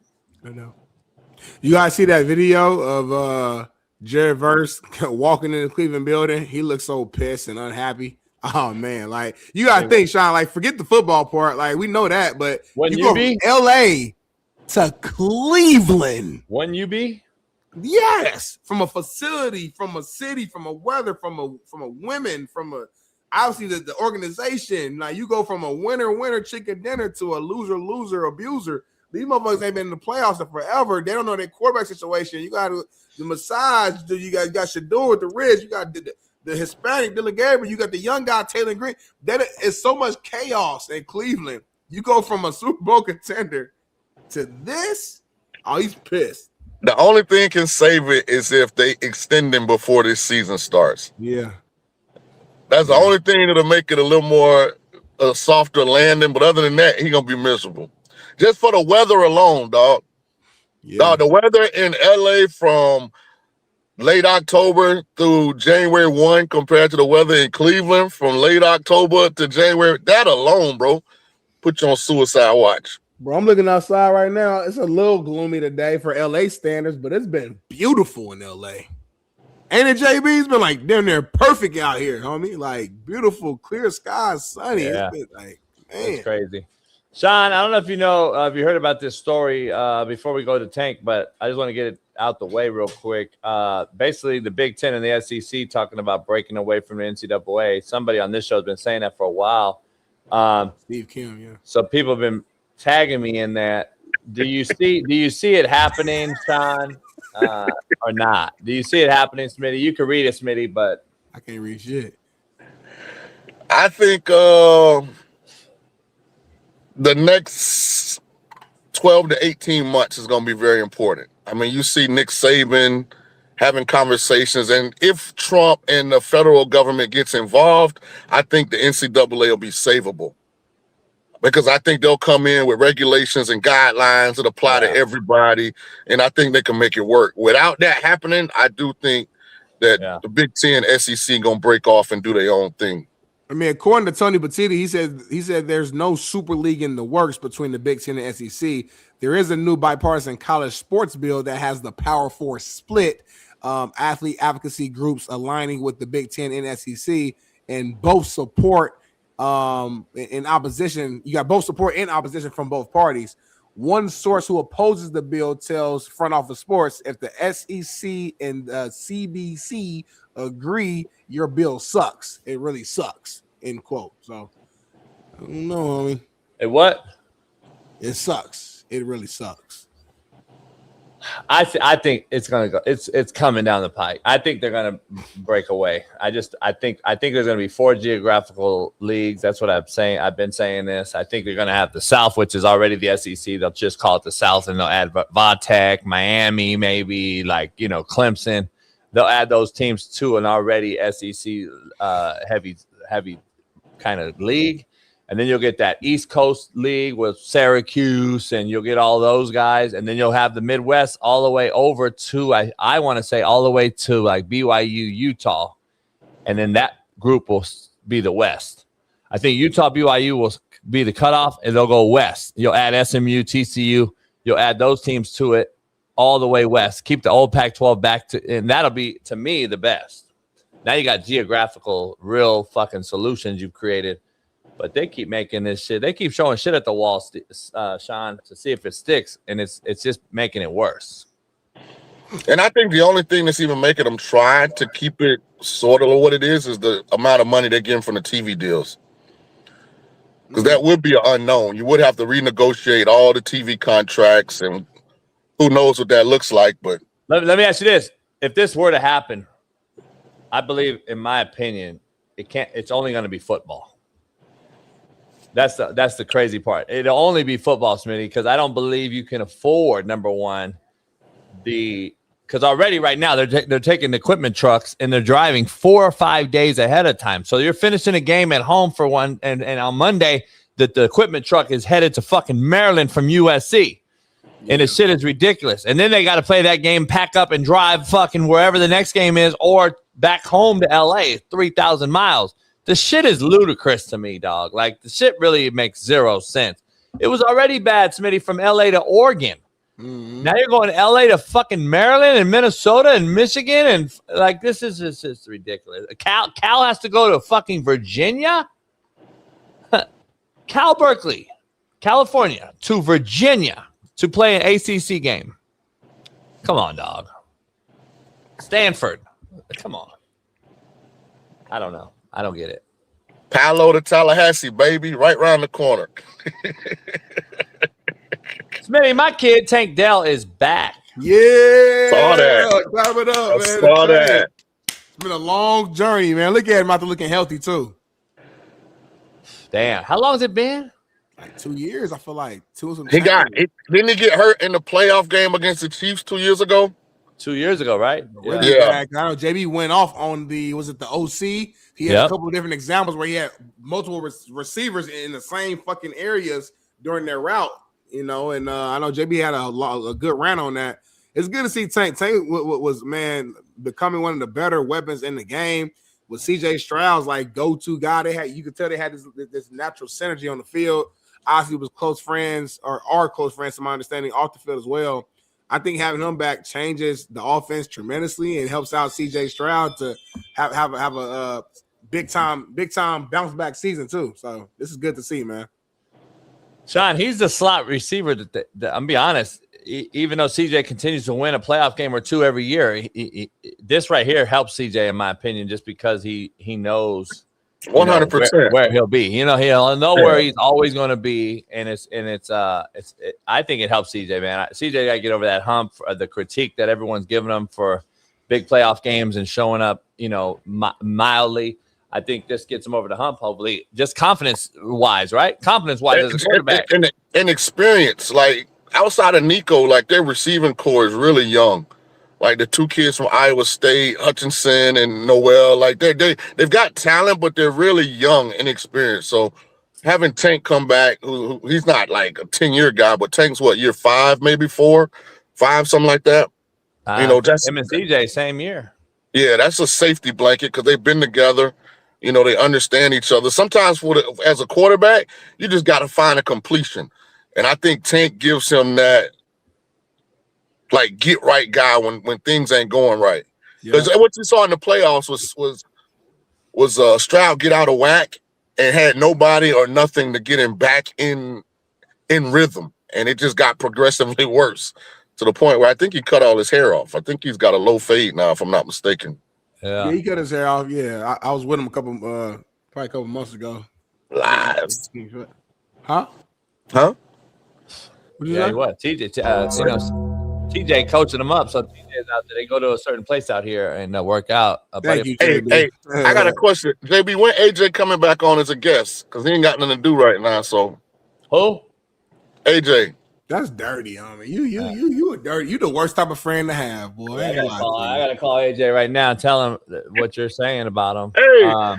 You guys see that video of Jared Verse walking in the Cleveland building? He looks so pissed and unhappy. Oh man, like you gotta think, Sean. Like, forget the football part. Like, we know that, but Wouldn't you you go be? from LA to Cleveland. Wouldn't you be? Yes, from a facility, from a city, from a weather, from a women, from a obviously the organization. Like, you go from a winner chicken dinner to a loser abuser. These motherfuckers ain't been in the playoffs in forever. They don't know their quarterback situation. You got the massage. You got Shador with the Riz. You got the Hispanic Dylan Gabriel. You got the young guy Taylor Green. That is so much chaos in Cleveland. You go from a Super Bowl contender to this. Oh, he's pissed. The only thing can save it is if they extend him before this season starts. Yeah. That's the only thing that'll make it a little more softer landing. But other than that, he's going to be miserable. Just for the weather alone, dog. Yeah. Dog, the weather in LA from late October through January 1 compared to the weather in Cleveland from late October to January, that alone, bro, put you on suicide watch. Bro, I'm looking outside right now. It's a little gloomy today for LA standards, but it's been beautiful in LA. Ain't it, JB? It's been like damn near perfect out here, homie. Like, beautiful, clear skies, sunny. Yeah. It's been like, man. It's crazy. Sean, I don't know if you know, if you heard about this story before we go to Tank, but I just want to get it out the way real quick. Basically, the Big Ten and the SEC talking about breaking away from the NCAA. Somebody on this show has been saying that for a while. Steve Kim, yeah. So people have been tagging me in that. Do you see it happening, Sean, or not? Do you see it happening, Smitty? You can read it, Smitty, but I can't read shit. I think the next 12 to 18 months is going to be very important. I mean, you see Nick Saban having conversations, and if Trump and the federal government gets involved, I think the NCAA will be savable. Because I think they'll come in with regulations and guidelines that apply to everybody, and I think they can make it work. Without that happening, I do think that the Big Ten, SEC going to break off and do their own thing. I mean, according to Tony Petitti, he said there's no super league in the works between the Big Ten and SEC. There is a new bipartisan college sports bill that has the Power Four split, athlete advocacy groups aligning with the Big Ten and SEC, and both support in opposition. You got both support and opposition from both parties. One source who opposes the bill tells Front Office Sports, if the SEC and the CBC agree, your bill sucks. It really sucks, end quote. So, I don't know, homie. It what? It sucks. It really sucks. I think it's gonna go. It's coming down the pike. I think they're gonna break away. I think there's gonna be 4 geographical leagues. That's what I'm saying. I've been saying this. I think they're gonna have the South, which is already the SEC. They'll just call it the South, and they'll add Vatech, Miami, maybe Clemson. They'll add those teams to an already SEC heavy kind of league. And then you'll get that East Coast League with Syracuse, and you'll get all those guys. And then you'll have the Midwest all the way over to, I want to say, all the way to like BYU, Utah. And then that group will be the West. I think Utah, BYU will be the cutoff, and they'll go West. You'll add SMU, TCU. You'll add those teams to it all the way West. Keep the old Pac-12 back to, and that'll be, to me, the best. Now you got geographical, real fucking solutions you've created. But they keep making this shit. They keep showing shit at the wall, Sean, to see if it sticks, and it's just making it worse. And I think the only thing that's even making them try to keep it sort of what it is the amount of money they're getting from the TV deals. Because that would be an unknown. You would have to renegotiate all the TV contracts, and who knows what that looks like. But let me ask you this: if this were to happen, I believe, in my opinion, it's only going to be football. That's the crazy part. It'll only be football, Smitty, because I don't believe you can afford, number one, because already right now they're taking the equipment trucks and they're driving 4 or 5 days ahead of time. So you're finishing a game at home for one, and on Monday the equipment truck is headed to fucking Maryland from USC. And the shit is ridiculous. And then they got to play that game, pack up, and drive fucking wherever the next game is, or back home to LA, 3,000 miles. The shit is ludicrous to me, dog. Like, the shit really makes zero sense. It was already bad, Smitty, from LA to Oregon. Now you're going to LA to fucking Maryland and Minnesota and Michigan, and like this is just ridiculous. Cal has to go to fucking Virginia. Cal Berkeley, California to Virginia to play an ACC game. Come on, dog. Stanford. Come on. I don't know. I don't get it. Palo to Tallahassee, baby, right around the corner. Smitty, my kid Tank Dell is back. Yeah. Saw that. Clap it up, man. Saw that. It's been a long journey, man. Look at him out there looking healthy, too. Damn. How long has it been? Like 2 years, I feel like. Didn't he get hurt in the playoff game against the Chiefs 2 years ago? 2 years ago, right? Yeah. I know JB went off on the OC? He had a couple of different examples where he had multiple receivers in the same fucking areas during their route, you know, and I know JB had a good rant on that. It's good to see Tank. Tank was, man, becoming one of the better weapons in the game. With CJ Stroud's like go-to guy, you could tell they had this natural synergy on the field. Obviously, was close friends or are close friends, to my understanding, off the field as well. I think having him back changes the offense tremendously and helps out CJ Stroud to have a big time bounce back season too. So this is good to see, man. Sean, he's the slot receiver that I'm be honest. Even though CJ continues to win a playoff game or two every year, this right here helps CJ, in my opinion, just because he knows 100% where he'll be. You know, he'll know where he's always going to be, and I think it helps CJ, man. CJ got to get over that hump, the critique that everyone's giving him for big playoff games and showing up, you know, mildly. I think this gets him over the hump, hopefully, just confidence-wise, right? Confidence-wise as a quarterback. And experience, like, outside of Nico, like, their receiving core is really young. Like, the two kids from Iowa State, Hutchinson and Noel, like, they've got talent, but they're really young and inexperienced. So having Tank come back, who he's not, like, a 10-year guy, but Tank's, what, year 5, maybe 4, 5, something like that? You know, that's him and CJ, same year. Yeah, that's a safety blanket because they've been together. You know, they understand each other. Sometimes as a quarterback, you just got to find a completion. And I think Tank gives him that, like, get right guy when things ain't going right. Because what you saw in the playoffs was Stroud get out of whack and had nobody or nothing to get him back in rhythm. And it just got progressively worse to the point where I think he cut all his hair off. I think he's got a low fade now, if I'm not mistaken. Yeah, he cut his hair off. Yeah, I was with him probably a couple months ago. Lives. Huh? Yeah, what? TJ coaching them up. So TJ's out there. They go to a certain place out here and work out. Thank you, hey, I got a question. JB, when AJ coming back on as a guest? Because he ain't got nothing to do right now. So who? AJ. That's dirty, homie. You a dirty. You the worst type of friend to have, boy. I gotta call AJ right now and tell him what you're saying about him. Hey,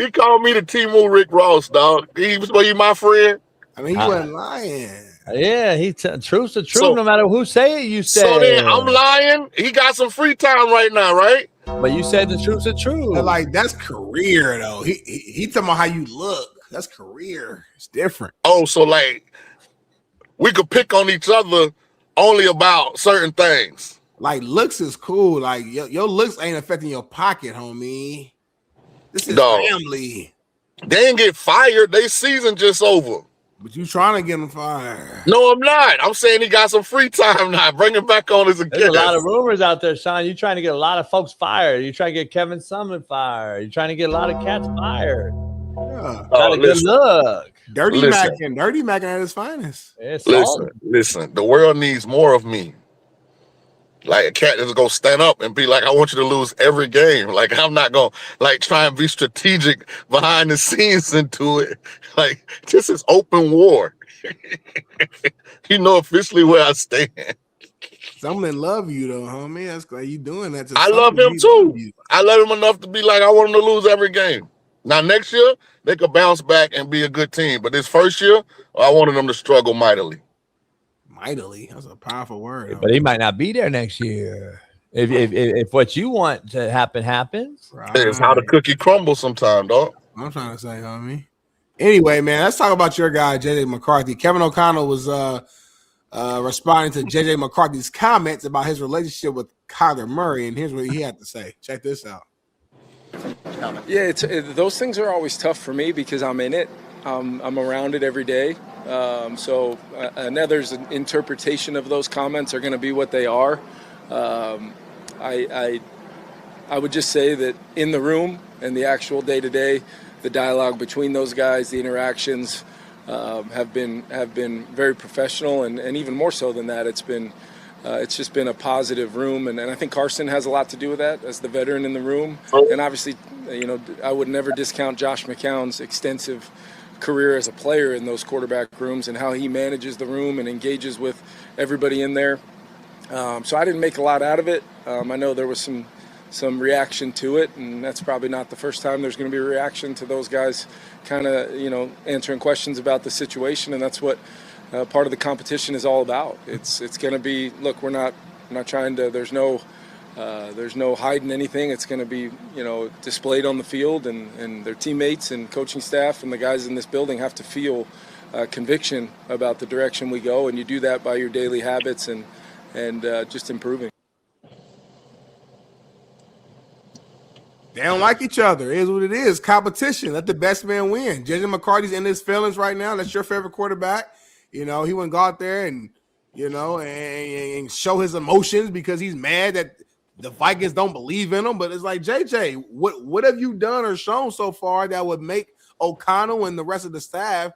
he called me the Timu Rick Ross, dog. He my friend. I mean, he wasn't lying. Yeah, truth's the truth. So, no matter who say it, you say. So then I'm lying. He got some free time right now, right? But you said the truth's the truth. But like, that's career though. He talking about how you look. That's career. It's different. Oh, so like we could pick on each other only about certain things. Like looks is cool. Like your looks ain't affecting your pocket, homie. This is family. They ain't get fired. They season just over. But you trying to get him fired. No, I'm not. I'm saying he got some free time now. Bring him back on as a guest. There's a lot of rumors out there, Sean. You're trying to get a lot of folks fired. You're trying to get Kevin Sumlin fired. You're trying to get a lot of cats fired. Yeah. Not a good look. Dirty Mackin at his finest. Listen. The world needs more of me. Like a cat is gonna stand up and be like, I want you to lose every game. Like I'm not gonna like try and be strategic behind the scenes into it. Like this is open war. You know officially where I stand. Someone love you though, homie. That's why you doing that. I love him too. I love him enough to be like, I want him to lose every game. Now next year they could bounce back and be a good team, but this first year I wanted them to struggle mightily. Mightily, that's a powerful word. But he might not be there next year. If what you want to happen happens, right. It's how the cookie crumbles sometimes, dog. I'm trying to say, homie. Anyway, man, let's talk about your guy, JJ McCarthy. Kevin O'Connell was responding to JJ McCarthy's comments about his relationship with Kyler Murray, and here's what he had to say. Check this out. Yeah, those things are always tough for me because I'm in it. I'm around it every day. So another's interpretation of those comments are going to be what they are. I would just say that in the room and the actual day-to-day, the dialogue between those guys, the interactions have been very professional, and even more so than that, it's just been a positive room, and I think Carson has a lot to do with that as the veteran in the room. And obviously, I would never discount Josh McCown's extensive career as a player in those quarterback rooms and how he manages the room and engages with everybody in there. So I didn't make a lot out of it. I know there was some reaction to it, and that's probably not the first time there's going to be a reaction to those guys kind of, answering questions about the situation, and that's what part of the competition is all about. It's going to be, look, we're not trying to, there's no hiding anything. It's going to be, displayed on the field, and their teammates and coaching staff and the guys in this building have to feel conviction about the direction we go, and you do that by your daily habits and just improving. They don't like each other. It is what it is. Competition. Let the best man win. JJ McCarthy's in his feelings right now. That's your favorite quarterback. He wouldn't go out there and, and show his emotions because he's mad that the Vikings don't believe in him. But it's like, JJ, what have you done or shown so far that would make O'Connell and the rest of the staff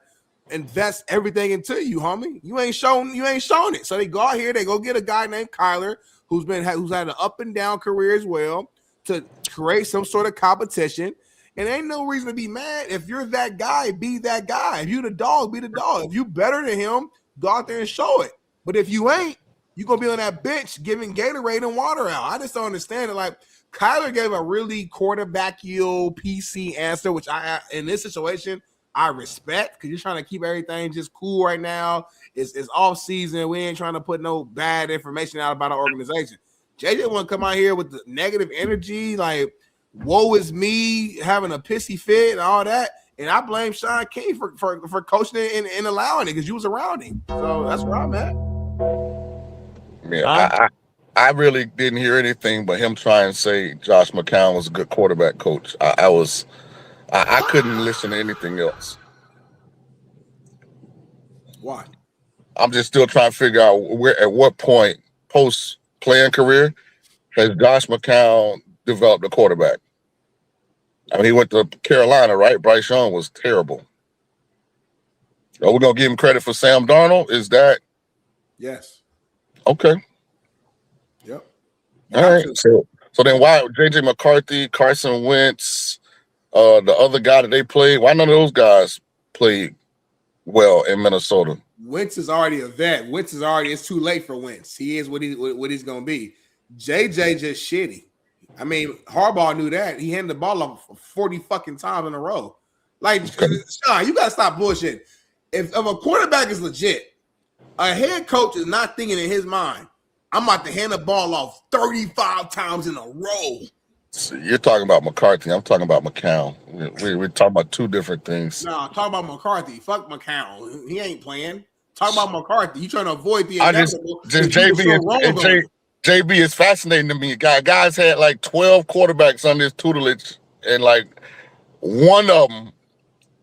invest everything into you, homie? You ain't shown it. So they go out here, they go get a guy named Kyler who's had an up and down career as well, to create some sort of competition. And ain't no reason to be mad. If you're that guy, be that guy. If you the dog, be the dog. If you better than him, go out there and show it. But if you ain't, you're going to be on that bench giving Gatorade and water out. I just don't understand it. Like, Kyler gave a really quarterback-y PC answer, which in this situation, I respect, because you're trying to keep everything just cool right now. It's off season. We ain't trying to put no bad information out about our organization. JJ want to come out here with the negative energy, like, woe is me, having a pissy fit and all that. And I blame Sean King for coaching it and allowing it because you was around him. So that's where I'm at. Yeah, I really didn't hear anything but him trying to say Josh McCown was a good quarterback coach. I couldn't listen to anything else. Why? I'm just still trying to figure out at what point post playing career has Josh McCown developed a quarterback. I mean, he went to Carolina, right? Bryce Young was terrible. Are we going to give him credit for Sam Darnold? Is that? Yes. Okay. Yep. All right. So then why JJ McCarthy, Carson Wentz, the other guy that they played, why none of those guys played well in Minnesota? Wentz is already a vet. It's too late for Wentz. He is what he's going to be. JJ just shitty. I mean, Harbaugh knew that. He handed the ball off 40 fucking times in a row. Like, Sean, you got to stop bullshit. If a quarterback is legit, a head coach is not thinking in his mind, I'm about to hand the ball off 35 times in a row. So you're talking about McCarthy. I'm talking about McCown. We're talking about two different things. No, talk about McCarthy. Fuck McCown. He ain't playing. Talk about McCarthy. You trying to avoid the inevitable. JB is fascinating to me. Guys had like 12 quarterbacks under his tutelage, and like one of them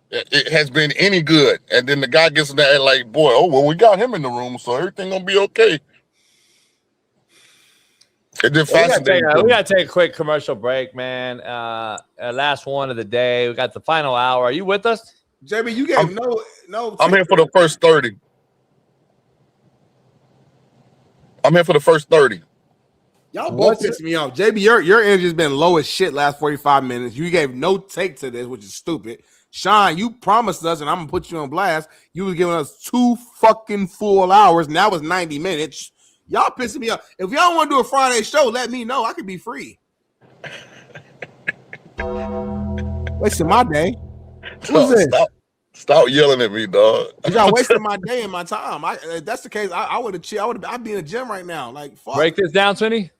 it has been any good. And then the guy gets in there like, boy, oh well, we got him in the room, so everything gonna be okay. It just fascinating. We gotta take a quick commercial break, man. Last one of the day. We got the final hour. Are you with us? JB, you gave no. I'm here for the first 30. I'm here for the first 30. Y'all both pissed me off. JB, your energy's been low as shit last 45 minutes. You gave no take to this, which is stupid. Sean, you promised us, and I'm gonna put you on blast. You was giving us 2 fucking full hours. Now it's 90 minutes. Y'all pissing me off. If y'all want to do a Friday show, let me know. I could be free. Wasting my day. Who's this? Stop yelling at me, dog. Y'all wasting my day and my time. If that's the case, I would have chilled. I'd be in the gym right now. Like, fuck. Break this down, Smitty.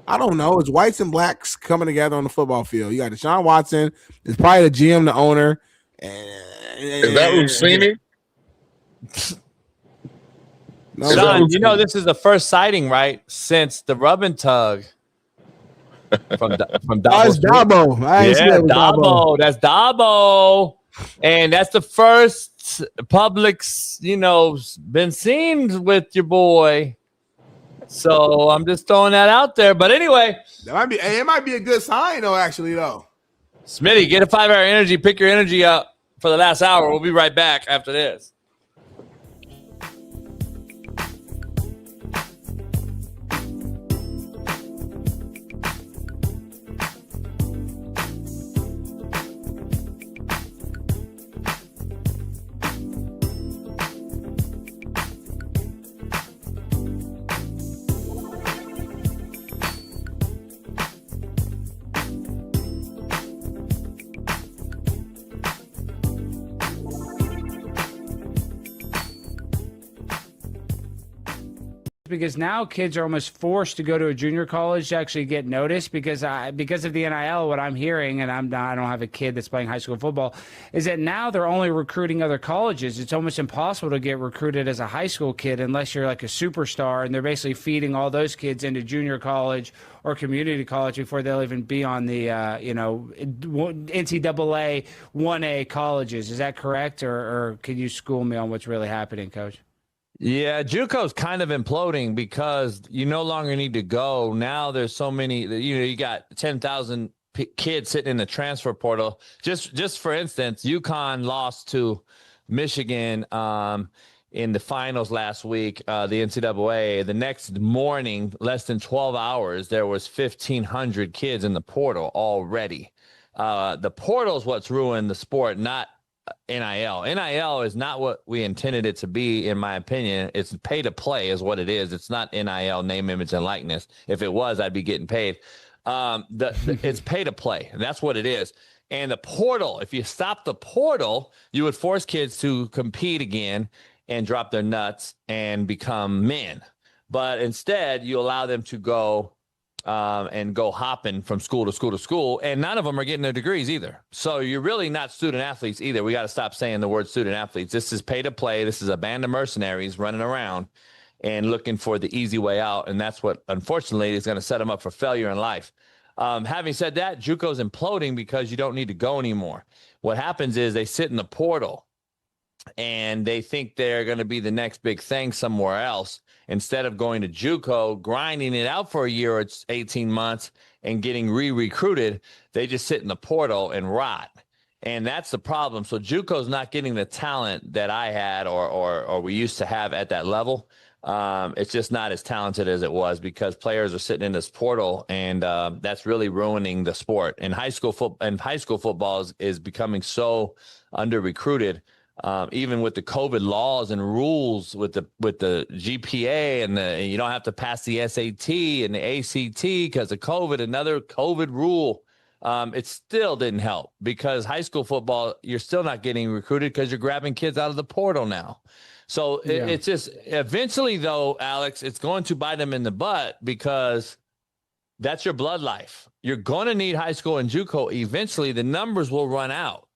I don't know. It's whites and blacks coming together on the football field. You got Deshaun Watson. It's probably the GM, the owner. Is that Rossini? No, Sean, you know this is the first sighting, right, since the rub and tug from Dabo. That's Dabo. I ain't seen that with Dabo. That's Dabo, and that's the first public's, been seen with your boy. So I'm just throwing that out there. But anyway, it might be a good sign though. Actually, though, Smitty, get a 5-hour energy. Pick your energy up for the last hour. We'll be right back after this. Because now kids are almost forced to go to a junior college to actually get noticed because of the NIL. What I'm hearing, and I don't have a kid that's playing high school football, is that now they're only recruiting other colleges. It's almost impossible to get recruited as a high school kid unless you're like a superstar, and they're basically feeding all those kids into junior college or community college before they'll even be on the NCAA 1A colleges. Is that correct, or can you school me on what's really happening, Coach? Yeah, JUCO's kind of imploding because you no longer need to go. Now there's so many, you got 10,000 kids sitting in the transfer portal. Just for instance, UConn lost to Michigan in the finals last week, the NCAA. The next morning, less than 12 hours, there was 1,500 kids in the portal already. The portal is what's ruined the sport, not NIL. NIL is not what we intended it to be, in my opinion. It's pay to play is what it is. It's not NIL, name, image, and likeness. If it was, I'd be getting paid. It's pay to play. That's what it is. And the portal, if you stop the portal, you would force kids to compete again and drop their nuts and become men. But instead, you allow them to go and go hopping from school to school to school, and none of them are getting their degrees either. So you're really not student athletes either. We got to stop saying the word student athletes. This is pay to play. This is a band of mercenaries running around and looking for the easy way out, and that's what, unfortunately, is going to set them up for failure in life. Having said that, JUCO's imploding because you don't need to go anymore. What happens is they sit in the portal, and they think they're going to be the next big thing somewhere else. Instead of going to JUCO, grinding it out for a year or 18 months and getting re-recruited, they just sit in the portal and rot. And that's the problem. So JUCO's not getting the talent that I had or we used to have at that level. It's just not as talented as it was because players are sitting in this portal, and that's really ruining the sport. And high school football is becoming so under-recruited. Even with the COVID laws and rules with the GPA and you don't have to pass the SAT and the ACT because of COVID, another COVID rule, it still didn't help because high school football, you're still not getting recruited because you're grabbing kids out of the portal now. So it's just eventually, though, Alex, it's going to bite them in the butt because that's your blood life. You're going to need high school and JUCO. Eventually, the numbers will run out.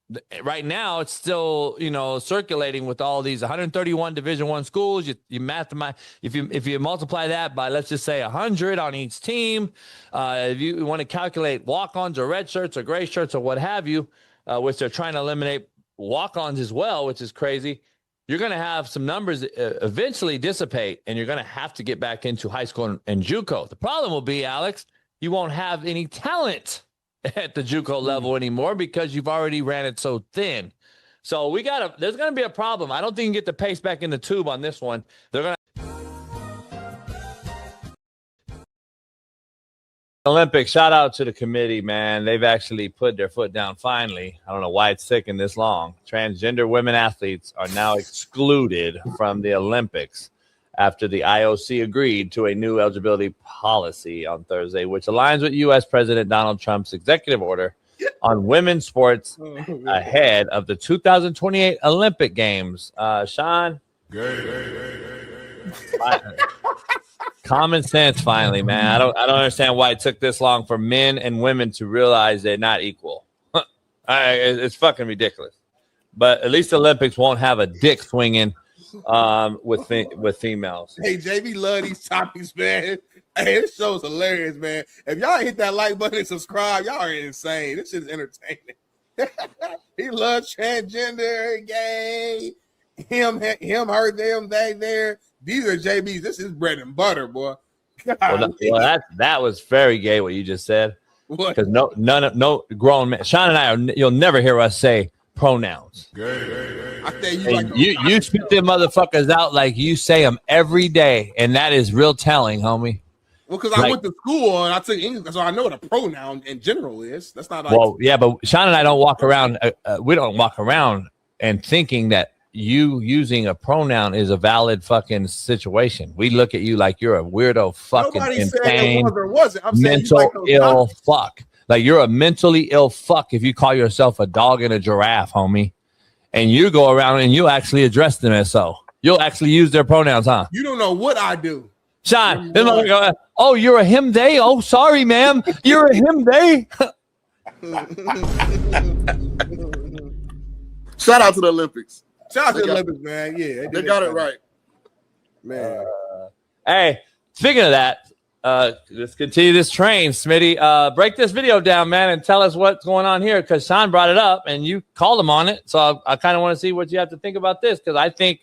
Right now, it's still, circulating with all these 131 Division I schools. You if you multiply that by, let's just say 100 on each team, if you want to calculate walk-ons or red shirts or gray shirts or what have you, which they're trying to eliminate walk-ons as well, which is crazy, you're going to have some numbers eventually dissipate, and you're going to have to get back into high school and JUCO. The problem will be, Alex, you won't have any talent at the JUCO level anymore because you've already ran it so thin. So there's going to be a problem. I don't think you can get the pace back in the tube on this one. They're going to Olympics, shout out to the committee, man. They've actually put their foot down finally. I don't know why it's taken this long. Transgender women athletes are now excluded from the Olympics after the IOC agreed to a new eligibility policy on Thursday, which aligns with U.S. President Donald Trump's executive order on women's sports ahead of the 2028 Olympic Games. Sean? Common sense, finally, man. I don't understand why it took this long for men and women to realize they're not equal. It's fucking ridiculous. But at least the Olympics won't have a dick swinging with females. Hey, JB love these topics, man. Hey, this show's hilarious, man. If y'all hit that like button and subscribe, y'all are insane. This shit is entertaining. He loves transgender, gay, him, her, them, they, there. These are JB's. This is bread and butter, boy. Well, that was very gay what you just said. What? Because no grown man. Sean and I you'll never hear us say pronouns. I think you spit them motherfuckers out like you say them every day, and that is real telling, homie. Well, because I went to school and I took English, so I know what a pronoun in general is. That's not like, well, yeah, but Sean and I don't walk around. We don't walk around and thinking that you using a pronoun is a valid fucking situation. We look at you like you're a weirdo, fucking insane, mental ill fuck. Like you're a mentally ill fuck if you call yourself a dog and a giraffe, homie. And you go around and you actually address them as so. You'll actually use their pronouns, huh? You don't know what I do. Sean, oh, you're a him, they. Oh, sorry, ma'am. You're a him, they. Shout out to the Olympics. Shout out to the Olympics, man. Yeah, they got it right, man. Hey, speaking of that, let's continue this train, Smitty. Break this video down, man, and tell us what's going on here, because Sean brought it up and you called him on it. So I kind of want to see what you have to think about this, because I think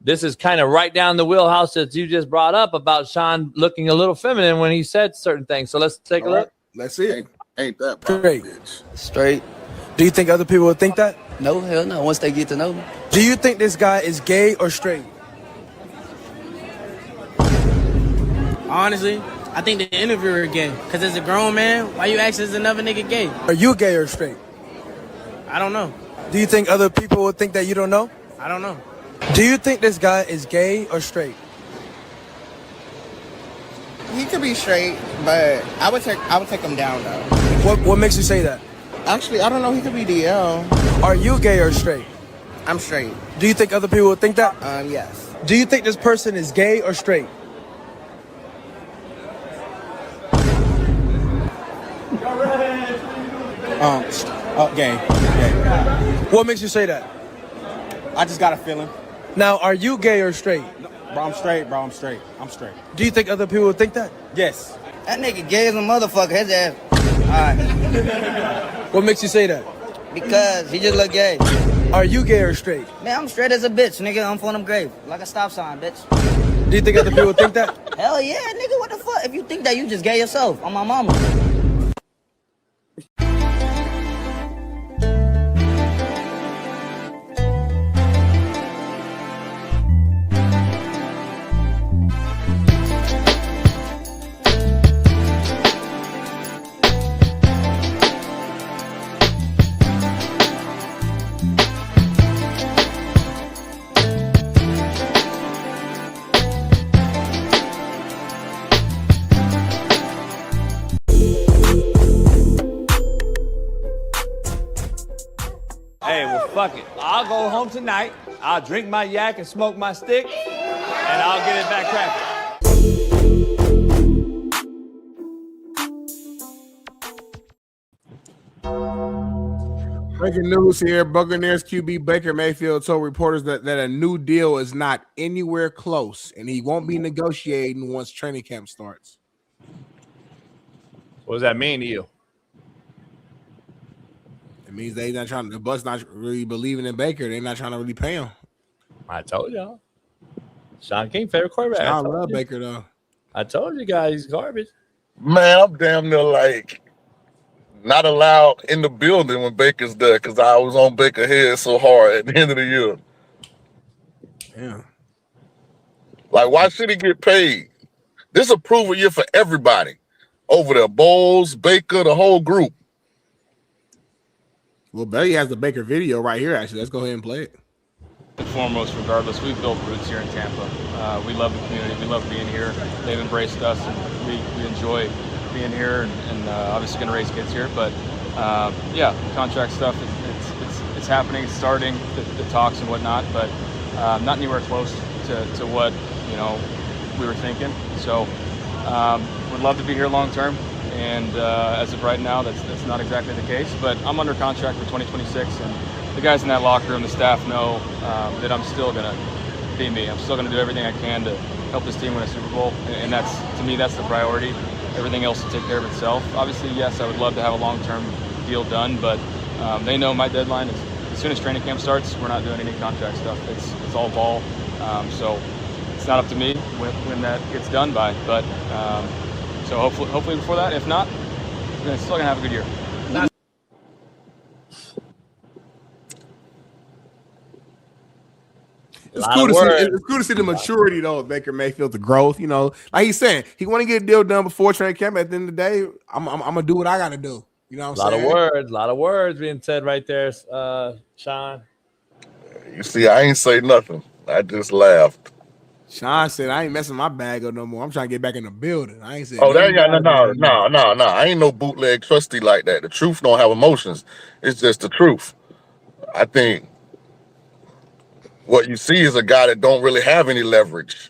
this is kind of right down the wheelhouse that you just brought up about Sean looking a little feminine when he said certain things. So let's take a look. Let's see it. Ain't that straight? Straight. Do you think other people would think that? No, hell no. Once they get to know me. Do you think this guy is gay or straight? Honestly, I think the interviewer gay. Because as a grown man, why you asking is another nigga gay? Are you gay or straight? I don't know. Do you think other people would think that you don't know? I don't know. Do you think this guy is gay or straight? He could be straight, but I would take him down though. What makes you say that? Actually, I don't know. He could be DL. Are you gay or straight? I'm straight. Do you think other people would think that? Yes. Do you think this person is gay or straight? Gay. What makes you say that? I just got a feeling. Now, are you gay or straight? No, bro, I'm straight, bro. I'm straight. I'm straight. Do you think other people would think that? Yes. That nigga gay as a motherfucker. His ass. Alright. What makes you say that? Because he just look gay. Are you gay or straight? Man, I'm straight as a bitch, nigga. I'm for them grave. Like a stop sign, bitch. Do you think other people would think that? Hell yeah, nigga. What the fuck? If you think that, you just gay yourself. On my mama. Hey, well, fuck it. I'll go home tonight. I'll drink my yak and smoke my stick, and I'll get it back cracking. Breaking news here. Buccaneers QB Baker Mayfield told reporters that a new deal is not anywhere close, and he won't be negotiating once training camp starts. What does that mean to you? It means they not trying. The Bucs not really believing in Baker. They're not trying to really pay him. I told y'all. Sean King, favorite quarterback. I love Baker though. I told you guys he's garbage. Man, I'm damn near like not allowed in the building when Baker's there because I was on Baker's head so hard at the end of the year. Yeah. Like, why should he get paid? This is a approval year for everybody over there. Bowles, Baker, the whole group. Well, Belly has the Baker video right here, actually. Let's go ahead and play it. Foremost, regardless, we've built roots here in Tampa. We love the community. We love being here. They've embraced us, and we enjoy being here, and obviously going to raise kids here. But yeah, contract stuff, it's happening. It's starting, the talks and whatnot, but not anywhere close to what we were thinking. So would love to be here long term. And as of right now, that's not exactly the case. But I'm under contract for 2026, and the guys in that locker room, the staff know that I'm still gonna be me. I'm still going to do everything I can to help this team win a Super Bowl, and that's, to me, that's the priority. Everything else will take care of itself. Obviously, yes, I would love to have a long-term deal done, but they know my deadline is as soon as training camp starts. We're not doing any contract stuff. It's all ball. So it's not up to me when that gets done by. But so hopefully before that. If not, we're still gonna have a good year. It's cool to see the maturity, though, of Baker Mayfield, the growth. You know, like he's saying, he want to get a deal done before training camp. At the end of the day, I'm gonna do what I gotta do. You know what I'm saying? A lot of words being said right there, Sean. You see, I ain't say nothing. I just laughed. Sean said, I ain't messing my bag up no more. I'm trying to get back in the building. I ain't saying. Oh, no. I ain't no bootleg trustee like that. The truth don't have emotions. It's just the truth. I think what you see is a guy that don't really have any leverage.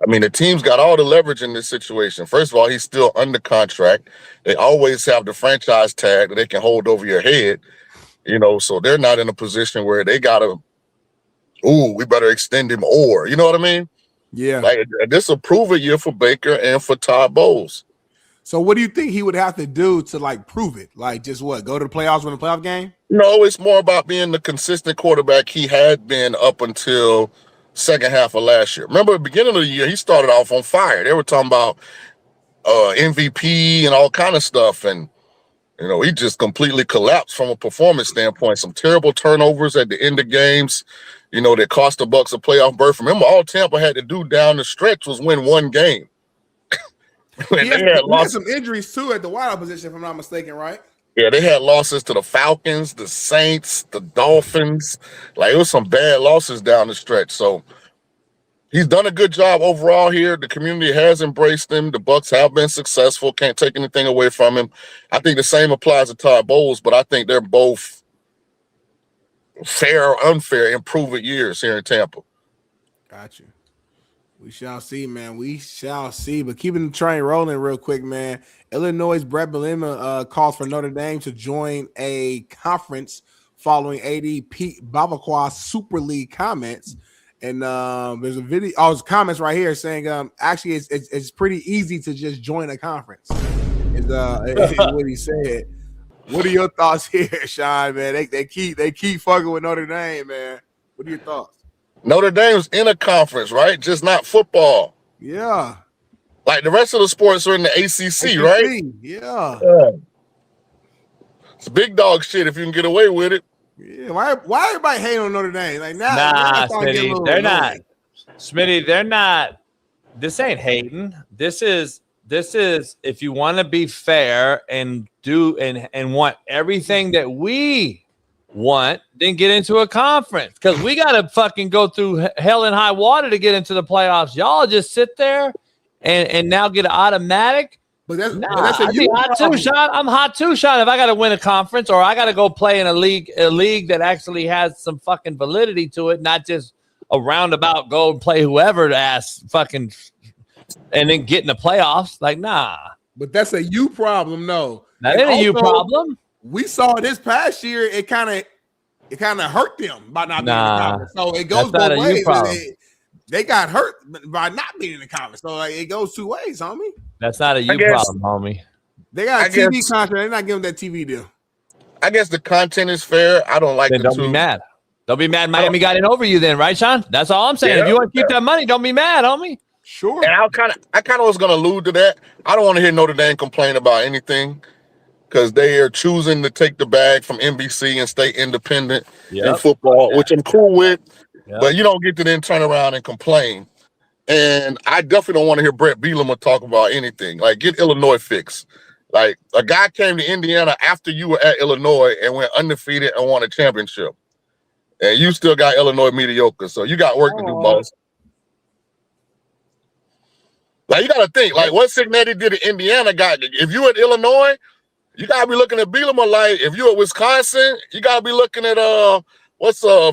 I mean, the team's got all the leverage in this situation. First of all, he's still under contract. They always have the franchise tag that they can hold over your head, you know, so they're not in a position where they got to, we better extend him or, you know what I mean? Yeah. Like, this will prove a year for Baker and for Todd Bowles. So what do you think he would have to do to, like, prove it? Like, just what? Go to the playoffs, win a playoff game? No, it's more about being the consistent quarterback he had been up until second half of last year. Remember, at the beginning of the year, he started off on fire. They were talking about MVP and all kind of stuff, and you know, he just completely collapsed from a performance standpoint. Some terrible turnovers at the end of games, you know, that cost the Bucs a playoff berth. Remember, all Tampa had to do down the stretch was win one game. He had some injuries too at the wideout position, if I'm not mistaken, right? Yeah, they had losses to the Falcons, the Saints, the Dolphins. Like, it was some bad losses down the stretch. So he's done a good job overall here. The community has embraced him. The Bucs have been successful. Can't take anything away from him. I think the same applies to Todd Bowles, but I think they're both fair or unfair improvement years here in Tampa. Got you. We shall see, man. We shall see. But keeping the train rolling real quick, man. Illinois' Brett Bielema calls for Notre Dame to join a conference following AD Pete Bavacqua's Super League comments. And there's a video, it's comments right here saying actually it's pretty easy to just join a conference. Is what he said. What are your thoughts here, Sean, man? They keep fucking with Notre Dame, man. What are your thoughts? Notre Dame's in a conference, right? Just not football. Yeah. Like the rest of the sports are in the ACC, right? Yeah. It's big dog shit if you can get away with it. Yeah. Why everybody hate on Notre Dame? Like nah, Smitty, they're not. Smitty, they're not. This ain't hating. This is if you want to be fair and do and want everything that we want, then get into a conference, because we got to fucking go through hell and high water to get into the playoffs. Y'all just sit there and now get an automatic. But that's I'd be hot too, Sean. I'm hot too, Sean. If I got to win a conference or I got to go play in a league that actually has some fucking validity to it, not just a roundabout go and play whoever to ask fucking and then get in the playoffs. Like, nah. But that's a you problem, no. That ain't a you problem. We saw this past year, it kind of hurt them by not being in the conference. So it goes both ways. They got hurt by not being in the conference. So like, it goes two ways, homie. That's not a you problem, homie. They got a TV contract. They're not giving that TV deal. I guess the content is fair. I don't like then don't be mad. Don't be mad Miami got in over you then, right, Sean? That's all I'm saying. Yeah, if you want to keep that money, don't be mad, homie. Sure. And I kind of was going to allude to that. I don't want to hear Notre Dame complain about anything, because they are choosing to take the bag from NBC and stay independent in football, which I'm cool with. Yep. But you don't get to then turn around and complain. And I definitely don't want to hear Brett Bielema talk about anything. Like, get Illinois fixed. Like, a guy came to Indiana after you were at Illinois and went undefeated and won a championship. And you still got Illinois mediocre. So you got work to do, boss. Like, you got to think, like, what Cignetti did at Indiana, if you at Illinois, you got to be looking at Bielema like, if you at Wisconsin, you got to be looking at,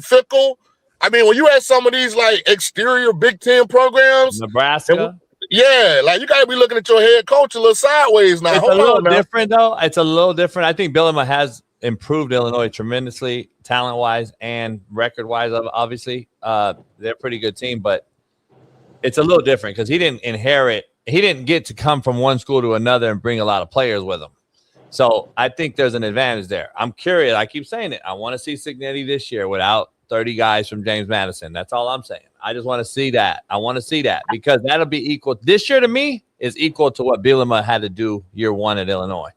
Fickle. I mean, when you at some of these, like, exterior Big Ten programs. Nebraska. Yeah, like, you got to be looking at your head coach a little sideways now. It's a little different, though. It's a little different. I think Bielema has improved Illinois tremendously, talent-wise and record-wise. Obviously, they're a pretty good team, but it's a little different because he didn't inherit. He didn't get to come from one school to another and bring a lot of players with him. So I think there's an advantage there. I'm curious. I keep saying it. I want to see Cignetti this year without 30 guys from James Madison. That's all I'm saying. I just want to see that. I want to see that because that'll be equal. This year to me is equal to what Bielema had to do year one at Illinois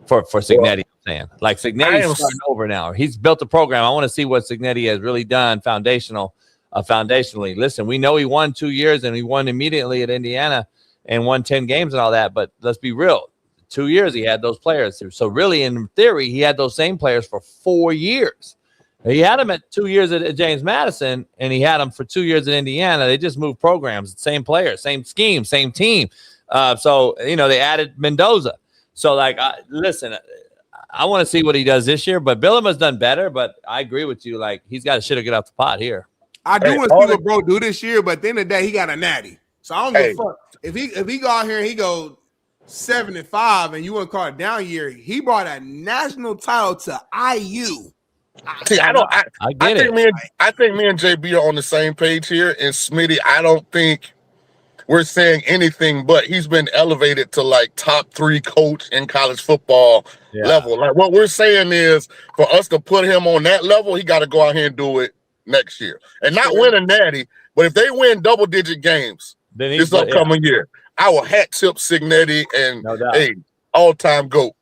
for Cignetti. I'm saying. Like Cignetti's starting over now. He's built a program. I want to see what Cignetti has really done foundationally. Listen, we know he won 2 years and he won immediately at Indiana and won 10 games and all that. But let's be real. 2 years he had those players. So really, in theory, he had those same players for 4 years. He had them at 2 years at James Madison, and he had them for 2 years at Indiana. They just moved programs, same players, same scheme, same team. So they added Mendoza. So, listen, I want to see what he does this year. But Bielema's done better. But I agree with you. Like, he's got to shit or get off the pot here. I do want to see what bro do this year, but at the end of the day, he got a natty. So I don't give a fuck. If he go out here and he goes 7-5 and you want to call it down year, he brought a national title to IU. See, I think me and JB are on the same page here. And Smitty, I don't think we're saying anything but he's been elevated to like top 3 coach in college football level. Like what we're saying is for us to put him on that level, he got to go out here and do it next year and not win a natty. But if they win double-digit games this upcoming year, I will hat tip Cignetti and all-time GOAT.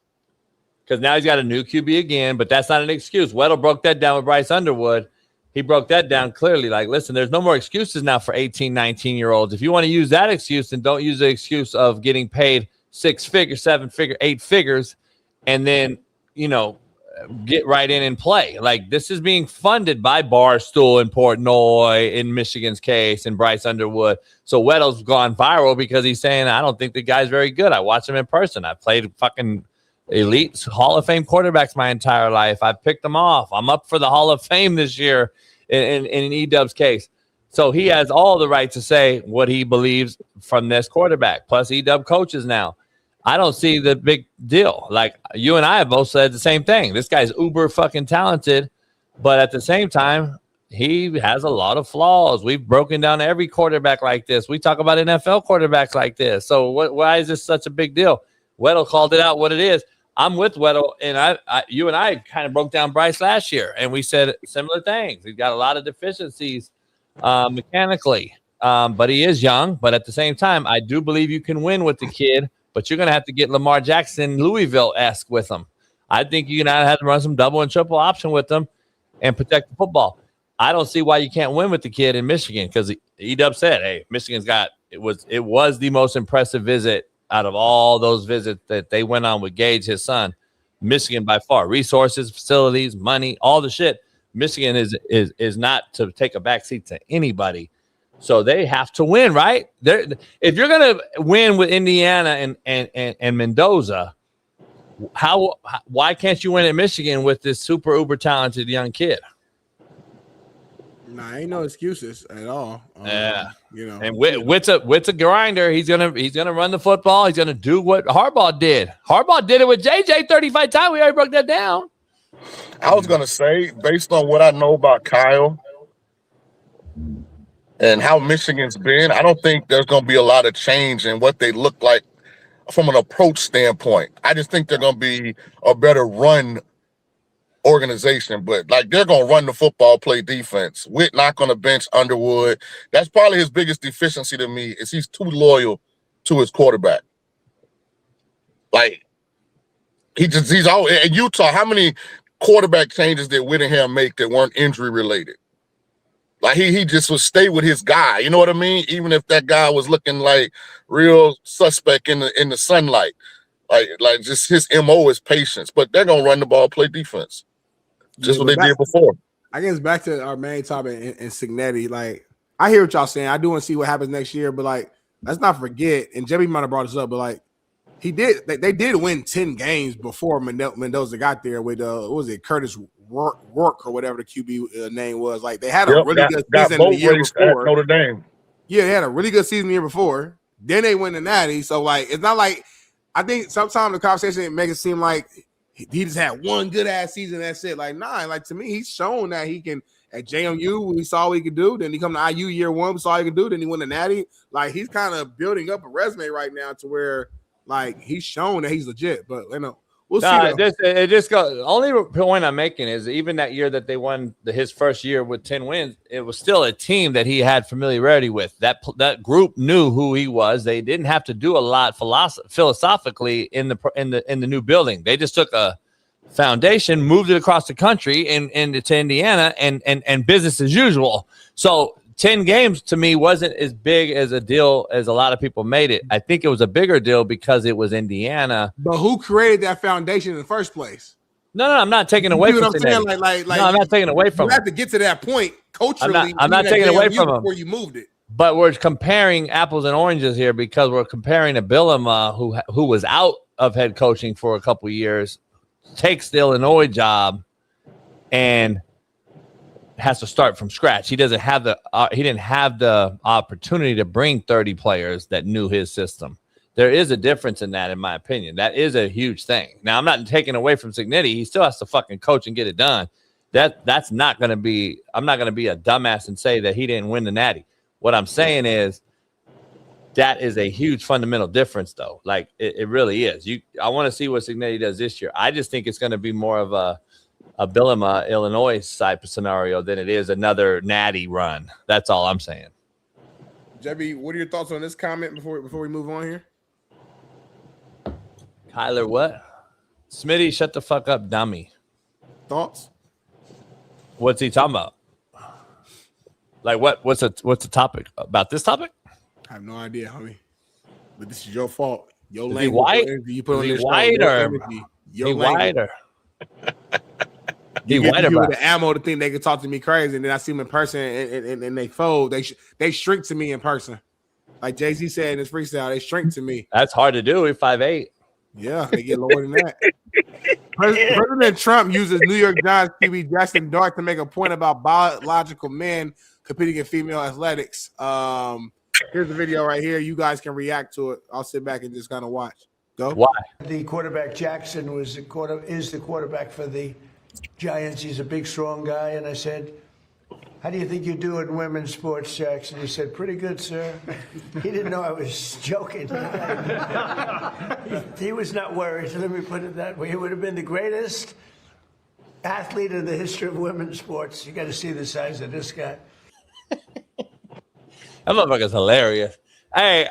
Because now he's got a new QB again, but that's not an excuse. Weddle broke that down with Bryce Underwood. He broke that down clearly. Like, listen, there's no more excuses now for 18, 19-year-olds. If you want to use that excuse, then don't use the excuse of getting paid 6 figures, 7 figures, 8 figures, and then, get right in and play. Like, this is being funded by Barstool in Portnoy, in Michigan's case, and Bryce Underwood. So Weddle's gone viral because he's saying, I don't think the guy's very good. I watched him in person. I played fucking elite Hall of Fame quarterbacks my entire life. I picked them off. I'm up for the Hall of Fame this year in E-Dub's case. So he has all the right to say what he believes from this quarterback. Plus E-Dub coaches now. I don't see the big deal. Like you and I have both said the same thing. This guy's uber fucking talented, but at the same time, he has a lot of flaws. We've broken down every quarterback like this. We talk about NFL quarterbacks like this. So why is this such a big deal? Weddle called it out what it is. I'm with Weddle, and you and I kind of broke down Bryce last year, and we said similar things. He's got a lot of deficiencies mechanically, but he is young. But at the same time, I do believe you can win with the kid, but you're going to have to get Lamar Jackson, Louisville-esque with him. I think you're going to have to run some double and triple option with them and protect the football. I don't see why you can't win with the kid in Michigan because E-Dub said, hey, Michigan's got – it was the most impressive visit out of all those visits that they went on with Gage, his son. Michigan by far, resources, facilities, money, all the shit. Michigan is not to take a backseat to anybody. So they have to win, right? If you're gonna win with Indiana and Mendoza, why can't you win at Michigan with this super uber talented young kid? Nah, ain't no excuses at all. And Witt's a grinder. He's gonna run the football. He's gonna do what Harbaugh did. Harbaugh did it with JJ 35 times. We already broke that down. I was gonna say, based on what I know about Kyle and how Michigan's been, I don't think there's gonna be a lot of change in what they look like from an approach standpoint. I just think they're gonna be a better run organization, but like they're gonna run the football, play defense. Witt not gonna bench Underwood. That's probably his biggest deficiency to me is he's too loyal to his quarterback. Like he's all in Utah. How many quarterback changes did Whittingham make that weren't injury related? Like he just would stay with his guy. You know what I mean? Even if that guy was looking like real suspect in the sunlight. Like just his MO is patience, but they're gonna run the ball, play defense. Just what they did before. I guess back to our main topic in Cignetti. Like, I hear what y'all saying. I do want to see what happens next year, but like, let's not forget. And Jebby might have brought this up, but like, they did win 10 games before Mendoza got there with what was it, Curtis Rourke or whatever the QB name was. Like, they had a really good season the year before. Notre Dame. Yeah, they had a really good season the year before. Then they win the Natty. So like, it's not like I think sometimes the conversation makes it seem like he just had one good ass season. That's it. Like, nah, like to me, he's shown that he can at JMU, we saw what he could do. Then he come to IU year one, we saw what he could do. Then he won the Natty. Like, he's kind of building up a resume right now to where like he's shown that he's legit. But you know, we'll see. It just goes. Only point I'm making is even that year that they won his first year with 10 wins, it was still a team that he had familiarity with. That group knew who he was. They didn't have to do a lot philosophically in the new building. They just took a foundation, moved it across the country and to Indiana, and business as usual. So 10 games to me wasn't as big as a deal as a lot of people made it. I think it was a bigger deal because it was Indiana. But who created that foundation in the first place? No, I'm not taking away from him. No, I'm not taking away from him. You have to get to that point culturally. I'm not taking away from him before you moved it. But we're comparing apples and oranges here because we're comparing a Bielema who was out of head coaching for a couple years, takes the Illinois job, and has to start from scratch. He doesn't have he didn't have the opportunity to bring 30 players that knew his system. There is a difference in that, in my opinion. That is a huge thing. Now, I'm not taking away from Cignetti. He still has to fucking coach and get it done. That's not going to be. I'm not going to be a dumbass and say that he didn't win the Natty. What I'm saying is that is a huge fundamental difference, though. Like it really is. I want to see what Cignetti does this year. I just think it's going to be more of a Bielema, Illinois type of scenario than it is another Natty run. That's all I'm saying. JB, what are your thoughts on this comment before we move on here? Kyler, what? Smitty, shut the fuck up, dummy. Thoughts? What's he talking about? Like what's the topic? About this topic? I have no idea, homie. But this is your fault. Your language. White? You put on this wider. Your wider. You give people the ammo to think they can talk to me crazy, and then I see them in person and they fold. They shrink to me in person. Like Jay-Z said in his freestyle, they shrink to me. That's hard to do at 5'8". Yeah, they get lower than that. President Trump uses New York Giants QB Jackson Dart to make a point about biological men competing in female athletics. Here's the video right here. You guys can react to it. I'll sit back and just kind of watch. Go. Why? The quarterback Jackson is the quarterback for the Giants. He's a big, strong guy. And I said, how do you think you do in women's sports, Jackson? He said, pretty good, sir. He didn't know I was joking. He was not worried. Let me put it that way. He would have been the greatest athlete in the history of women's sports. You got to see the size of this guy. That motherfucker's hilarious. Hey,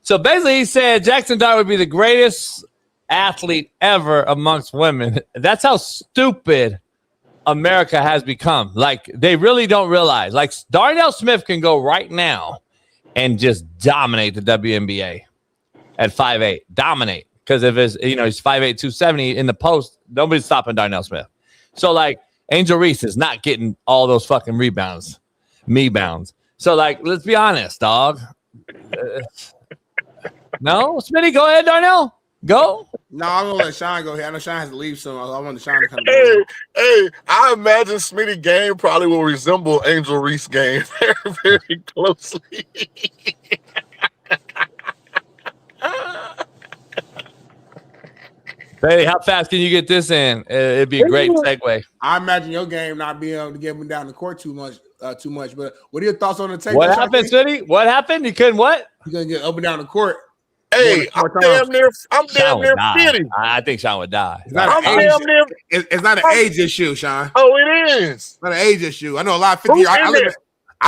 so basically he said Jackson Dart would be the greatest athlete ever amongst women. That's how stupid America has become. Like, they really don't realize. Like, Darnell Smith can go right now and just dominate the WNBA at 5'8". Dominate. Because if it's, he's 5'8", 270 in the post, nobody's stopping Darnell Smith. So, like, Angel Reese is not getting all those fucking rebounds. Me-bounds. So, like, let's be honest, dog. No? Smitty, go ahead, Darnell. Go. No, I'm gonna let Sean go here. I know Sean has to leave soon. I want Sean to come. Hey, I imagine Smitty game probably will resemble Angel Reese game very, very closely. Hey, how fast can you get this in? It'd be a great segue. I imagine your game not being able to get him down the court too much. But what are your thoughts on the take? What happened, Smitty? What happened? You couldn't what? You're gonna get up and down the court. Hey, I'm damn near 50. I think Sean would die. It's not an age issue, Sean. Oh, it is. It's not an age issue. I know a lot of 50 I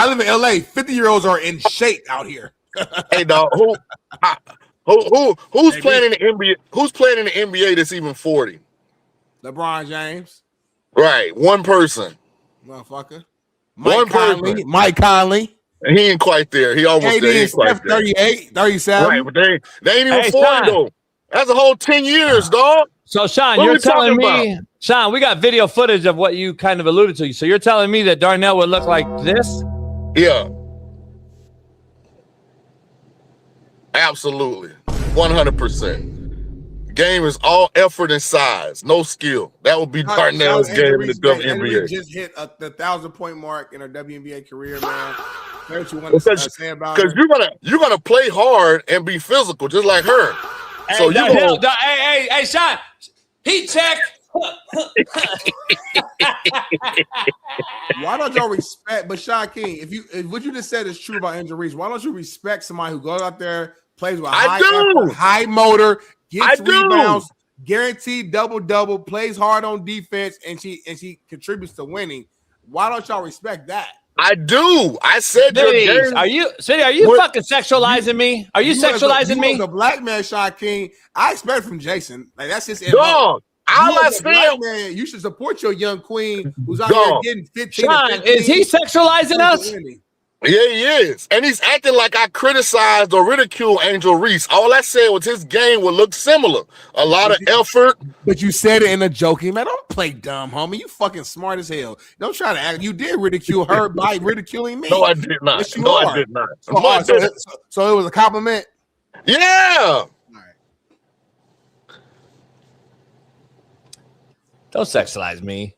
live in LA. 50-year-olds are in shape out here. Hey, dog, who's playing in the NBA? Who's playing in the NBA that's even 40? LeBron James. Right, one person. Motherfucker. Mike Conley. He ain't quite there. He almost there. He's Steph 38, 37. Right, but they ain't even 40 though. That's a whole 10 years, dog. So, Sean, you're telling me, Sean, we got video footage of what you kind of alluded to. So you're telling me that Darnell would look like this? Yeah. Absolutely. 100%. Game is all effort and size, no skill. That would be Darnell's game in the WNBA. Just hit the 1,000-point mark in her WNBA career, man. Because you're gonna play hard and be physical, just like her. Hey, so hey, Sean, Heat check. Why don't y'all respect? But Shaquem, if what you just said is true about Angel Reese, why don't you respect somebody who goes out there, plays with high effort, high motor, gets rebounds, guaranteed double, plays hard on defense, and she contributes to winning? Why don't y'all respect that? I do. I said your game. Are you fucking sexualizing me? Are you sexualizing me? The black man, Shaquem, I expect from Jason. Like that's just dog. All I said, man, you should support your young queen who's out here getting 15. Sean, is he sexualizing us? Yeah, he is. And he's acting like I criticized or ridiculed Angel Reese. All I said was his game would look similar. A lot of effort. But you said it in a joking man. Don't play dumb, homie. You fucking smart as hell. Don't try to act. You did ridicule her by ridiculing me. No, I did not. Yes, no, I did not. So it was a compliment? Yeah. Don't sexualize me.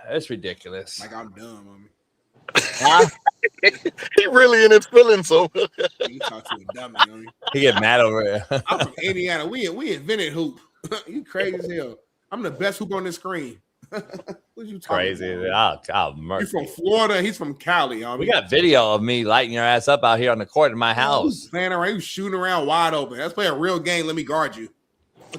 It's ridiculous. Like I'm dumb, homie. He really in his feelings, so you talk to a dummy, homie. He get mad over it. I'm from Indiana. We invented hoop. You crazy as hell. I'm the best hoop on the screen. What you talking crazy? about? I'll murder. You from Florida? He's from Cali, homie. We got video of me lighting your ass up out here on the court in my house. Playing around, you shooting around wide open. Let's play a real game. Let me guard you.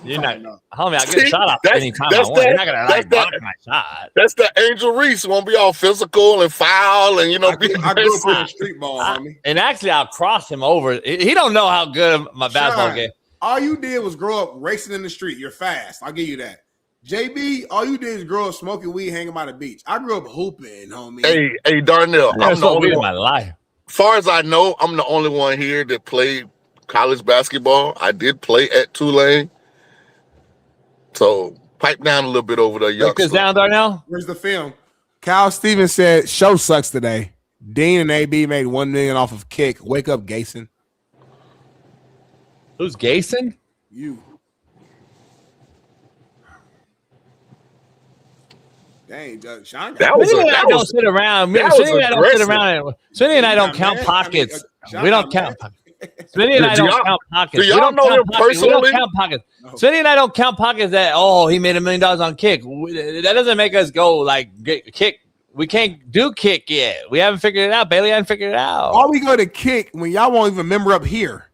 You're not, homie. I get a shot off any time I want. You're not gonna block my shot. That's the Angel Reese. Won't be all physical and foul and I grew up playing street ball, homie. And actually, I'll cross him over. He don't know how good my basketball game. All you did was grow up racing in the street. You're fast. I'll give you that. JB, all you did is grow up smoking weed, hanging by the beach. I grew up hooping, homie. Hey, Darnell. I'm the only one in one. my life. Far as I know, I'm the only one here that played college basketball. I did play at Tulane. So pipe down a little bit over there, youngster. Break this down, Darnell. Where's the film? Kyle Stevens said, "Show sucks today. Dean and AB made $1 million off of kick. Wake up, Gayson." Who's Gayson? You. Dang, Sean. Smitty and I don't sit around. Smitty and I don't sit around. Smitty and I don't count pockets. We don't count pockets. Smitty and I don't count pockets. Do y'all know him personally? We don't count pockets. Smitty and I don't count pockets that, he made $1 million on kick. That doesn't make us go like kick. We can't do kick yet. We haven't figured it out. Bailey hasn't figured it out. Why we go to kick when y'all won't even member up here?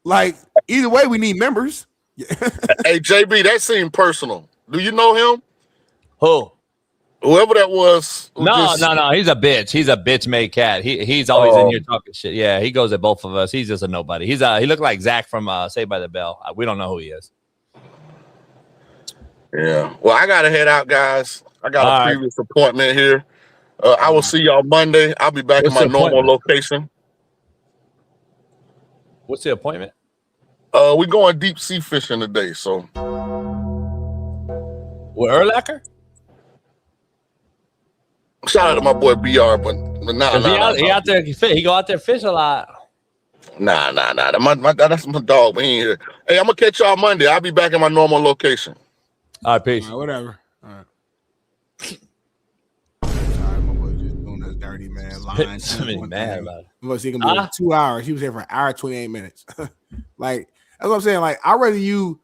Like, either way, we need members. Hey, JB, that seemed personal. Do you know him? Who? Whoever that was. No. He's a bitch. He's a bitch made cat. He's always in here talking shit. Yeah, he goes at both of us. He's just a nobody. He looked like Zach from Saved by the Bell. We don't know who he is. Yeah. Well, I gotta head out, guys. I got a previous appointment here. I will see y'all Monday. I'll be back in my normal location. What's the appointment? We're going deep sea fishing today. So. With Urlacher? Shout out to my boy BR, but he out there. He go out there fish a lot. Nah. That's my dog. We ain't here. Hey, I'm gonna catch y'all Monday. I'll be back in my normal location. All right, peace. All right, whatever. All right. Sorry, my boy just doing this dirty man. Lying. Somebody mad about it. Look, he can be 2 hours. He was here for an hour 28 minutes. Like that's what I'm saying. Like I'd rather you.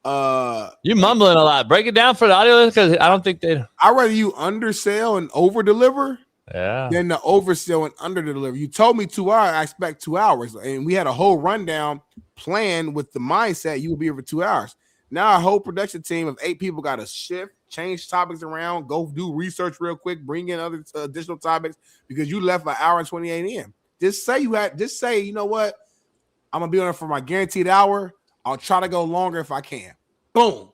You mumbling a lot. Break it down for the audio because I don't think they. I'd rather you undersell and over deliver. Yeah. Than the oversell and under deliver. You told me 2 hours. I expect 2 hours, and we had a whole rundown plan with the mindset you will be here for 2 hours. Now our whole production team of 8 people got to shift, change topics around, go do research real quick, bring in other additional topics because you left an hour and 28 in. Just say you know what? I'm gonna be on it for my guaranteed hour. I'll try to go longer if I can. Boom.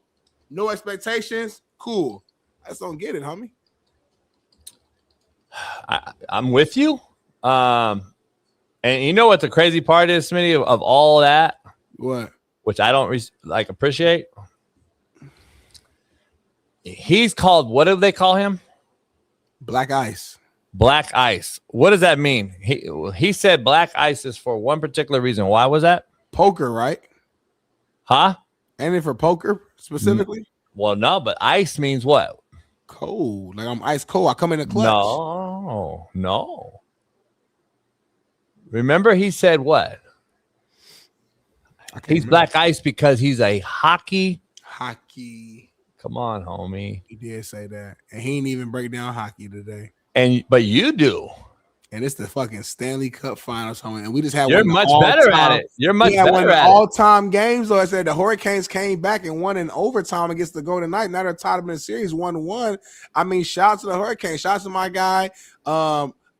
No expectations. Cool. I just don't get it, homie. I'm with you. And you know what the crazy part is, Smitty, of all that? What? Which I don't appreciate. He's called, what do they call him? Black Ice. Black Ice. What does that mean? He said Black Ice is for one particular reason. Why was that? Poker, right? Huh? Ain't it for poker specifically? Well, no, but ice means what? Cold. Like I'm ice cold. I come in the clutch. No. Remember he said what? He's black ice because he's a hockey. Come on, homie. He did say that, and he ain't even break down hockey today. But you do. And it's the fucking Stanley Cup Finals, homie. And we just had You're much better at it. You're much better one of at the it. all-time games. Though I said the Hurricanes came back and won in overtime against the Golden Knights. Now they're tied up in the series 1-1. I mean, shout out to the Hurricanes. Shout out to my guy.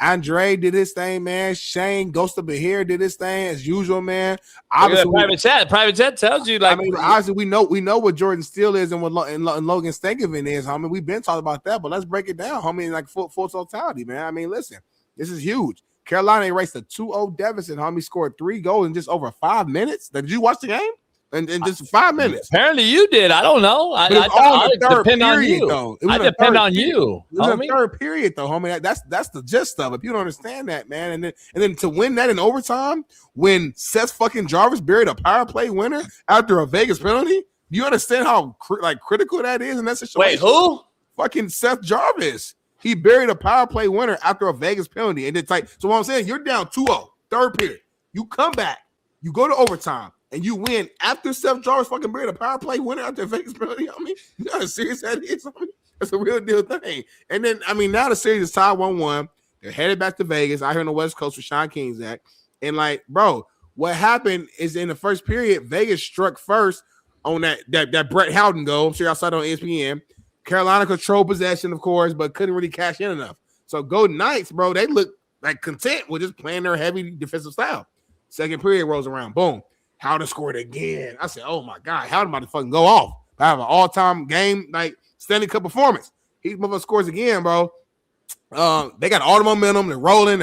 Andre did his thing, man. Shane Ghost of Bahir did his thing as usual, man. Obviously, private chat tells you like. I mean, obviously we know what Jordan Steele is and what and Logan Stankoven is, homie. We've been talking about that, but let's break it down, homie. Like full totality, man. I mean, listen, this is huge. Carolina erased a 2-0 deficit, homie. Scored 3 goals in just over 5 minutes. Did you watch the game? In just 5 minutes. Apparently you did. I don't know. I depend on you. Though. I depend on you. It was a third period, though, homie. That's the gist of it. If you don't understand that, man, and then to win that in overtime, when Seth fucking Jarvis buried a power play winner after a Vegas penalty, do you understand how critical that is in that situation? Wait, who? Fucking Seth Jarvis. He buried a power play winner after a Vegas penalty, and it's like, so what I'm saying, you're down 2-0, third period. You come back, you go to overtime. And you win after Seth Jarvis fucking buried a power play winner after a Vegas penalty. I mean, you know how serious that is. I mean, that's a real deal thing. And then, I mean, now the series is tied 1-1. They're headed back to Vegas. I hear on the West Coast for Sean King's at. And like, bro, what happened is in the first period, Vegas struck first on that Brett Howden goal. I'm sure y'all saw it on ESPN. Carolina controlled possession, of course, but couldn't really cash in enough. So Golden Knights, bro, they look like content with just playing their heavy defensive style. Second period rolls around. Boom. Howden scored again. I said, oh, my God. Howden about to fucking go off. I have an all-time game, like, Stanley Cup performance. He motherfucker scores again, bro. They got all the momentum. They're rolling.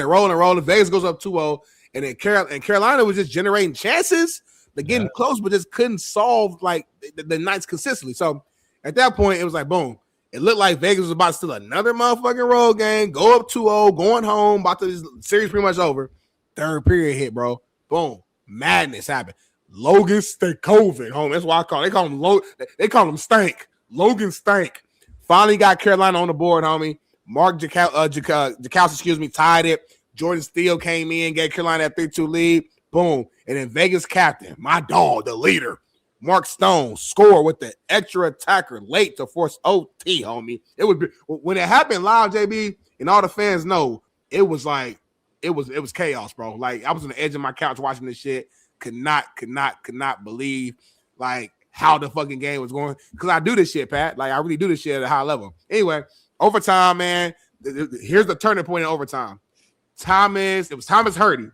Vegas goes up 2-0. And then Carolina was just generating chances. They're getting close, but just couldn't solve, like, the Knights consistently. So, at that point, it was like, boom. It looked like Vegas was about to steal another motherfucking road game, go up 2-0, going home, about to this series pretty much over. Third period hit, bro. Boom. Madness happened. Logan Stankoven, home. That's why they call him they call him Stank. Logan Stank. Finally got Carolina on the board, homie. Mark Jakowski, tied it. Jordan Steele came in, gave Carolina that 3-2 lead. Boom. And then Vegas captain, my dog, the leader, Mark Stone, scored with the extra attacker late to force OT, homie. It would be when it happened live, JB, and all the fans know, it was like it was chaos, bro. Like I was on the edge of my couch watching this shit. Could not believe like how the fucking game was going. Because I do this shit, Pat. Like I really do this shit at a high level. Anyway, overtime, man. Here's the turning point in overtime. Thomas Hardy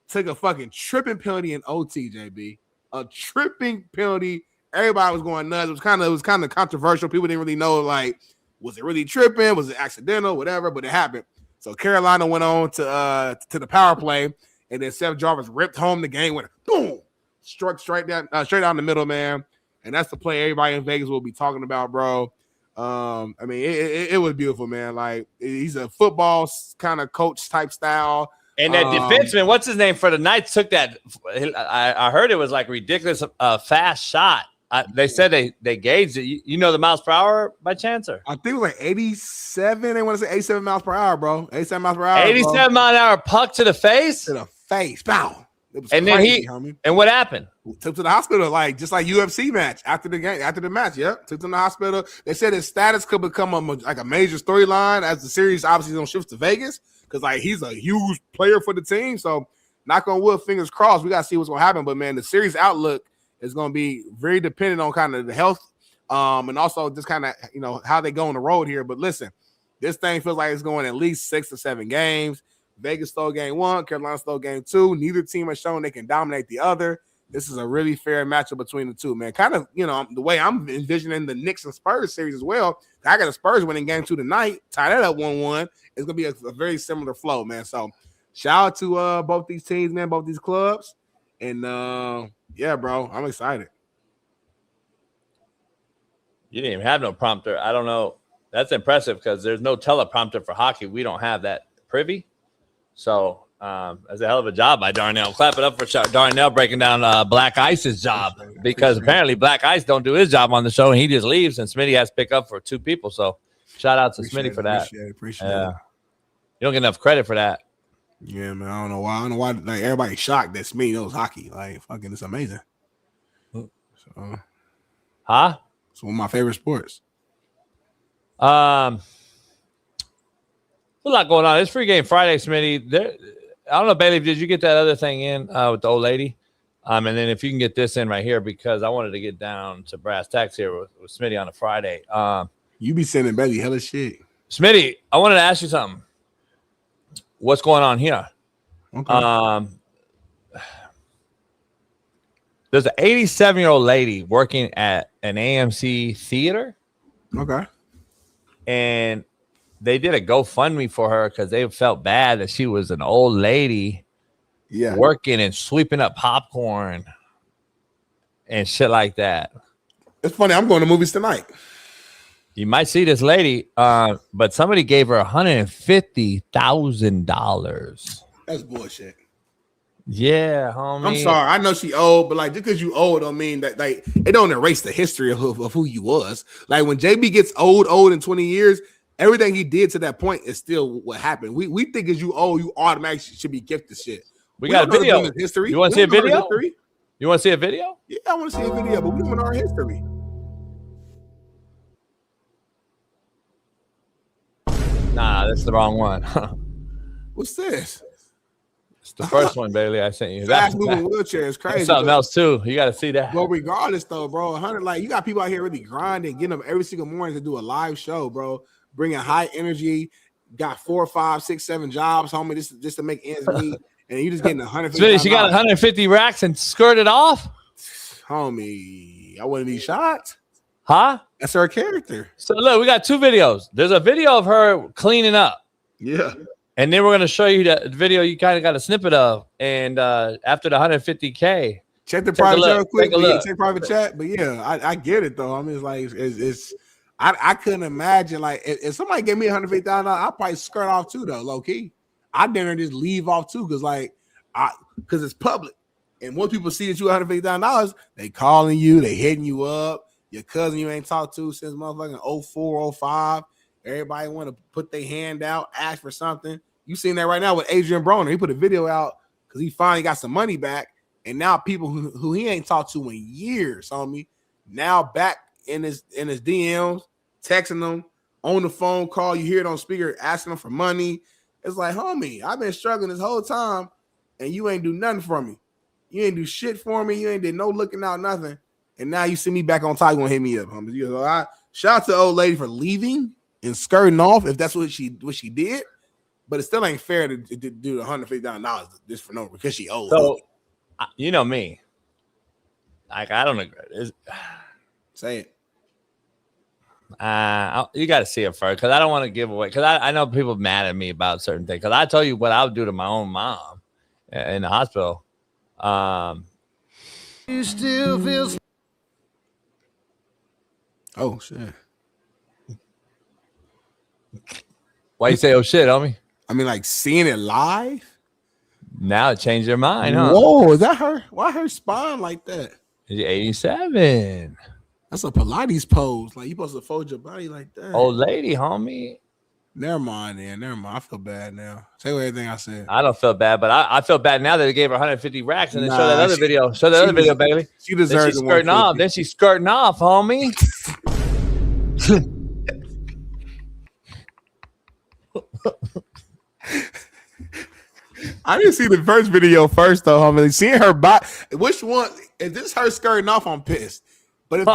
took a fucking tripping penalty in OT, JB. A tripping penalty. Everybody was going nuts. It was kind of controversial. People didn't really know, like, was it really tripping? Was it accidental? Whatever, but it happened. So Carolina went on to the power play. And then Seth Jarvis ripped home the game winner. Boom! Struck straight down the middle, man. And that's the play everybody in Vegas will be talking about, bro. I mean, it was beautiful, man. Like, he's a football kind of coach type style. And that defenseman, what's his name for the Knights, took that. I heard it was like ridiculous fast shot. They said they gauged it. You know the miles per hour by chance? Or? I think it was like 87. They want to say 87 miles per hour, bro. 87 miles per hour. 87 mile an hour puck to the face? To the face. Bow. It was and crazy, then homie. And what happened? Took to the hospital, like just like UFC match after the game, after the match. Yep, took him to the hospital. They said his status could become a major storyline as the series obviously don't shift to Vegas because like he's a huge player for the team. So knock on wood, fingers crossed. We gotta see what's gonna happen. But man, the series outlook is gonna be very dependent on kind of the health, and also just kind of how they go on the road here. But listen, this thing feels like it's going at least 6 to 7 games. Vegas stole game 1, Carolina stole game 2. Neither team has shown they can dominate the other. This is a really fair matchup between the two, man. Kind of, the way I'm envisioning the Knicks and Spurs series as well. I got the Spurs winning game 2 tonight, tie that up 1-1. It's going to be a very similar flow, man. So shout out to both these teams, man, both these clubs. And, yeah, bro, I'm excited. You didn't even have no prompter. I don't know. That's impressive because there's no teleprompter for hockey. We don't have that privy. So that's a hell of a job by Darnell. Clap it up for Darnell breaking down Black Ice's job because apparently Black Ice don't do his job on the show and he just leaves and Smitty has to pick up for 2 people. So shout out to Smitty for that. Appreciate it. You don't get enough credit for that. Yeah, man. I don't know why. Like everybody's shocked that Smitty knows hockey. Like fucking, it's amazing. So, Huh? It's one of my favorite sports. A lot going on. It's free game Friday, Smitty. I don't know, Bailey, did you get that other thing in with the old lady? And then if you can get this in right here, because I wanted to get down to brass tacks here with Smitty on a Friday. You be sending Bailey hella shit. Smitty, I wanted to ask you something. What's going on here? Okay. There's an 87-year-old lady working at an AMC theater. Okay. And they did a GoFundMe for her because they felt bad that she was an old lady working and sweeping up popcorn and shit like that. It's funny. I'm going to movies tonight. You might see this lady, but somebody gave her $150,000. That's bullshit. Yeah, homie. I'm sorry. I know she old, but like just because you old don't mean that like it don't erase the history of who you was. Like when JB gets old in 20 years, everything he did to that point is still what happened. We think as you old, you automatically should be gifted shit. We got a video. History. You want to see a video? You want to see a video? Yeah, I want to see a video, but we don't know our history. Nah, that's the wrong one. What's this? It's the first one, Bailey. I sent you. Fast moving wheelchair is crazy. That's something else too. You got to see that. But regardless, though, bro, 100 like you got people out here really grinding, getting up every single morning to do a live show, bro. Bringing high energy, got 4, 5, 6, 7 jobs, homie, just to make ends meet, and you just getting 150. She got 150 racks and skirted off, homie. I wouldn't be shocked, huh? That's her character. So look, we got 2 videos. There's a video of her cleaning up. Yeah. And then we're going to show you the video you kind of got a snippet of. And after the 150K, check the private chat real quick. Check private chat. But yeah, I get it though. I mean, it's like it's I couldn't imagine like if somebody gave me $150,000, I'd probably skirt off too though, low key. I'd dare just leave off too because it's public. And when people see that you $150,000, they calling you, they hitting you up. Your cousin you ain't talked to since motherfucking 04, 05. Everybody want to put their hand out, ask for something. You seen that right now with Adrian Broner. He put a video out because he finally got some money back. And now people who he ain't talked to in years, homie, now back in his DMs, texting them on the phone call. You hear it on speaker, asking them for money. It's like, homie, I've been struggling this whole time, and you ain't do nothing for me. You ain't do shit for me. You ain't did no looking out, nothing. And now you see me back on top, you gonna hit me up, homie. You know, shout out to the old lady for leaving and skirting off if that's what she did. But it still ain't fair to do $150,000 just for no because she old. So, you know me. Like, I don't agree. Say it. You got to see it first because I don't want to give away. Because I know people mad at me about certain things. Because I tell you what I would do to my own mom in the hospital. You still feel. Oh shit. Why you say, oh shit, homie? I mean, like seeing it live. Now it changed your mind, huh? Whoa, is that her? Why her spine like that? She's 87. That's a Pilates pose. Like you supposed to fold your body like that. Old lady, homie. Never mind, then. Never mind. I feel bad now. Say everything I said. I don't feel bad, but I feel bad now that they gave her 150 racks and then show that other video. Show that other video, baby. She deserves the skirting off. Then she's skirting off, homie. I didn't see the first video first though, homie. Seeing her body, which one? If this her skirting off, I'm pissed. But if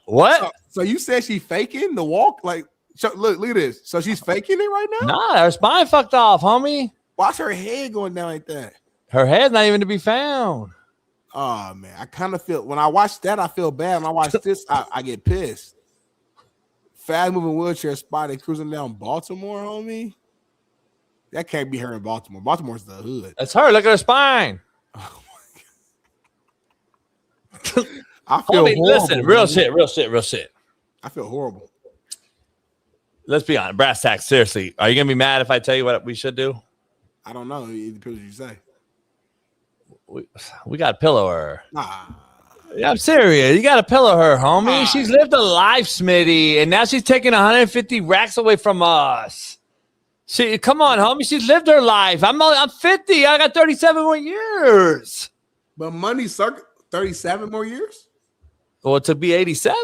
what? So you said she faking the walk? Like, look at this. So she's faking it right now? Nah, her spine fucked off, homie. Watch her head going down like that. Her head's not even to be found. Oh man, I kind of feel when I watch that, I feel bad. When I watch this, I get pissed. Fast moving wheelchair spotted cruising down Baltimore, homie. That can't be her in Baltimore. Baltimore's the hood. That's her. Look at her spine. Oh my God. I feel homie, horrible. Listen, real shit. I feel horrible. Let's be honest. Brass tacks, seriously. Are you going to be mad if I tell you what we should do? I don't know. It depends what you say. We got to pillow her. Nah. Yeah, I'm serious. You got to pillow her, homie. She's lived a life, Smitty, and now she's taking 150 racks away from us. Come on, homie. She's lived her life. I'm 50. I got 37 more years. But money, 37 more years? Well, to be 87.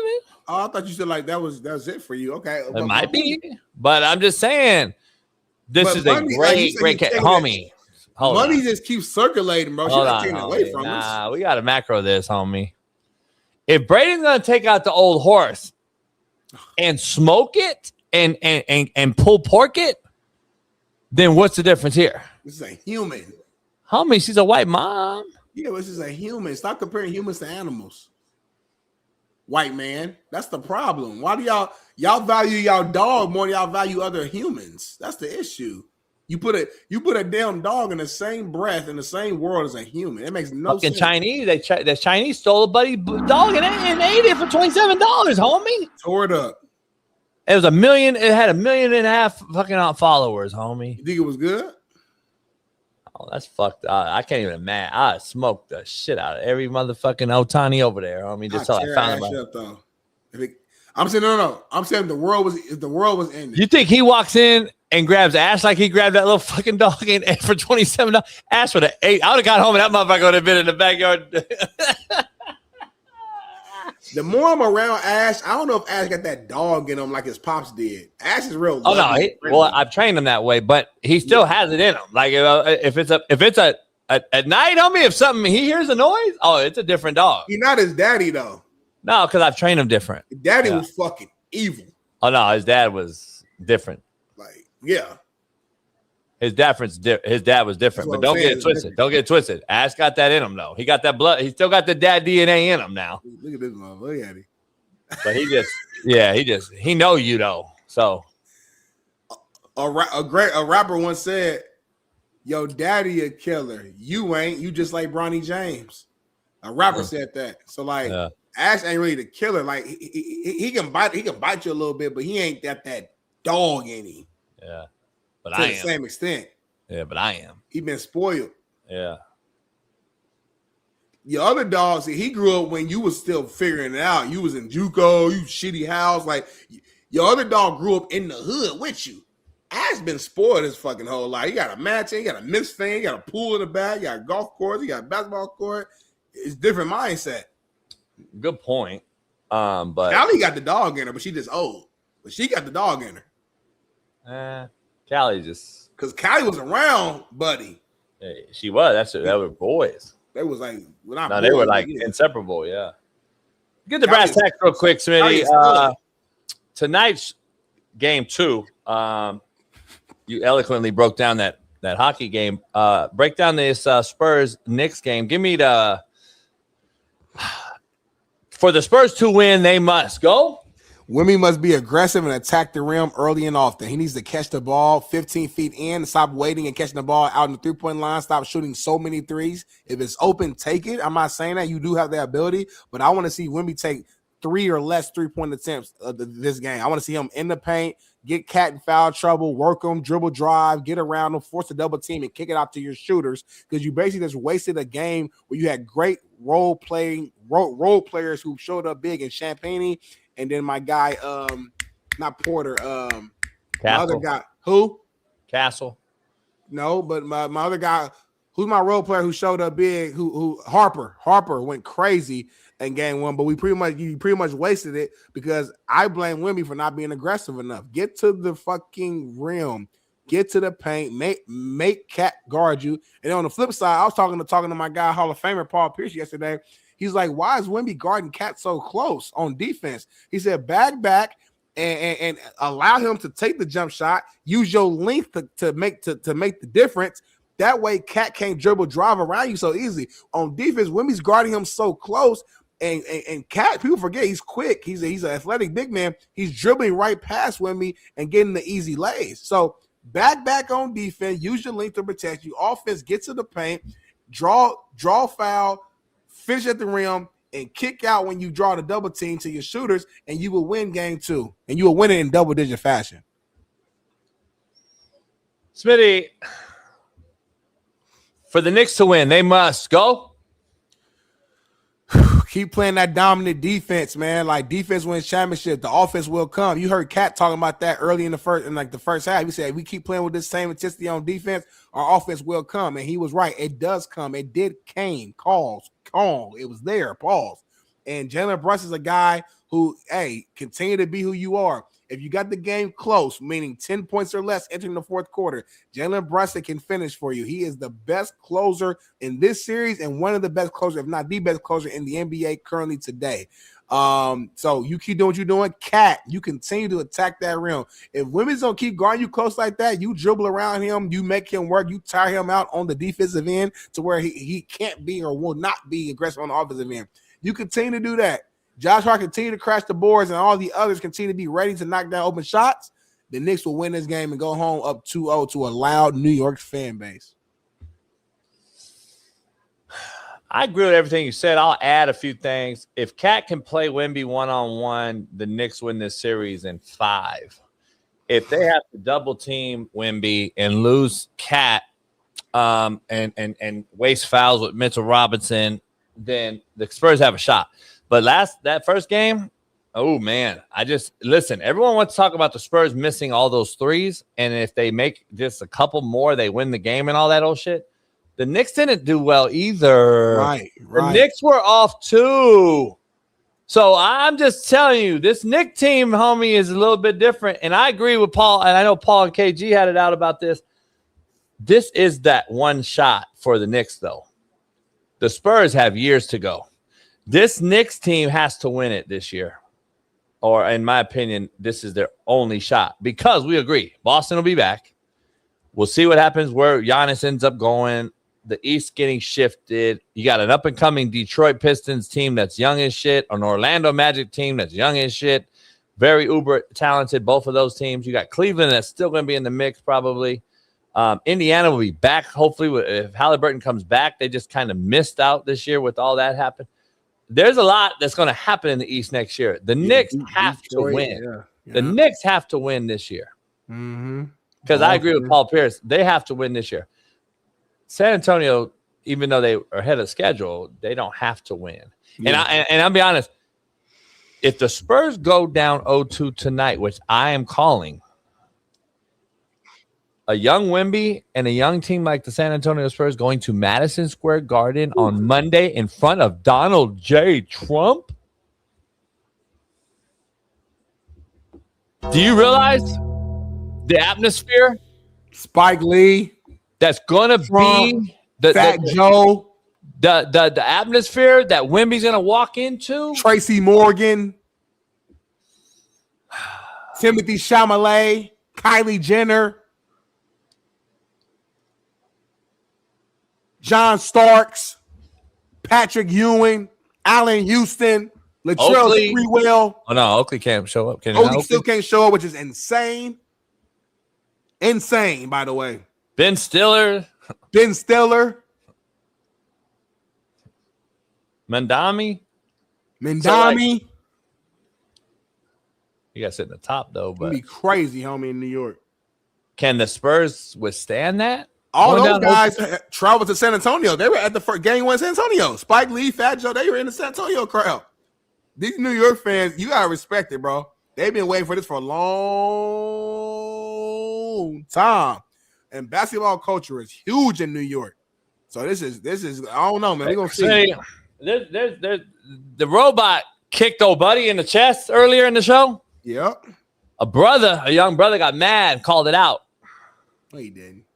Oh, I thought you said like that was it for you. Okay. It might be, but I'm just saying this is a great homie. Money just keeps circulating, bro. She's not taking it away from us. Nah, we got to macro this, homie. If Braden's gonna take out the old horse and smoke it and pull pork it, then what's the difference here? This is a human. Homie, she's a white mom. Yeah, this is a human. Stop comparing humans to animals. White man, that's the problem. Why do y'all value y'all dog more than y'all value other humans? That's the issue. You put a damn dog in the same breath in the same world as a human. It makes no sense. Chinese, the Chinese stole a buddy dog and ate it for $27, homie. Tore it up. It was 1 million. It had 1.5 million fucking followers, homie. You think it was good? Oh, that's fucked up. I can't even imagine. I smoked the shit out of every motherfucking Otani over there, homie. Just till I found him. I'm saying no. I'm saying if the world was ending. You think he walks in and grabs Ash like he grabbed that little fucking dog and ate for $27? Ash would have ate. I would have got home and that motherfucker would have been in the backyard. The more I'm around Ash, I don't know if Ash got that dog in him like his pops did. Ash is real. Oh no, well I've trained him that way, but he still has it in him. Like if it's at night, homie, if something he hears a noise, oh, it's a different dog. He's not his daddy though. No, because I've trained him different. Daddy was fucking evil. Oh no, his dad was different. Like yeah. His dad was different, but don't get it twisted. Don't get it twisted. Ash got that in him, though. He got that blood. He still got the dad DNA in him now. Look at this motherfucker. Look at him. But he know you though. So a rapper once said, "Yo, daddy a killer. You ain't. You just like Bronny James." A rapper said that. So like, Ash ain't really the killer. Like he can bite. He can bite you a little bit, but he ain't got that dog in him. Yeah. But to the same extent. Yeah, but I am. He been spoiled. Yeah. Your other dog, see, he grew up when you was still figuring it out. You was in JUCO, you shitty house. Like your other dog grew up in the hood with you. Ash been spoiled his fucking whole life. He got a match, he got a Knicks fan, he got a pool in the back, he got a golf course, he got a basketball court. It's different mindset. Good point. But Callie got the dog in her, but she just old. But she got the dog in her. Callie just because Callie was around, buddy. Hey, she was. That were boys. They was like they were like inseparable. Yeah. Get the brass tacks real quick, Smitty. Tonight's game 2. You eloquently broke down that hockey game. Break down this Spurs Knicks game. Give me for the Spurs to win, they must go. Wemby must be aggressive and attack the rim early and often. He needs to catch the ball 15 feet in, stop waiting and catching the ball out in the three-point line, stop shooting so many threes. If it's open, take it. I'm not saying that. You do have the ability, but I want to see Wemby take 3 or less three-point attempts this game. I want to see him in the paint, get cat in foul trouble, work him, dribble drive, get around him, force a double team, and kick it out to your shooters because you basically just wasted a game where you had great role players who showed up big in Champagne. And then my guy, not Porter, my other guy, who? Castle. No, but my other guy, who's my role player who showed up big, who Harper went crazy in game 1, but you pretty much wasted it because I blame Wemby for not being aggressive enough. Get to the fucking rim, get to the paint, make Cat guard you. And on the flip side, I was talking to my guy, Hall of Famer Paul Pierce yesterday. He's like, why is Wemby guarding Cat so close on defense? He said, bag back and allow him to take the jump shot. Use your length to make the difference. That way, Cat can't dribble drive around you so easy. On defense, Wemby's guarding him so close. And Cat, people forget he's quick. He's an athletic big man. He's dribbling right past Wemby and getting the easy lays. So back on defense. Use your length to protect you. Offense, get to the paint. Draw foul. Finish at the rim and kick out when you draw the double team to your shooters, and you will win game 2. And you will win it in double-digit fashion. Smitty, for the Knicks to win, they must go. Keep playing that dominant defense, man. Like defense wins championship. The offense will come. You heard Cat talking about that early in the first half. He said, if we keep playing with this same intensity on defense, our offense will come. And he was right. It does come. It did came. Calls. Call. It was there. Pause. And Jalen Brunson is a guy who, hey, continue to be who you are. If you got the game close, meaning 10 points or less entering the fourth quarter, Jalen Brunson can finish for you. He is the best closer in this series and one of the best closers, if not the best closer in the NBA currently today. So you keep doing what you're doing. Cat, you continue to attack that rim. If women's don't keep guarding you close like that, you dribble around him, you make him work, you tire him out on the defensive end to where he can't be or will not be aggressive on the offensive end. You continue to do that. Josh Hart continue to crash the boards and all the others continue to be ready to knock down open shots. The Knicks will win this game and go home up 2-0 to a loud New York fan base. I agree with everything you said. I'll add a few things. If Cat can play Wemby one-on-one, the Knicks win this series in 5. If they have to double team Wemby and lose Cat and waste fouls with Mitchell Robinson, then the Spurs have a shot. But that first game, oh, man, listen, everyone wants to talk about the Spurs missing all those threes, and if they make just a couple more, they win the game and all that old shit. The Knicks didn't do well either. Right. The Knicks were off too. So I'm just telling you, this Knicks team, homie, is a little bit different. And I agree with Paul, and I know Paul and KG had it out about this. This is that one shot for the Knicks, though. The Spurs have years to go. This Knicks team has to win it this year. Or, in my opinion, this is their only shot. Because we agree, Boston will be back. We'll see what happens where Giannis ends up going. The East getting shifted. You got an up-and-coming Detroit Pistons team that's young as shit, an Orlando Magic team that's young as shit. Very uber talented, both of those teams. You got Cleveland that's still going to be in the mix probably. Indiana will be back, hopefully. If Halliburton comes back, they just kind of missed out this year with all that happened. There's a lot that's going to happen in the East next year. The Knicks have to win. Yeah. The Knicks have to win this year. Because I agree with Paul Pierce. They have to win this year. San Antonio, even though they are ahead of schedule, they don't have to win. Yeah. And I'll be honest, if the Spurs go down 0-2 tonight, which I am calling, a young Wemby and a young team like the San Antonio Spurs going to Madison Square Garden on Monday in front of Donald J. Trump. Do you realize the atmosphere? Spike Lee. That's gonna be Fat Joe. The atmosphere that Wemby's gonna walk into. Tracy Morgan. Timothy Chalamet. Kylie Jenner. John Starks. Patrick Ewing. Allen Houston. Latrell Sprewell. Oh no, Oakley can't show up. Oakley still can't show up, which is insane. Insane, by the way. Ben Stiller. Mandami. So like, you got to sit in the top, though. But it'd be crazy, homie, in New York. Can the Spurs withstand that? All those guys traveled to San Antonio. They were at the first game in San Antonio. Spike Lee, Fat Joe, they were in the San Antonio crowd. These New York fans, you got to respect it, bro. They've been waiting for this for a long time. And basketball culture is huge in New York. So this is I don't know, man. We're gonna see. The robot kicked old buddy in the chest earlier in the show. Yep. A young brother got mad and called it out. No, he didn't.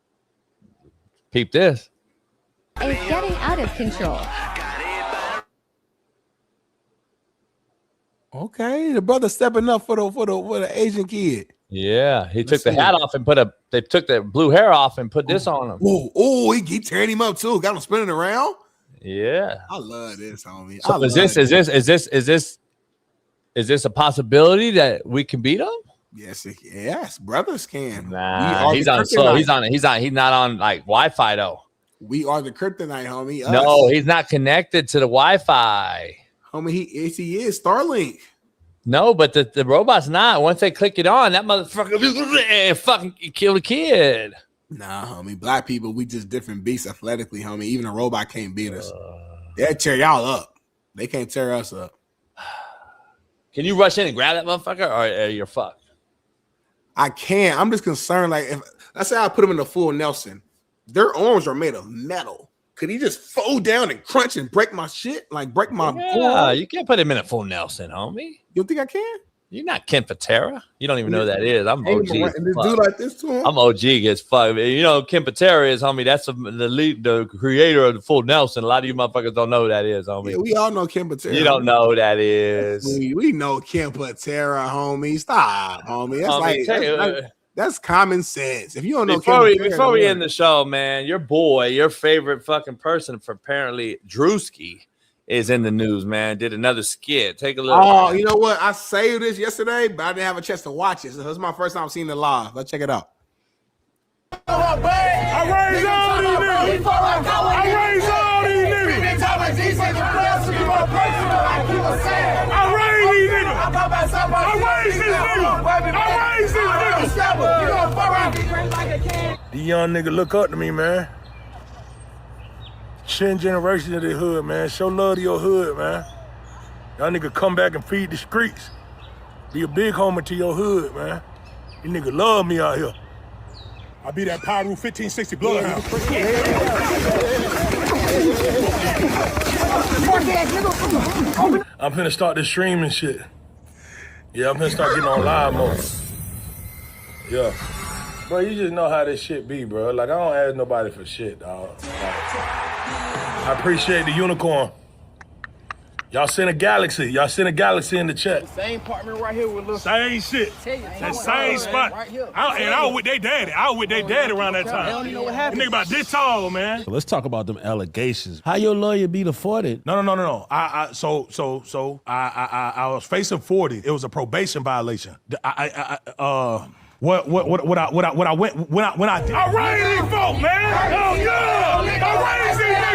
Peep this. It's getting out of control. Okay, the brother stepping up for the Asian kid. Yeah, he took the hat off and they took the blue hair off and put this on him. Oh, he tearing him up too. Got him spinning around. Yeah, I love this, homie. So is this a possibility that we can beat him? Yes, brothers can. Nah, he's on slow. He's not on like Wi-Fi though. We are the kryptonite, homie. No, he's not connected to the Wi-Fi. Homie, he is Starlink. No, but the robot's not. Once they click it on, that motherfucker fucking kill the kid. Nah, homie. Black people, we just different beasts athletically, homie. Even a robot can't beat us. They'll tear y'all up. They can't tear us up. Can you rush in and grab that motherfucker, or you're fucked? I can't. I'm just concerned. Like, if let's say I put them in the full Nelson, their arms are made of metal. Could he just fold down and crunch and break my shit? Like break my Yeah, you can't put him in a full Nelson, homie. You don't think I can? You're not Ken Patera. You don't even know who that is. I'm Ain't OG. no- and this dude like this to him? I'm OG as fuck. You know who Ken Patera is, homie. That's the creator of the full Nelson. A lot of you motherfuckers don't know who that is, homie. Yeah, we all know Ken Patera. You don't know who that is. We know Ken Patera, homie. Stop, homie. That's Homie, that's common sense. If you don't know Before Ken we Patera, end the show, man, your boy, your favorite fucking person for apparently Drewski is in the news, man. Did another skit. Take a look. Oh, you know what? I saved this yesterday, but I didn't have a chance to watch it. So it's my first time seeing it live. Let's check it out. I raise all these niggas. I raise all these niggas. I raise these niggas. The young nigga look up to me, man. 10 generations of the hood, man. Show love to your hood, man. Y'all nigga come back and feed the streets. Be a big homie to your hood, man. You nigga love me out here. I be that Pyro 1560 bloodhound. I'm finna start this streaming shit. Yeah, I'm finna start getting on live mode. Yeah. Bro, you just know how this shit be, bro. Like, I don't ask nobody for shit, dog. I appreciate the unicorn. Y'all send a galaxy. Y'all send a galaxy in the chat. Same partner right here with little. Same shit. That same spot. I was with their daddy. I was with their daddy around that time. They don't even know what happened. Nigga about this tall, man. Let's talk about them allegations. How your lawyer beat afforded? No. I was facing 40. It was a probation violation. What I went when I did. I raised these folk, man. Hell yeah! I raised these niggas.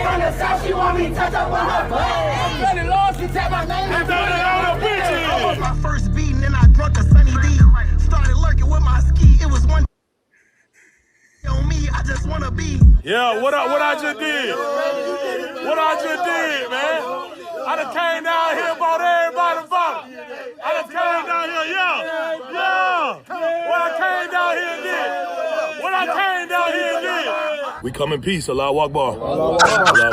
From the south, she want me to touch up on her butt. I'm bloody lost, she tap my name. I'm bloody all the bitches. I was my first beating and I drunk a Sunny D. Started lurking with my ski. It was one on me. I just wanna be. Yeah, what I just did. What I just did, man. I done came down here and bought everybody a bottle. I done came down here, yeah. What I came down here and did. What I came down here and did. We come in peace, Allahu Akbar. Allahu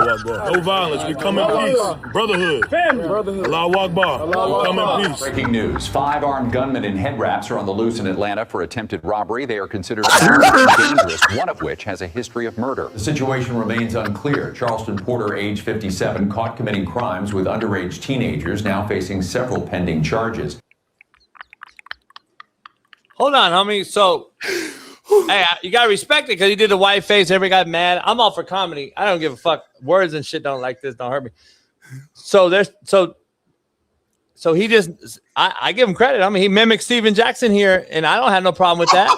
Akbar. No violence, we come in peace. Brotherhood. Family. Allahu Akbar. We come in peace. Breaking news. 5 armed gunmen in head wraps are on the loose in Atlanta for attempted robbery. They are considered armed and dangerous, one of which has a history of murder. The situation remains unclear. Charleston Porter, age 57, caught committing crimes with underage teenagers, now facing several pending charges. Hold on, homie. So, hey, you gotta respect it because he did the white face. Everybody got mad. I'm all for comedy. I don't give a fuck. Words and shit don't like this. Don't hurt me. So he just. I give him credit. I mean, he mimicked Steven Jackson here, and I don't have no problem with that.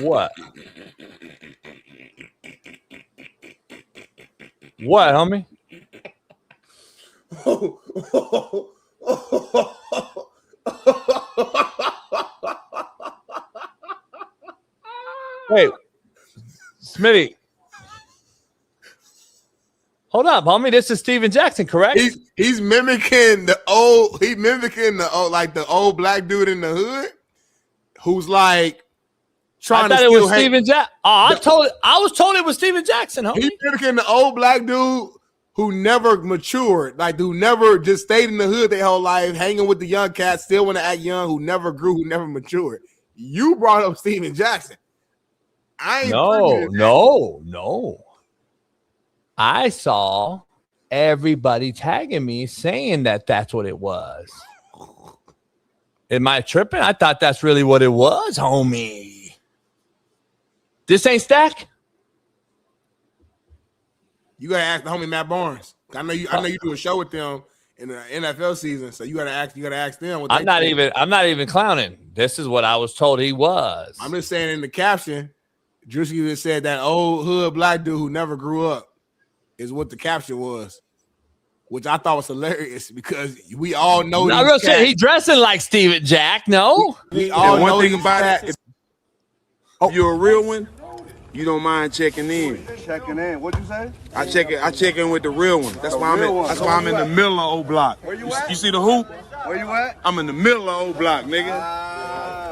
What? What, homie? Wait, Smitty. Hold up, homie. This is Steven Jackson, correct? He's mimicking the old. He's mimicking the old, like the old black dude in the hood, who's like trying I thought to. it was Steven Steven Jackson. Oh, I was told it was Steven Jackson, homie. He's mimicking the old black dude who never matured, like who never just stayed in the hood their whole life, hanging with the young cats, still want to act young, who never grew, who never matured. You brought up Steven Jackson. I ain't No. I saw everybody tagging me saying that that's what it was. Am I tripping? I thought that's really what it was, homie. This ain't Stack? You gotta ask the homie Matt Barnes. I know you do a show with them in the NFL season, so you gotta ask them. What I'm not even clowning. This is what I was told he was. I'm just saying in the caption, Drewski just said that old hood black dude who never grew up is what the caption was, which I thought was hilarious because we all know. No, real shit. He dressing like Steven Jack. No, we all know. One thing about it, if you're a real one, you don't mind checking in. Checking in. What'd you say? I check in with the real one. That's why I'm in the middle of old block. Where you at? You see the hoop? Where you at? I'm in the middle of old block, nigga.